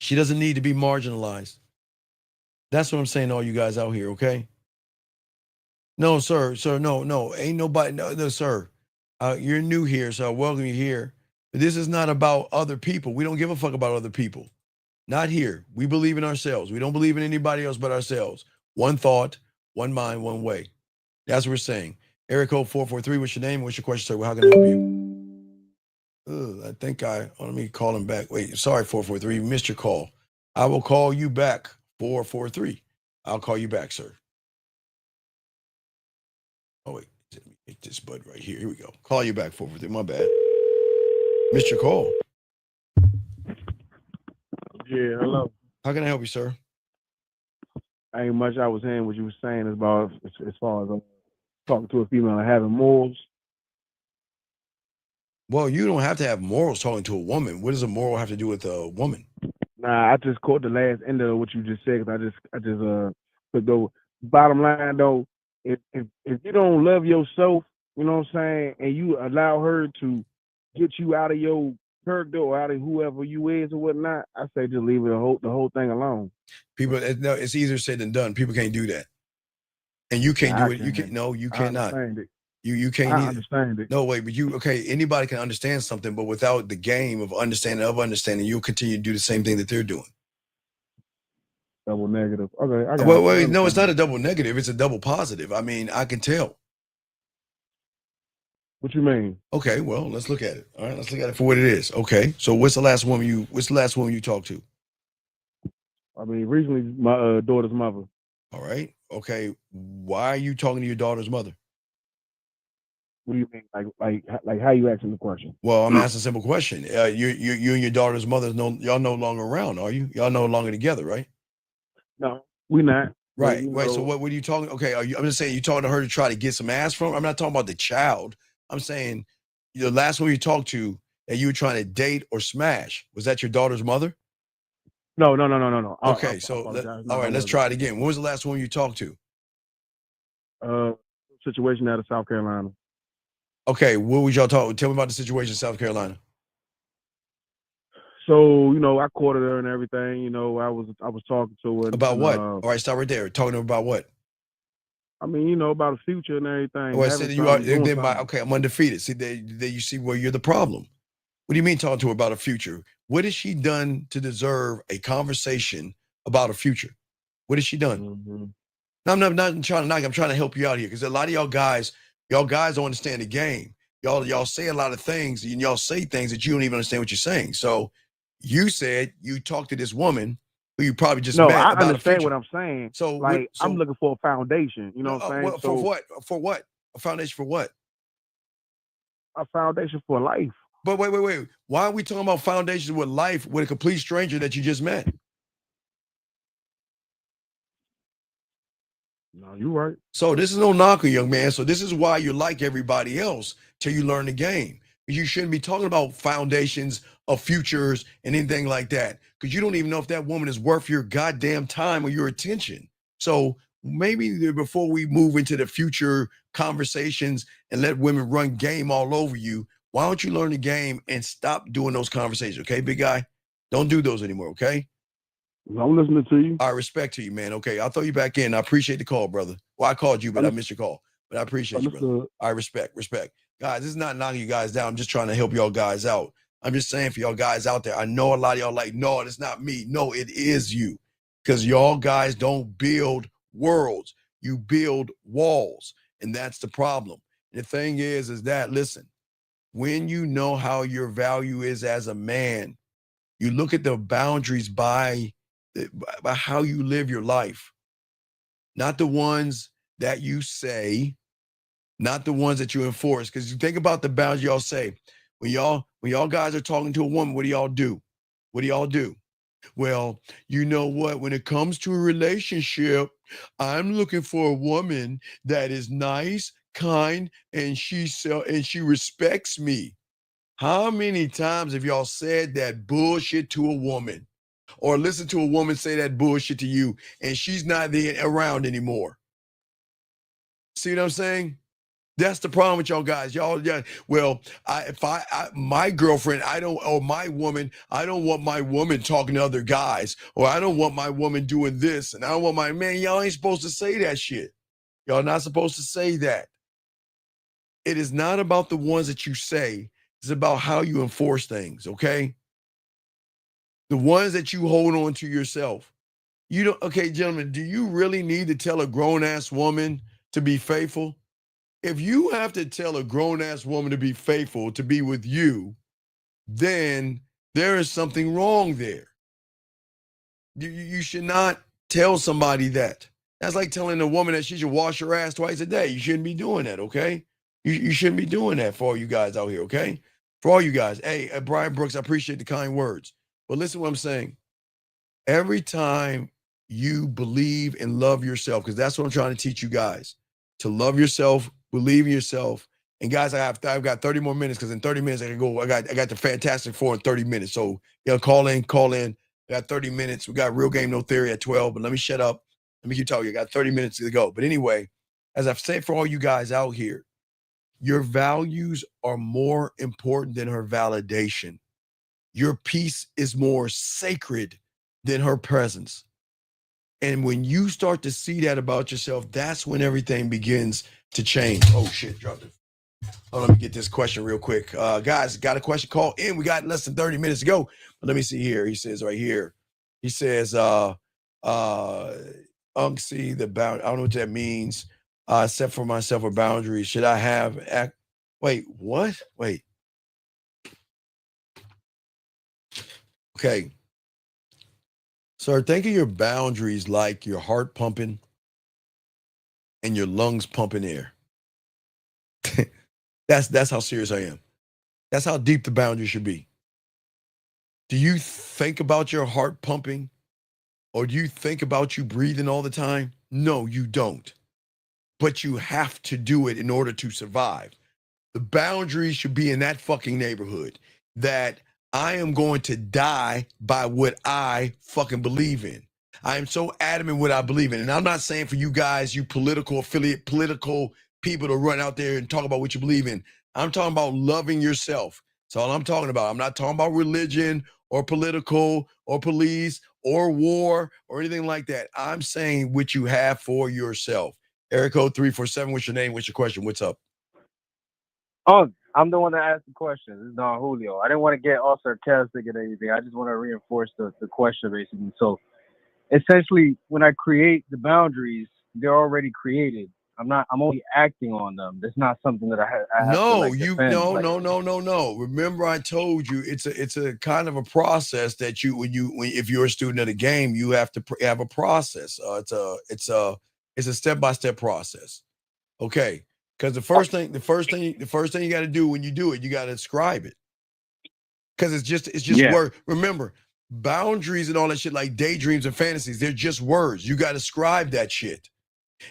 She doesn't need to be marginalized. That's what I'm saying to all you guys out here, okay? No, sir, no. Ain't nobody, no, sir. You're new here, so I welcome you here. But this is not about other people. We don't give a fuck about other people. Not here. We believe in ourselves. We don't believe in anybody else but ourselves. One thought, one mind, one way. That's what we're saying. Area code 443, what's your name? What's your question, sir? How can I help you? I think let me call him back. Wait, sorry, 443, you missed your call. I will call you back, 443. I'll call you back, sir. Oh, wait, let me hit this button right here. Here we go. Call you back, 443, my bad. Missed your call. Yeah, hello. How can I help you, sir? Ain't much. I was hearing what you were saying about as far as talking to a female and having morals. Well, you don't have to have morals talking to a woman. What does a moral have to do with a woman? Nah, I just caught the last end of what you just said. Cause but though, bottom line though, if you don't love yourself, you know what I'm saying, and you allow her to get you out of your character or out of whoever you is or whatnot, I say just leave it the whole thing alone. People, no, it's easier said than done. People can't do that, and you can't do it. You can't. No, you cannot. You can't. I understand it. No, wait, but anybody can understand something, but without the game of understanding, you'll continue to do the same thing that they're doing. Double negative. Okay. Wait, no, it's not a double negative. It's a double positive. I mean, I can tell. What you mean? Okay, well, let's look at it. All right, let's look at it for what it is. Okay, so what's the last woman you talked to? I mean, recently, my daughter's mother. All right. Okay. Why are you talking to your daughter's mother? What do you mean? Like how you asking the question? Well, I'm asking a simple question. You and your daughter's mother, y'all no longer around, are you? Y'all no longer together, right? No, we're not. Right. Right. So what are you talking? Okay. I'm just saying you talking to her to try to get some ass from? I'm not talking about the child. I'm saying the last one you talked to that you were trying to date or smash, was that your daughter's mother? No. Okay. All right. Let's try it again. When was the last one you talked to? Situation out of South Carolina. Okay, what was y'all talking? Tell me about the situation in South Carolina. So, I courted her and everything. I was talking to her. About what? All right, stop right there. Talking to her about what? I mean, about the future and everything. Oh, I said you are. Okay, I'm undefeated. See, there you see where you're the problem. What do you mean talking to her about a future? What has she done to deserve a conversation about a future? What has she done? Mm-hmm. No, I'm not trying to knock. I'm trying to help you out here because a lot of y'all guys don't understand the game. y'all say a lot of things, and y'all say things that you don't even understand what you're saying. So you said you talked to this woman who you probably just No, met I about a understand future. what I'm saying. So Like I'm looking for a foundation. You know what I'm saying? well, for what? For what? A foundation for what? A foundation for life. But wait. Why are we talking about foundations with life with a complete stranger that you just met? No, you're right. So this is no knocker, young man. So this is why you're like everybody else till you learn the game. You shouldn't be talking about foundations of futures and anything like that, because you don't even know if that woman is worth your goddamn time or your attention. So maybe before we move into the future conversations and let women run game all over you, why don't you learn the game and stop doing those conversations, okay, big guy? Don't do those anymore, okay? I'm listening to you. I respect to you, man. Okay, I'll throw you back in. I appreciate the call, brother. Well, I called you, but I missed your call. But I appreciate you, brother. I respect. Guys, this is not knocking you guys down. I'm just trying to help y'all guys out. I'm just saying for y'all guys out there, I know a lot of y'all like, no, it's not me. No, it is you. Because y'all guys don't build worlds. You build walls. And that's the problem. The thing is that, listen, when you know how your value is as a man, you look at the boundaries by how you live your life, not the ones that you say, not the ones that you enforce. Because you think about the boundaries y'all say. When y'all guys are talking to a woman, what do y'all do? What do y'all do? Well, you know what? When it comes to a relationship, I'm looking for a woman that is nice, kind, and she respects me. How many times have y'all said that bullshit to a woman? Or listen to a woman say that bullshit to you and she's not there around anymore? See what I'm saying? That's the problem with y'all guys. Well, my girlfriend, or my woman, I don't want my woman talking to other guys, or I don't want my woman doing this, and I don't want my man. Y'all ain't supposed to say that shit. Y'all not supposed to say that. It is not about the ones that you say. It's about how you enforce things, okay? The ones that you hold on to yourself. You don't, okay, gentlemen, do you really need to tell a grown-ass woman to be faithful? If you have to tell a grown-ass woman to be faithful, to be with you, then there is something wrong there. You should not tell somebody that. That's like telling a woman that she should wash her ass twice a day. You shouldn't be doing that, okay? You shouldn't be doing that for all you guys out here, okay? For all you guys. Hey, Brian Brooks, I appreciate the kind words. But listen to what I'm saying. Every time you believe and love yourself, because that's what I'm trying to teach you guys, to love yourself, believe in yourself. And guys, I've got 30 more minutes, because in 30 minutes I can go. I got the Fantastic Four in 30 minutes. So call in. I got 30 minutes. We got Real Game No Theory at 12. But let me shut up. Let me keep talking. I got 30 minutes to go. But anyway, as I've said for all you guys out here, your values are more important than her validation. Your peace is more sacred than her presence. And when you start to see that about yourself, that's when everything begins to change. Oh shit, dropped it. Oh, let me get this question real quick. Guys, got a question? Call in. We got less than 30 minutes to go. But let me see here. He says right here. He says, Unksy, the bound. I don't know what that means. Set for myself a boundary. Should I have wait, what? Wait. Okay. So think of your boundaries like your heart pumping and your lungs pumping air. That's how serious I am. That's how deep the boundary should be. Do you think about your heart pumping, or do you think about you breathing all the time? No, you don't. But you have to do it in order to survive. The boundaries should be in that fucking neighborhood, that I am going to die by what I fucking believe in. I am so adamant what I believe in. And I'm not saying for you guys, you political people to run out there and talk about what you believe in. I'm talking about loving yourself. That's all I'm talking about. I'm not talking about religion or political or police or war or anything like that. I'm saying what you have for yourself. Area code 347, what's your name? What's your question? What's up? Oh, I'm the one that asked the question. This is Don Julio. I didn't want to get all sarcastic and anything. I just want to reinforce the question, basically. So essentially, when I create the boundaries, they're already created. I'm only acting on them. That's not something that I have to No, like you defend. no, Like, no. Remember, I told you it's a kind of a process that if you're a student of the game, you have to have a process. It's a step-by-step process. Okay, because the first thing you got to do when you do it, you got to describe it. Because it's just word. Remember, boundaries and all that shit, like daydreams and fantasies, they're just words. You got to describe that shit.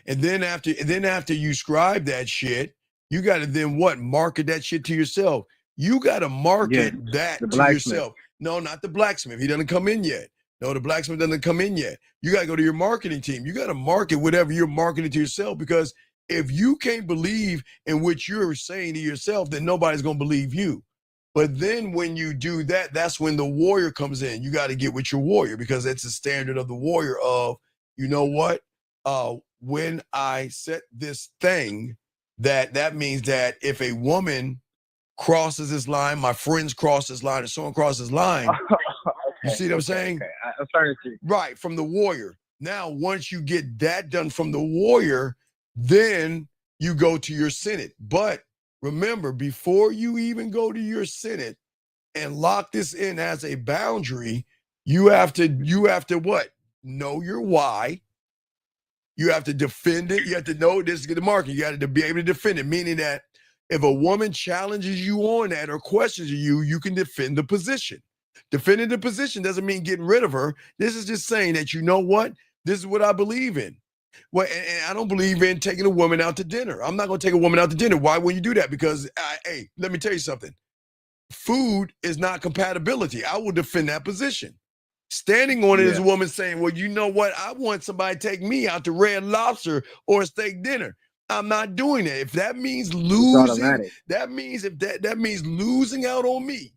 And then after you scribe that shit, you got to then what? Market that shit to yourself. You got to market that to yourself. No, not the blacksmith. He doesn't come in yet. No, the blacksmith doesn't come in yet. You got to go to your marketing team. You got to market whatever you're marketing to yourself, because if you can't believe in what you're saying to yourself, then nobody's going to believe you. But then when you do that, that's when the warrior comes in. You got to get with your warrior, because it's the standard of the warrior of, you know what? When I set this thing, that means that if a woman crosses this line, my friends cross this line, or someone crosses this line, you see what I'm saying? Okay. I'm starting to see. Right, from the warrior. Now, once you get that done from the warrior, then you go to your senate. But remember, before you even go to your senate and lock this in as a boundary, you have to what? Know your why. You have to defend it. You have to know this is the market. You got to be able to defend it, meaning that if a woman challenges you on that or questions you, you can defend the position. Defending the position doesn't mean getting rid of her. This is just saying that, you know what? This is what I believe in. Well, and I don't believe in taking a woman out to dinner. I'm not going to take a woman out to dinner. Why would you do that? Because, hey, let me tell you something. Food is not compatibility. I will defend that position. Standing on it is a woman saying, well, you know what? I want somebody to take me out to Red Lobster or a steak dinner. I'm not doing that. If that means losing, that means losing out on me,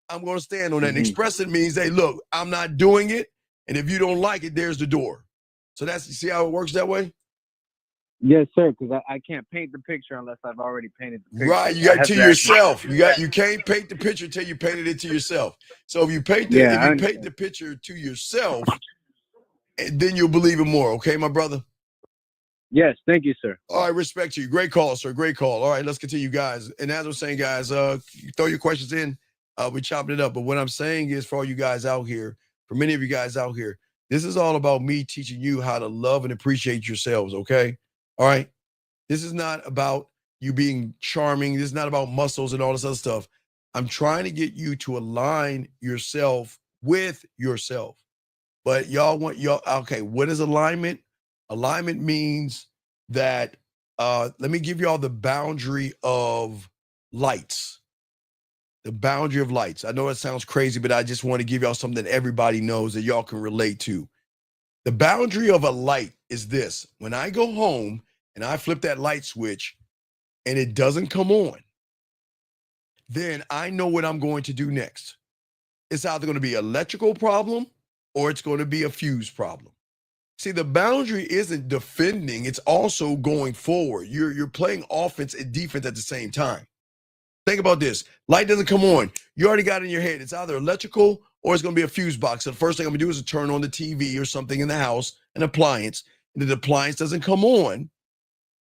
I'm going to stand on that. And express it means, hey, look, I'm not doing it. And if you don't like it, there's the door. So you see how it works that way? Yes, sir, because I can't paint the picture unless I've already painted the picture. Right, you got to yourself. You can't paint the picture until you painted it to yourself. So if you paint the picture to yourself, then you'll believe it more. Okay, my brother? Yes, thank you, sir. All right, respect to you. Great call, sir. Great call. All right, let's continue, guys. And as I'm saying, guys, throw your questions in. We're chopping it up. But what I'm saying is, for all you guys out here, for many of you guys out here, this is all about me teaching you how to love and appreciate yourselves, okay? All right? This is not about you being charming. This is not about muscles and all this other stuff. I'm trying to get you to align yourself with yourself. But okay, what is alignment? Alignment means that, let me give y'all the boundary of lights. The boundary of lights. I know it sounds crazy, but I just want to give y'all something that everybody knows that y'all can relate to. The boundary of a light is this. When I go home and I flip that light switch and it doesn't come on, then I know what I'm going to do next. It's either going to be an electrical problem or it's going to be a fuse problem. See, the boundary isn't defending. It's also going forward. You're playing offense and defense at the same time. Think about this. Light doesn't come on. You already got it in your head. It's either electrical or it's going to be a fuse box. So the first thing I'm going to do is to turn on the TV or something in the house, an appliance. And if the appliance doesn't come on,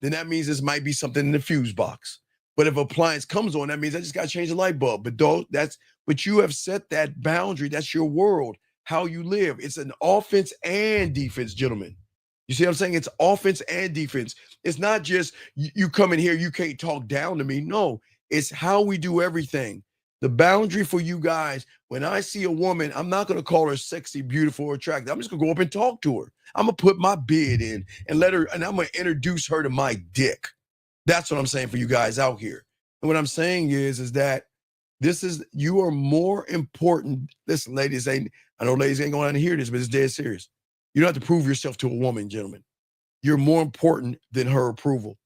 then that means this might be something in the fuse box. But if appliance comes on, that means I just got to change the light bulb. But you have set that boundary. That's your world, how you live. It's an offense and defense, gentlemen. You see what I'm saying? It's offense and defense. It's not just you come in here, you can't talk down to me. No. It's how we do everything. The boundary for you guys, when I see a woman, I'm not going to call her sexy, beautiful, or attractive. I'm just going to go up and talk to her. I'm going to put my bid in and I'm going to introduce her to my dick. That's what I'm saying for you guys out here. And what I'm saying is that you are more important. Listen, ladies, I know ladies ain't going to hear this, but it's dead serious. You don't have to prove yourself to a woman, gentlemen. You're more important than her approval.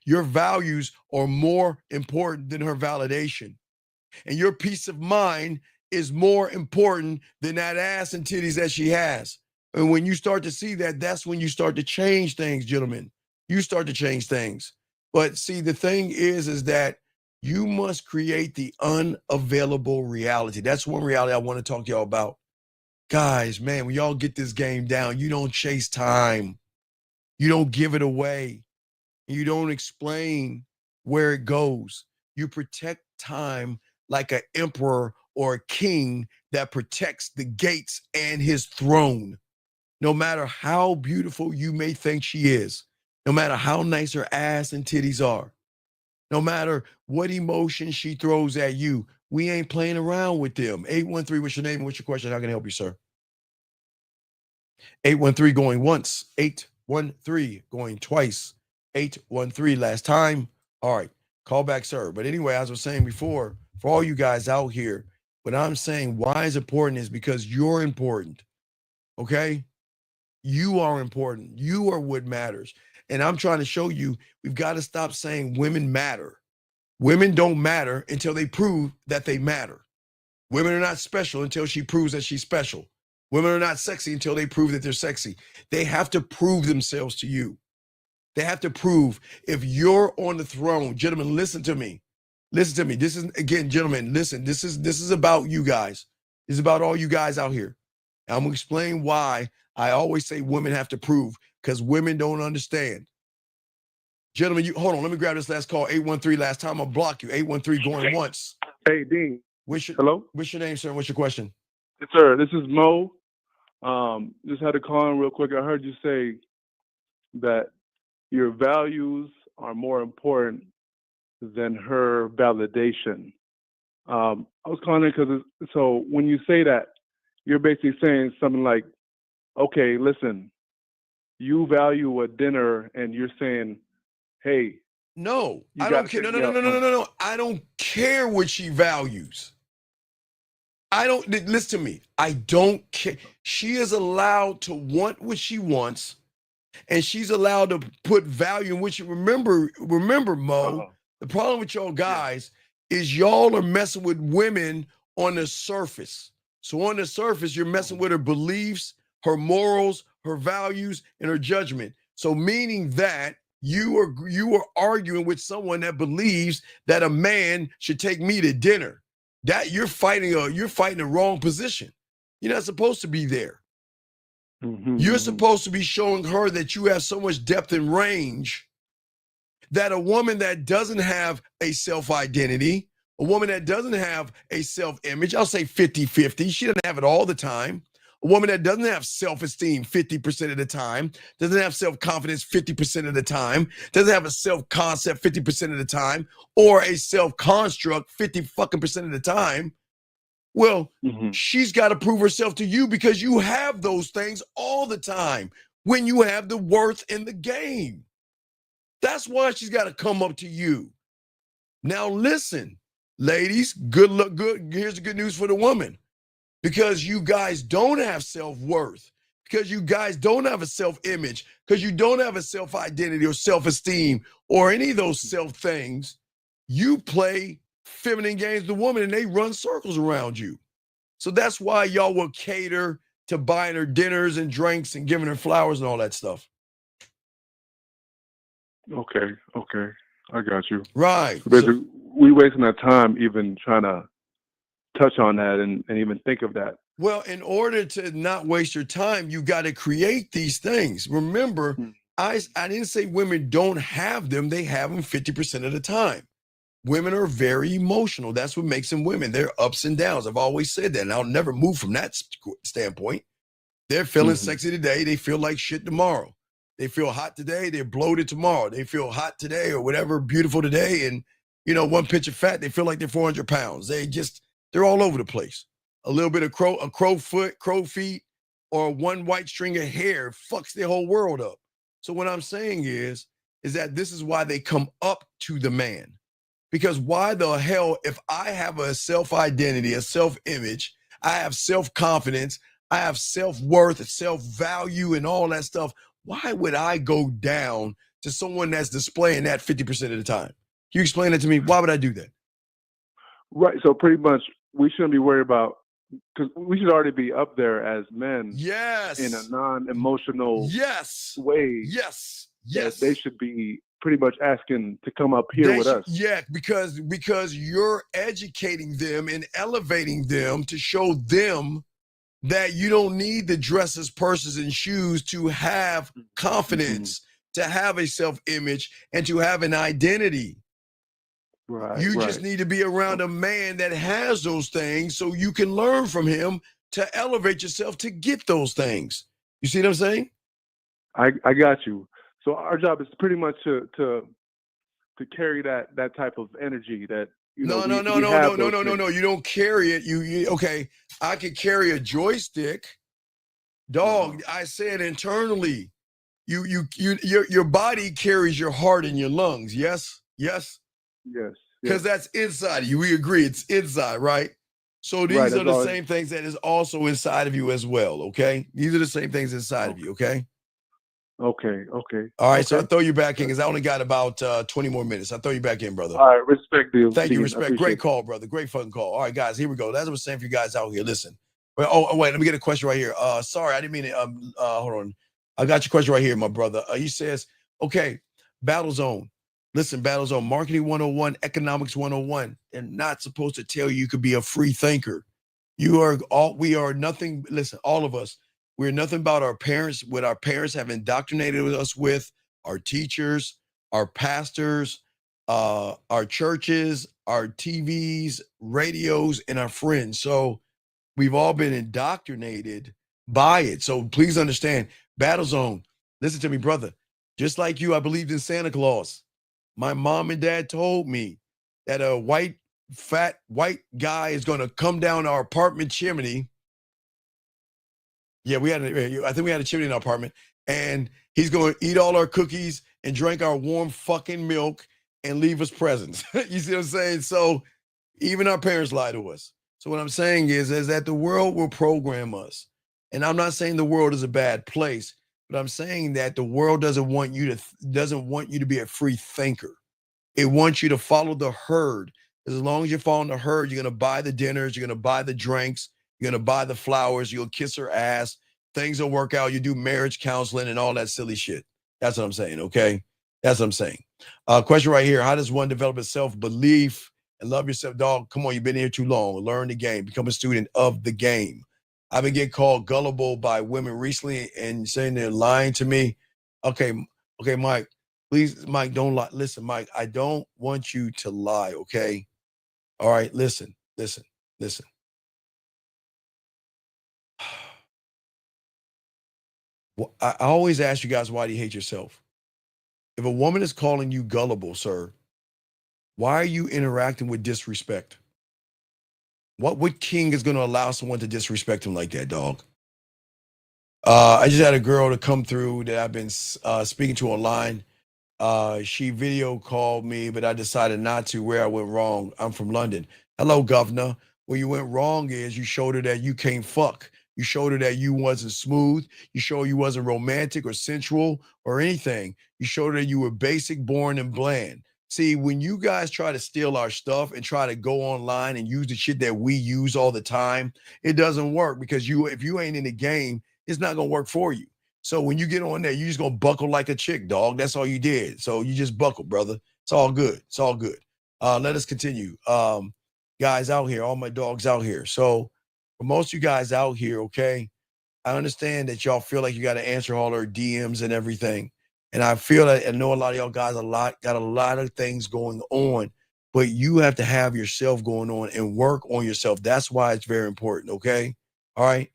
Your values are more important than her validation. And your peace of mind is more important than that ass and titties that she has. And when you start to see that, that's when you start to change things, gentlemen. You start to change things. But see, the thing is that you must create the unavailable reality. That's one reality I want to talk to y'all about. Guys, man, when y'all get this game down, you don't chase time. You don't give it away. You don't explain where it goes. You protect time like an emperor or a king that protects the gates and his throne. No matter how beautiful you may think she is, no matter how nice her ass and titties are, no matter what emotion she throws at you, we ain't playing around with them. 813, what's your name and what's your question? How can I help you, sir? 813 going once, 813 going twice, 813 last time. All right, call back, sir. But anyway, as I was saying before, for all you guys out here, what I'm saying, why is important is because you're important, okay? You are important. You are what matters. And I'm trying to show you, we've got to stop saying women matter. Women don't matter until they prove that they matter. Women are not special until she proves that she's special. Women are not sexy until they prove that they're sexy. They have to prove themselves to you. They have to prove, if you're on the throne, gentlemen, listen to me. Listen to me. This is, again, gentlemen, listen, this is about you guys. This is about all you guys out here. And I'm gonna explain why I always say women have to prove, because women don't understand. Gentlemen, you hold on, let me grab this last call. 813 last time, I'll block you. 813 going once. Hey, Dean. Hello? What's your name, sir? What's your question? Yes, sir. This is Mo. Just had to call in real quick. I heard you say that your values are more important than her validation. I was calling in because, so when you say that, you're basically saying something like, okay, listen, you value a dinner and you're saying, hey. No, I don't care. No. I don't care what she values. Listen to me. I don't care. She is allowed to want what she wants, and she's allowed to put value in which, remember, Mo, the problem with y'all guys is y'all are messing with women on the surface. So on the surface, you're messing with her beliefs, her morals, her values, and her judgment. So meaning that you are arguing with someone that believes that a man should take me to dinner. That you're fighting the wrong position. You're not supposed to be there. You're supposed to be showing her that you have so much depth and range that a woman that doesn't have a self-identity, a woman that doesn't have a self-image, I'll say 50-50, she doesn't have it all the time. A woman that doesn't have self-esteem 50% of the time, doesn't have self-confidence 50% of the time, doesn't have a self-concept 50% of the time, or a self-construct 50% of the time. Well, she's got to prove herself to you because you have those things all the time when you have the worth in the game. That's why she's got to come up to you. Now listen, ladies, good luck. Here's the good news for the woman. Because you guys don't have self-worth, because you guys don't have a self-image, because you don't have a self-identity or self-esteem or any of those self-things, you play feminine games with the woman and they run circles around you. So that's why y'all will cater to buying her dinners and drinks and giving her flowers and all that stuff. Okay. I got you. Right. So basically, we wasting our time even trying to touch on that and even think of that. Well, in order to not waste your time, you got to create these things. Remember, I didn't say women don't have them. They have them 50% of the time. Women are very emotional. That's what makes them women. They're ups and downs. I've always said that, and I'll never move from that standpoint. They're feeling sexy today. They feel like shit tomorrow. They feel hot today. They're bloated tomorrow. They feel hot today or whatever, beautiful today. And, one pinch of fat, they feel like they're 400 pounds. They're all over the place. A little bit of crow foot, crow feet, or one white string of hair fucks their whole world up. So what I'm saying is that this is why they come up to the man. Because why the hell, if I have a self-identity, a self-image, I have self-confidence, I have self-worth, self-value, and all that stuff, why would I go down to someone that's displaying that 50% of the time? Can you explain that to me? Why would I do that? Right. So pretty much we shouldn't be worried about, because we should already be up there as men. Yes. In a non-emotional way. Yes. They should be pretty much asking to come up here with us. Yeah, because you're educating them and elevating them to show them that you don't need the dresses, purses, and shoes to have confidence. to have a self-image and to have an identity. Right. You right. just need to be around a man that has those things so you can learn from him to elevate yourself to get those things. You see what I'm saying? I got you. So our job is pretty much to carry that type of energy that No. You don't carry it. You okay? I could carry a joystick, dog. I said internally. Your body carries your heart in your lungs. Yes. Because that's inside of you. We agree it's inside, right? So these are the same things that is also inside of you as well. Okay, these are the same things inside of you. Okay. Okay. All right. So I'll throw you back in because I only got about 20 more minutes. I'll throw you back in, brother. All right. Respect you. Thank you. Respect. Great call, brother. Great fucking call. All right, guys. Here we go. That's what I'm saying for you guys out here. Listen. Oh, wait. Let me get a question right here. Sorry, I didn't mean it. Hold on. I got your question right here, my brother. He says, okay, Battle Zone. Listen, Battle Zone, Marketing 101, Economics 101. They're not supposed to tell you could be a free thinker. We are nothing. Listen, all of us, we're nothing about our parents, what our parents have indoctrinated us with, our teachers, our pastors, our churches, our TVs, radios, and our friends. So we've all been indoctrinated by it. So please understand, Battle Zone, listen to me, brother. Just like you, I believed in Santa Claus. My mom and dad told me that a fat white guy is going to come down our apartment chimney. Yeah, I think we had a chimney in our apartment, and he's going to eat all our cookies and drink our warm fucking milk and leave us presents. You see what I'm saying? So even our parents lie to us. So what I'm saying is that the world will program us. And I'm not saying the world is a bad place, but I'm saying that the world doesn't want you to be a free thinker. It wants you to follow the herd. As long as you're following the herd, you're going to buy the dinners, you're going to buy the drinks, you're going to buy the flowers, you'll kiss her ass, things will work out, you do marriage counseling and all that silly shit. That's what I'm saying, okay? That's what I'm saying. Question right here, how does one develop a self-belief and love yourself? Dog, come on, you've been here too long. Learn the game, become a student of the game. I've been getting called gullible by women recently and saying they're lying to me. Okay, Mike. Please, Mike, don't lie. Listen, Mike, I don't want you to lie, okay? All right, listen. Well, I always ask you guys, why do you hate yourself? If a woman is calling you gullible, sir, why are you interacting with disrespect? What king is going to allow someone to disrespect him like that, dog? I just had a girl to come through that I've been speaking to online. She video called me, but I decided not to. Where I went wrong. I'm from London. Hello, governor. Where you went wrong is you showed her that you can't fuck. You showed her that you wasn't smooth. You showed you wasn't romantic or sensual or anything. You showed her that you were basic, boring, and bland. See, when you guys try to steal our stuff and try to go online and use the shit that we use all the time, it doesn't work because if you ain't in the game, it's not gonna work for you. So when you get on there, you just gonna buckle like a chick, dog. That's all you did. So you just buckle, brother. It's all good. It's all good. Let us continue. Guys out here, all my dogs out here. So for most of you guys out here, okay, I understand that y'all feel like you got to answer all our DMs and everything. And I feel that I know a lot of y'all guys got a lot of things going on, but you have to have yourself going on and work on yourself. That's why it's very important, okay? All right.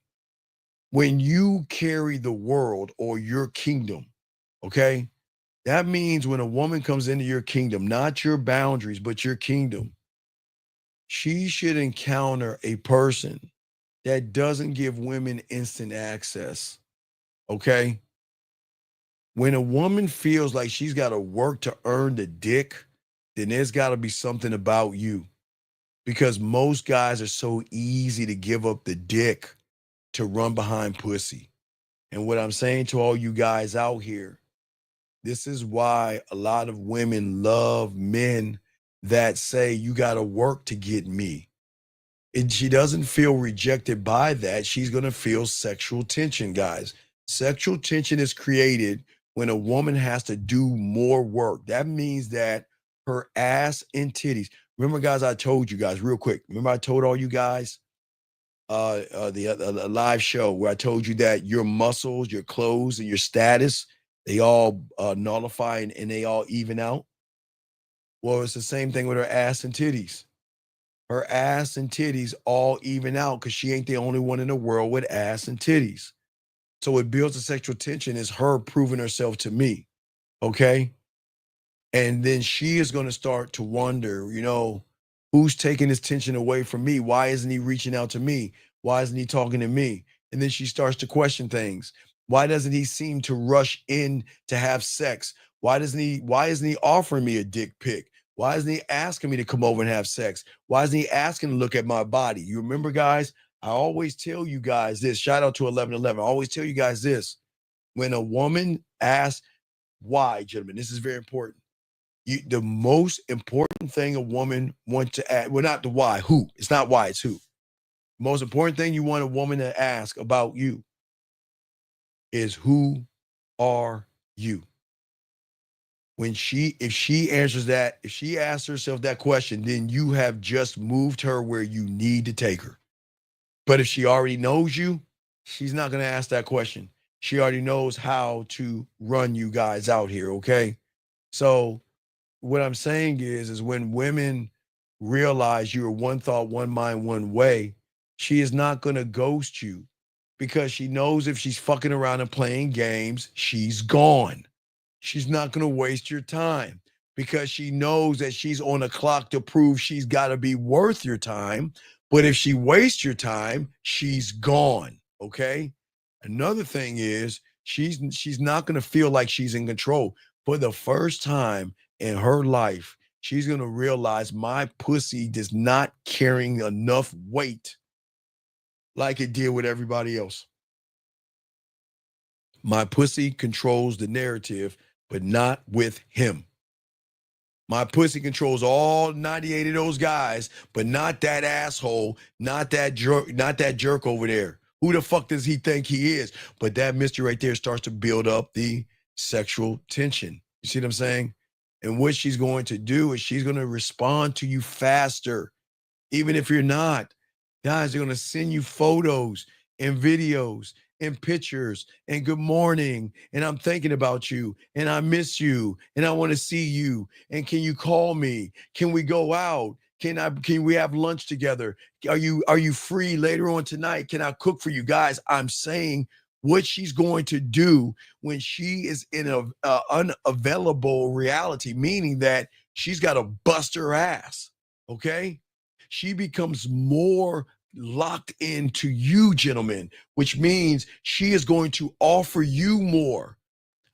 When you carry the world or your kingdom, okay, that means when a woman comes into your kingdom, not your boundaries, but your kingdom, she should encounter a person that doesn't give women instant access, okay? When a woman feels like she's got to work to earn the dick, then there's got to be something about you, because most guys are so easy to give up the dick to run behind pussy. And what I'm saying to all you guys out here, this is why a lot of women love men that say you got to work to get me. And she doesn't feel rejected by that. She's going to feel sexual tension, guys. Sexual tension is created when a woman has to do more work. That means that her ass and titties. Remember, guys, I told you guys real quick. Remember, I told all you guys the live show where I told you that your muscles, your clothes, and your status They all nullify and they all even out. Well, it's the same thing with her ass and titties. Her ass and titties all even out because she ain't the only one in the world with ass and titties. So what builds the sexual tension is her proving herself to me. Okay? And then she is going to start to wonder, you know, who's taking his tension away from me? Why isn't he reaching out to me? Why isn't he talking to me? And then she starts to question things. Why doesn't he seem to rush in to have sex? Why isn't he offering me a dick pic? Why isn't he asking me to come over and have sex? Why isn't he asking to look at my body? You remember, guys, I always tell you guys this. Shout out to 1111. I always tell you guys this. When a woman asks why, gentlemen, this is very important. The most important thing a woman wants to ask, well, not the why, who. It's not why, it's who. The most important thing you want a woman to ask about you is who are you? If she answers that, if she asks herself that question, then you have just moved her where you need to take her. But if she already knows you, she's not going to ask that question. She already knows how to run you guys out here, okay? So what I'm saying is when women realize you're one thought, one mind, one way, she is not going to ghost you because she knows if she's fucking around and playing games, she's gone. She's not going to waste your time because she knows that she's on a clock to prove she's got to be worth your time. But if she wastes your time, she's gone, okay? Another thing is she's not going to feel like she's in control. For the first time in her life, she's going to realize my pussy does not carrying enough weight like it did with everybody else. My pussy controls the narrative, but not with him. My pussy controls all 98 of those guys, but not that asshole, not that jerk over there. Who the fuck does he think he is? But that mystery right there starts to build up the sexual tension. You see what I'm saying? And what she's going to do is she's going to respond to you faster, even if you're not. Guys, they're going to send you photos and videos and pictures and good morning. And I'm thinking about you and I miss you and I want to see you. And can you call me? Can we go out? Can we have lunch together? Are you free later on tonight? Can I cook for you? Guys, I'm saying what she's going to do when she is in an unavailable reality, meaning that she's got to bust her ass, okay? She becomes more locked into you, gentlemen, which means she is going to offer you more.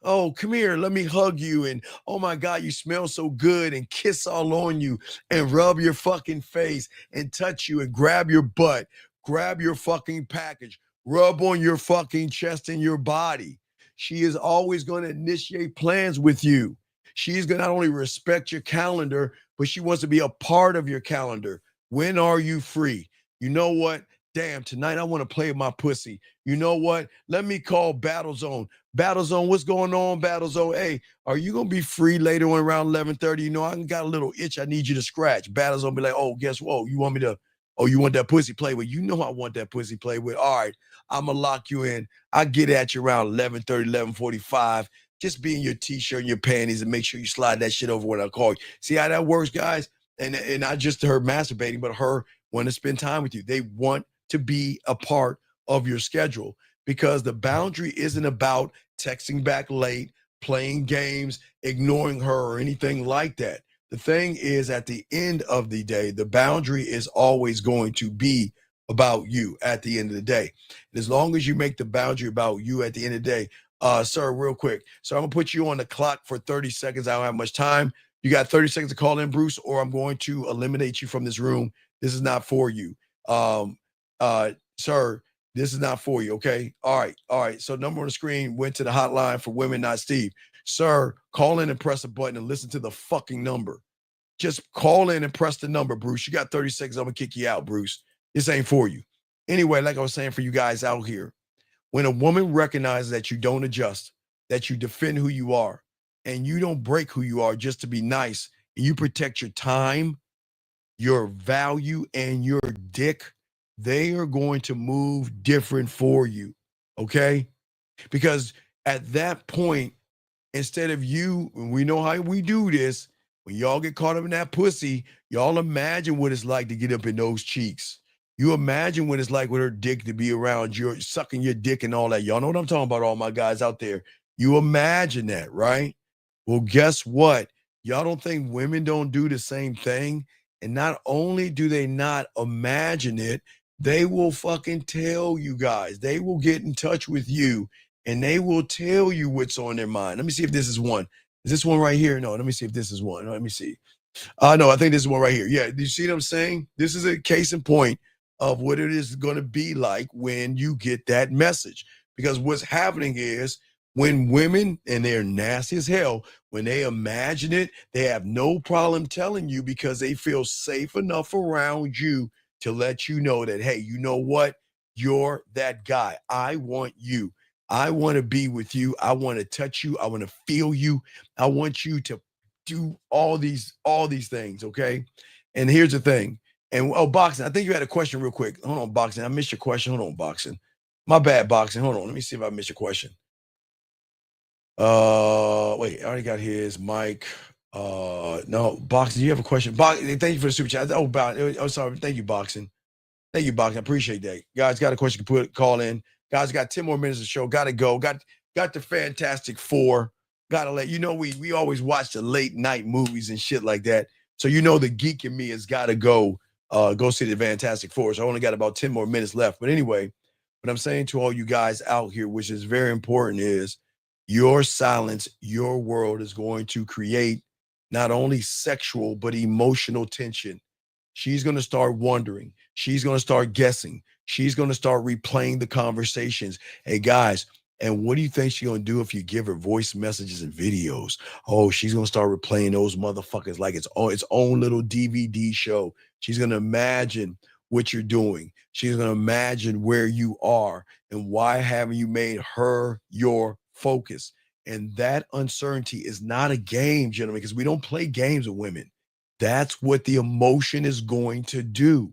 Oh, come here, let me hug you. And oh my God, you smell so good, and kiss all on you and rub your fucking face and touch you and grab your butt, grab your fucking package, rub on your fucking chest and your body. She is always going to initiate plans with you. She's going to not only respect your calendar, but she wants to be a part of your calendar. When are you free? You know what? Damn, tonight I want to play with my pussy. You know what? Let me call Battle Zone. Battle Zone, what's going on, Battle Zone? Hey, are you going to be free later on around 11:30? You know, I got a little itch I need you to scratch. Battle Zone be like, oh, guess what? You want that pussy play with? You know I want that pussy play with. All right, I'm going to lock you in. I get at you around 11:30, 11:45. Just be in your T-shirt and your panties and make sure you slide that shit over when I call you. See how that works, guys? And not just her masturbating, but her want to spend time with you. They want to be a part of your schedule because the boundary isn't about texting back late, playing games, ignoring her or anything like that. The thing is, at the end of the day, the boundary is always going to be about you at the end of the day. And as long as you make the boundary about you at the end of the day, sir, real quick. So I'm gonna put you on the clock for 30 seconds. I don't have much time. You got 30 seconds to call in, Bruce, or I'm going to eliminate you from this room. This is not for you. Sir, this is not for you, okay? All right. So number on the screen went to the hotline for women, not Steve. Sir, call in and press a button and listen to the fucking number. Just call in and press the number, Bruce. You got 30 seconds. I'm gonna kick you out, Bruce. This ain't for you. Anyway, like I was saying for you guys out here, when a woman recognizes that you don't adjust, that you defend who you are, and you don't break who you are just to be nice, and you protect your time, your value, and your dick, they are going to move different for you, okay? Because at that point, Instead of you, we know how we do this. When y'all get caught up in that pussy, y'all imagine what it's like to get up in those cheeks. You imagine what it's like with her dick to be around you, sucking your dick and all that. Y'all know what I'm talking about, all my guys out there. You imagine that, right? Well, guess what? Y'all don't think women don't do the same thing? And not only do they not imagine it, they will fucking tell you guys. They will get in touch with you and they will tell you what's on their mind. Let me see if this is one. Is this one right here? No, let me see if this is one. Let me see. No, I think this is one right here. Yeah, do you see what I'm saying? This is a case in point of what it is going to be like when you get that message. Because what's happening is when women, and they're nasty as hell, when they imagine it, they have no problem telling you because they feel safe enough around you to let you know that, hey, you know what? You're that guy. I want you. I want to be with you. I want to touch you. I want to feel you. I want you to do all these things, okay? And here's the thing. And Boxing, I think you had a question real quick. Hold on, Boxing. I missed your question. Hold on, Boxing. My bad, Boxing. Hold on. Let me see if I missed your question. Wait, I already got his mic. No, Boxing, you have a question? Boxing, thank you for the super chat. Oh, sorry. Thank you, Boxing. Thank you, Boxing. I appreciate that. Guys, got a question, call in. Guys, got 10 more minutes of the show. Gotta go. Got the Fantastic Four. Gotta let you know we always watch the late night movies and shit like that. So you know the geek in me has gotta go see the Fantastic Four. So I only got about 10 more minutes left. But anyway, what I'm saying to all you guys out here, which is very important, is your silence, your world is going to create not only sexual, but emotional tension. She's going to start wondering. She's going to start guessing. She's going to start replaying the conversations. Hey, guys, and what do you think she's going to do if you give her voice messages and videos? Oh, she's going to start replaying those motherfuckers like it's own little DVD show. She's going to imagine what you're doing. She's going to imagine where you are and why haven't you made her your focus. And that uncertainty is not a game, gentlemen, because we don't play games with women. That's what the emotion is going to do.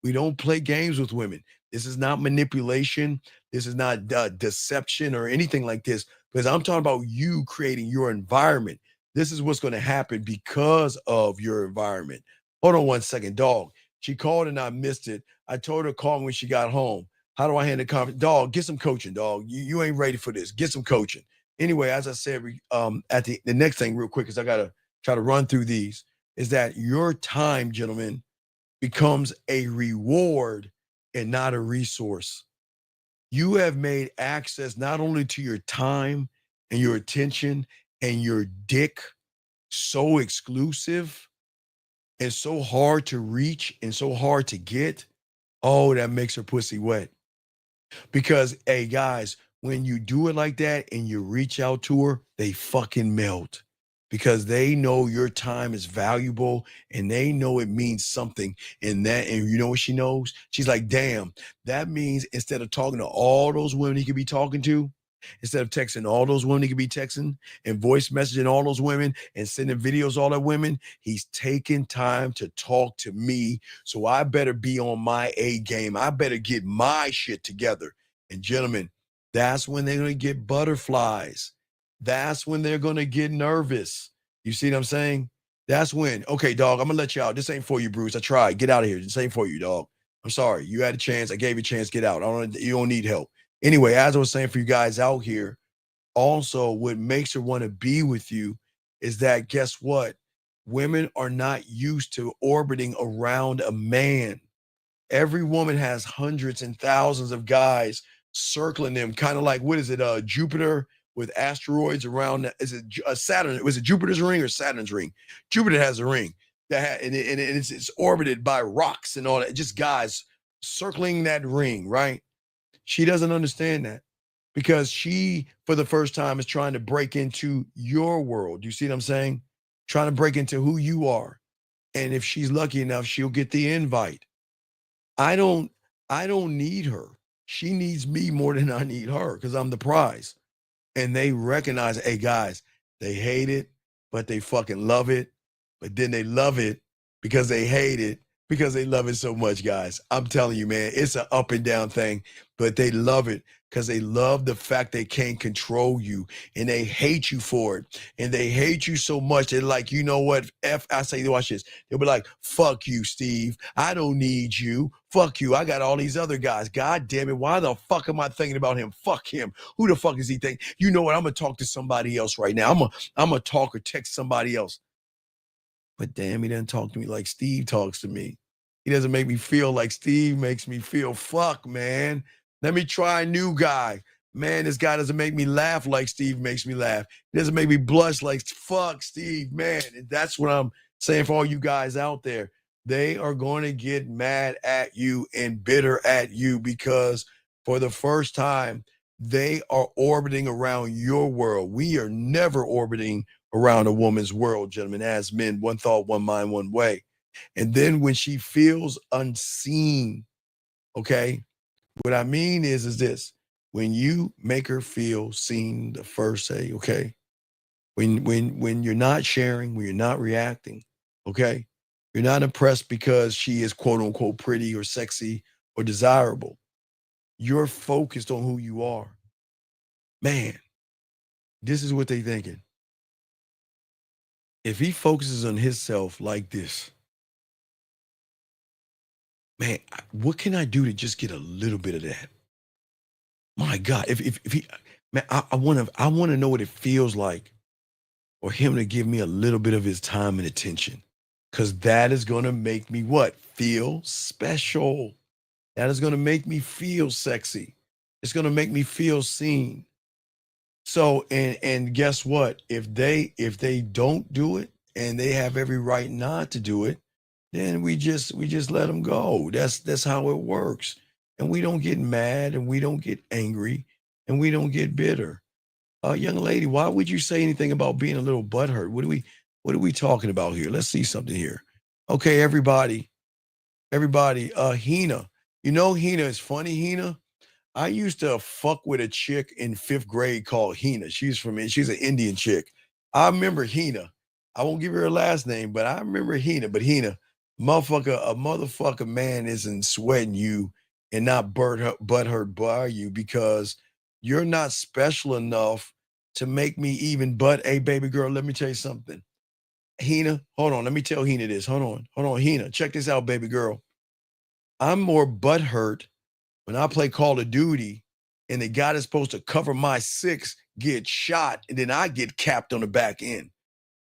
We don't play games with women. This is not manipulation. This is not deception or anything like this, because I'm talking about you creating your environment. This is what's going to happen because of your environment. Hold on one second, dog. She called and I missed it. I told her to call me when she got home. How do I handle the conference? Dog, get some coaching, dog. You ain't ready for this. Get some coaching. Anyway, as I said, at the next thing real quick, because I got to try to run through these, is that your time, gentlemen, becomes a reward and not a resource. You have made access not only to your time and your attention and your dick so exclusive and so hard to reach and so hard to get. Oh, that makes her pussy wet. Because, hey, guys, when you do it like that and you reach out to her, they fucking melt. Because they know your time is valuable and they know it means something in that. And you know what she knows? She's like, damn, that means instead of talking to all those women he could be talking to, instead of texting all those women he could be texting and voice messaging all those women and sending videos all that women, he's taking time to talk to me. So I better be on my A game. I better get my shit together. And gentlemen, that's when they're going to get butterflies. That's when they're going to get nervous. You see what I'm saying? That's when, okay, dog, I'm going to let you out. This ain't for you, Bruce. I tried. Get out of here. This ain't for you, dog. I'm sorry. You had a chance. I gave you a chance. Get out. You don't need help. Anyway, as I was saying for you guys out here, also what makes her want to be with you is that, guess what? Women are not used to orbiting around a man. Every woman has hundreds and thousands of guys circling them, kind of like, what is it, Jupiter with asteroids around? Is it Saturn? Was it Jupiter's ring or Saturn's ring? Jupiter has a ring that and it's orbited by rocks and all that, just guys circling that ring, right? She doesn't understand that because she, for the first time, is trying to break into your world. You see what I'm saying? Trying to break into who you are. And if she's lucky enough, she'll get the invite. I don't need her. She needs me more than I need her because I'm the prize. And they recognize, hey, guys, they hate it, but they fucking love it. But then they love it because they hate it. because they love it so much, guys. I'm telling you, man, it's an up and down thing, but they love it because they love the fact they can't control you, and they hate you for it. And they hate you so much, they're like, you know what? I say, watch this. They'll be like, fuck you, Steve. I don't need you. Fuck you. I got all these other guys. God damn it. Why the fuck am I thinking about him? Fuck him. Who the fuck is he think? You know what? I'm going to talk to somebody else right now. I'm going to talk or text somebody else. But damn, he doesn't talk to me like Steve talks to me. He doesn't make me feel like Steve makes me feel. Fuck, man. Let me try a new guy. Man, this guy doesn't make me laugh like Steve makes me laugh. He doesn't make me blush like fuck Steve, man. And that's what I'm saying for all you guys out there. They are going to get mad at you and bitter at you because for the first time, they are orbiting around your world. We are never orbiting around a woman's world, gentlemen, as men, one thought, one mind, one way. And then when she feels unseen, okay, what I mean is this, when you make her feel seen, the first say, okay, when you're not sharing, when you're not reacting, okay, you're not impressed because she is quote unquote pretty or sexy or desirable. You're focused on who you are. Man, this is what they thinking. If he focuses on himself like this, man, what can I do to just get a little bit of that? My God, if he, man, I want to know what it feels like for him to give me a little bit of his time and attention, because that is going to make me what? Feel special. That is going to make me feel sexy. It's going to make me feel seen. So, and guess what? If they don't do it, and they have every right not to do it, then we just let them go. That's how it works. And we don't get mad, and we don't get angry, and we don't get bitter. Young lady, why would you say anything about being a little butthurt? What are we talking about here? Let's see something here. Okay, everybody, Hina. You know Hina is funny, Hina. I used to fuck with a chick in 5th grade called Hina. She's an Indian chick. I remember Hina. I won't give her her last name, but I remember Hina. But Hina, a motherfucker man isn't sweating you and not butthurt by you because you're not special enough to make me even hey, baby girl, let me tell you something. Hina, hold on. Let me tell Hina this. Hold on, Hina. Check this out, baby girl. I'm more butthurt when I play Call of Duty and the guy that's supposed to cover my 6 gets shot and then I get capped on the back end.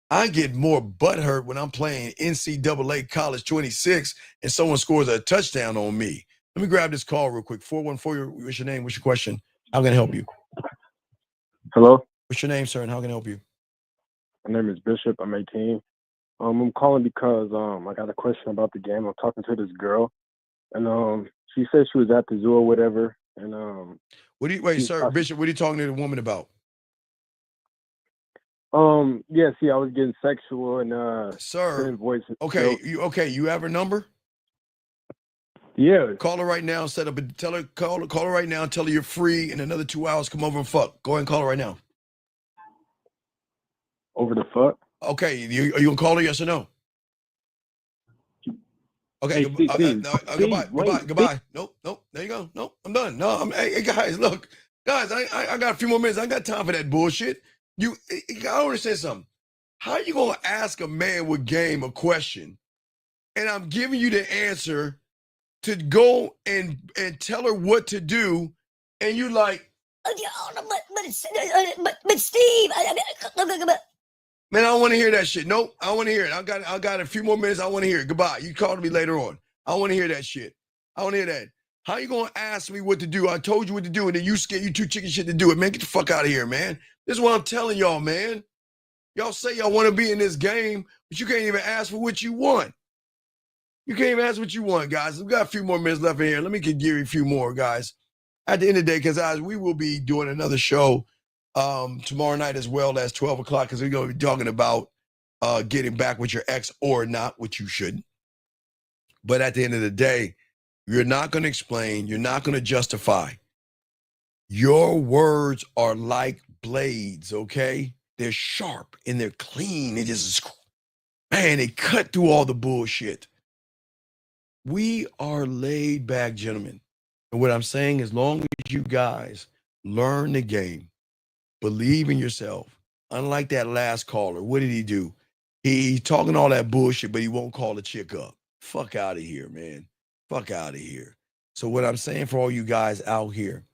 I get more butthurt when I'm playing NCAA College 26 and someone scores a touchdown on me. Let me grab this call real quick. 414, what's your name? What's your question? How can I help you? Hello? What's your name, sir, and how can I help you? My name is Bishop. I'm 18. I'm calling because I got a question about the game. I'm talking to this girl, and she said she was at the zoo or whatever. And sir, Bishop, what are you talking to the woman about? Yeah, see, I was getting sexual and sir, voice. Okay, you have her number? Yeah. Call her right now, call her right now, tell her you're free in another 2 hours, come over and fuck. Go ahead and call her right now. Over the fuck? Okay, are you gonna call her, yes or no? Okay, goodbye. Nope. There you go. Nope, I'm done. No, hey guys, look, guys, I got a few more minutes. I got time for that bullshit. I don't understand something. How you gonna ask a man with game a question, and I'm giving you the answer to go and tell her what to do, and you like, but Steve, man, I don't want to hear that shit. Nope, I don't want to hear it. I got a few more minutes. I want to hear it. Goodbye. You call me later on. I don't want to hear that shit. I want to hear that. How you gonna ask me what to do? I told you what to do, and then you too chicken shit to do it. Man, get the fuck out of here, man. This is what I'm telling y'all, man. Y'all say y'all want to be in this game, but you can't even ask for what you want. You can't even ask what you want, guys. We've got a few more minutes left in here. Let me give you a few more, guys. At the end of the day, because we will be doing another show tomorrow night as well as 12 o'clock, because we're going to be talking about getting back with your ex or not, which you shouldn't. But at the end of the day, you're not going to explain. You're not going to justify. Your words are like blades, okay? They're sharp and they're clean. They just, man, they cut through all the bullshit. We are laid back gentlemen. And what I'm saying, as long as you guys learn the game, believe in yourself, unlike that last caller, what did he do? He's talking all that bullshit, but he won't call the chick up. Fuck out of here, man. Fuck out of here. So what I'm saying for all you guys out here,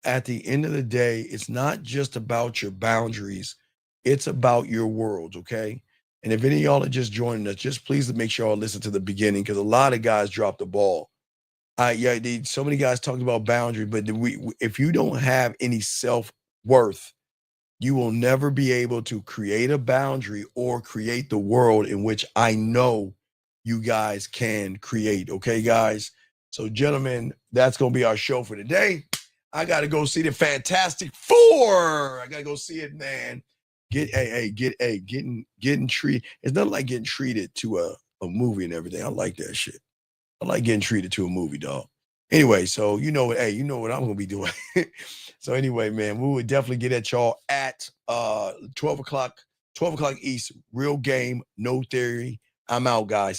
at the end of the day, it's not just about your boundaries. It's about your world, okay? And if any of y'all are just joining us, just please make sure y'all listen to the beginning, because a lot of guys dropped the ball. So many guys talking about boundary, but if you don't have any self-worth, you will never be able to create a boundary or create the world in which I know you guys can create. Okay, guys? So, gentlemen, that's going to be our show for today. I got to go see the Fantastic Four. I got to go see it, man. Getting treated. It's nothing like getting treated to a movie and everything. I like that shit. I like getting treated to a movie, dog. Anyway, so you know what I'm going to be doing. So anyway, man, we would definitely get at y'all at 12 o'clock East. Real game, no theory. I'm out, guys.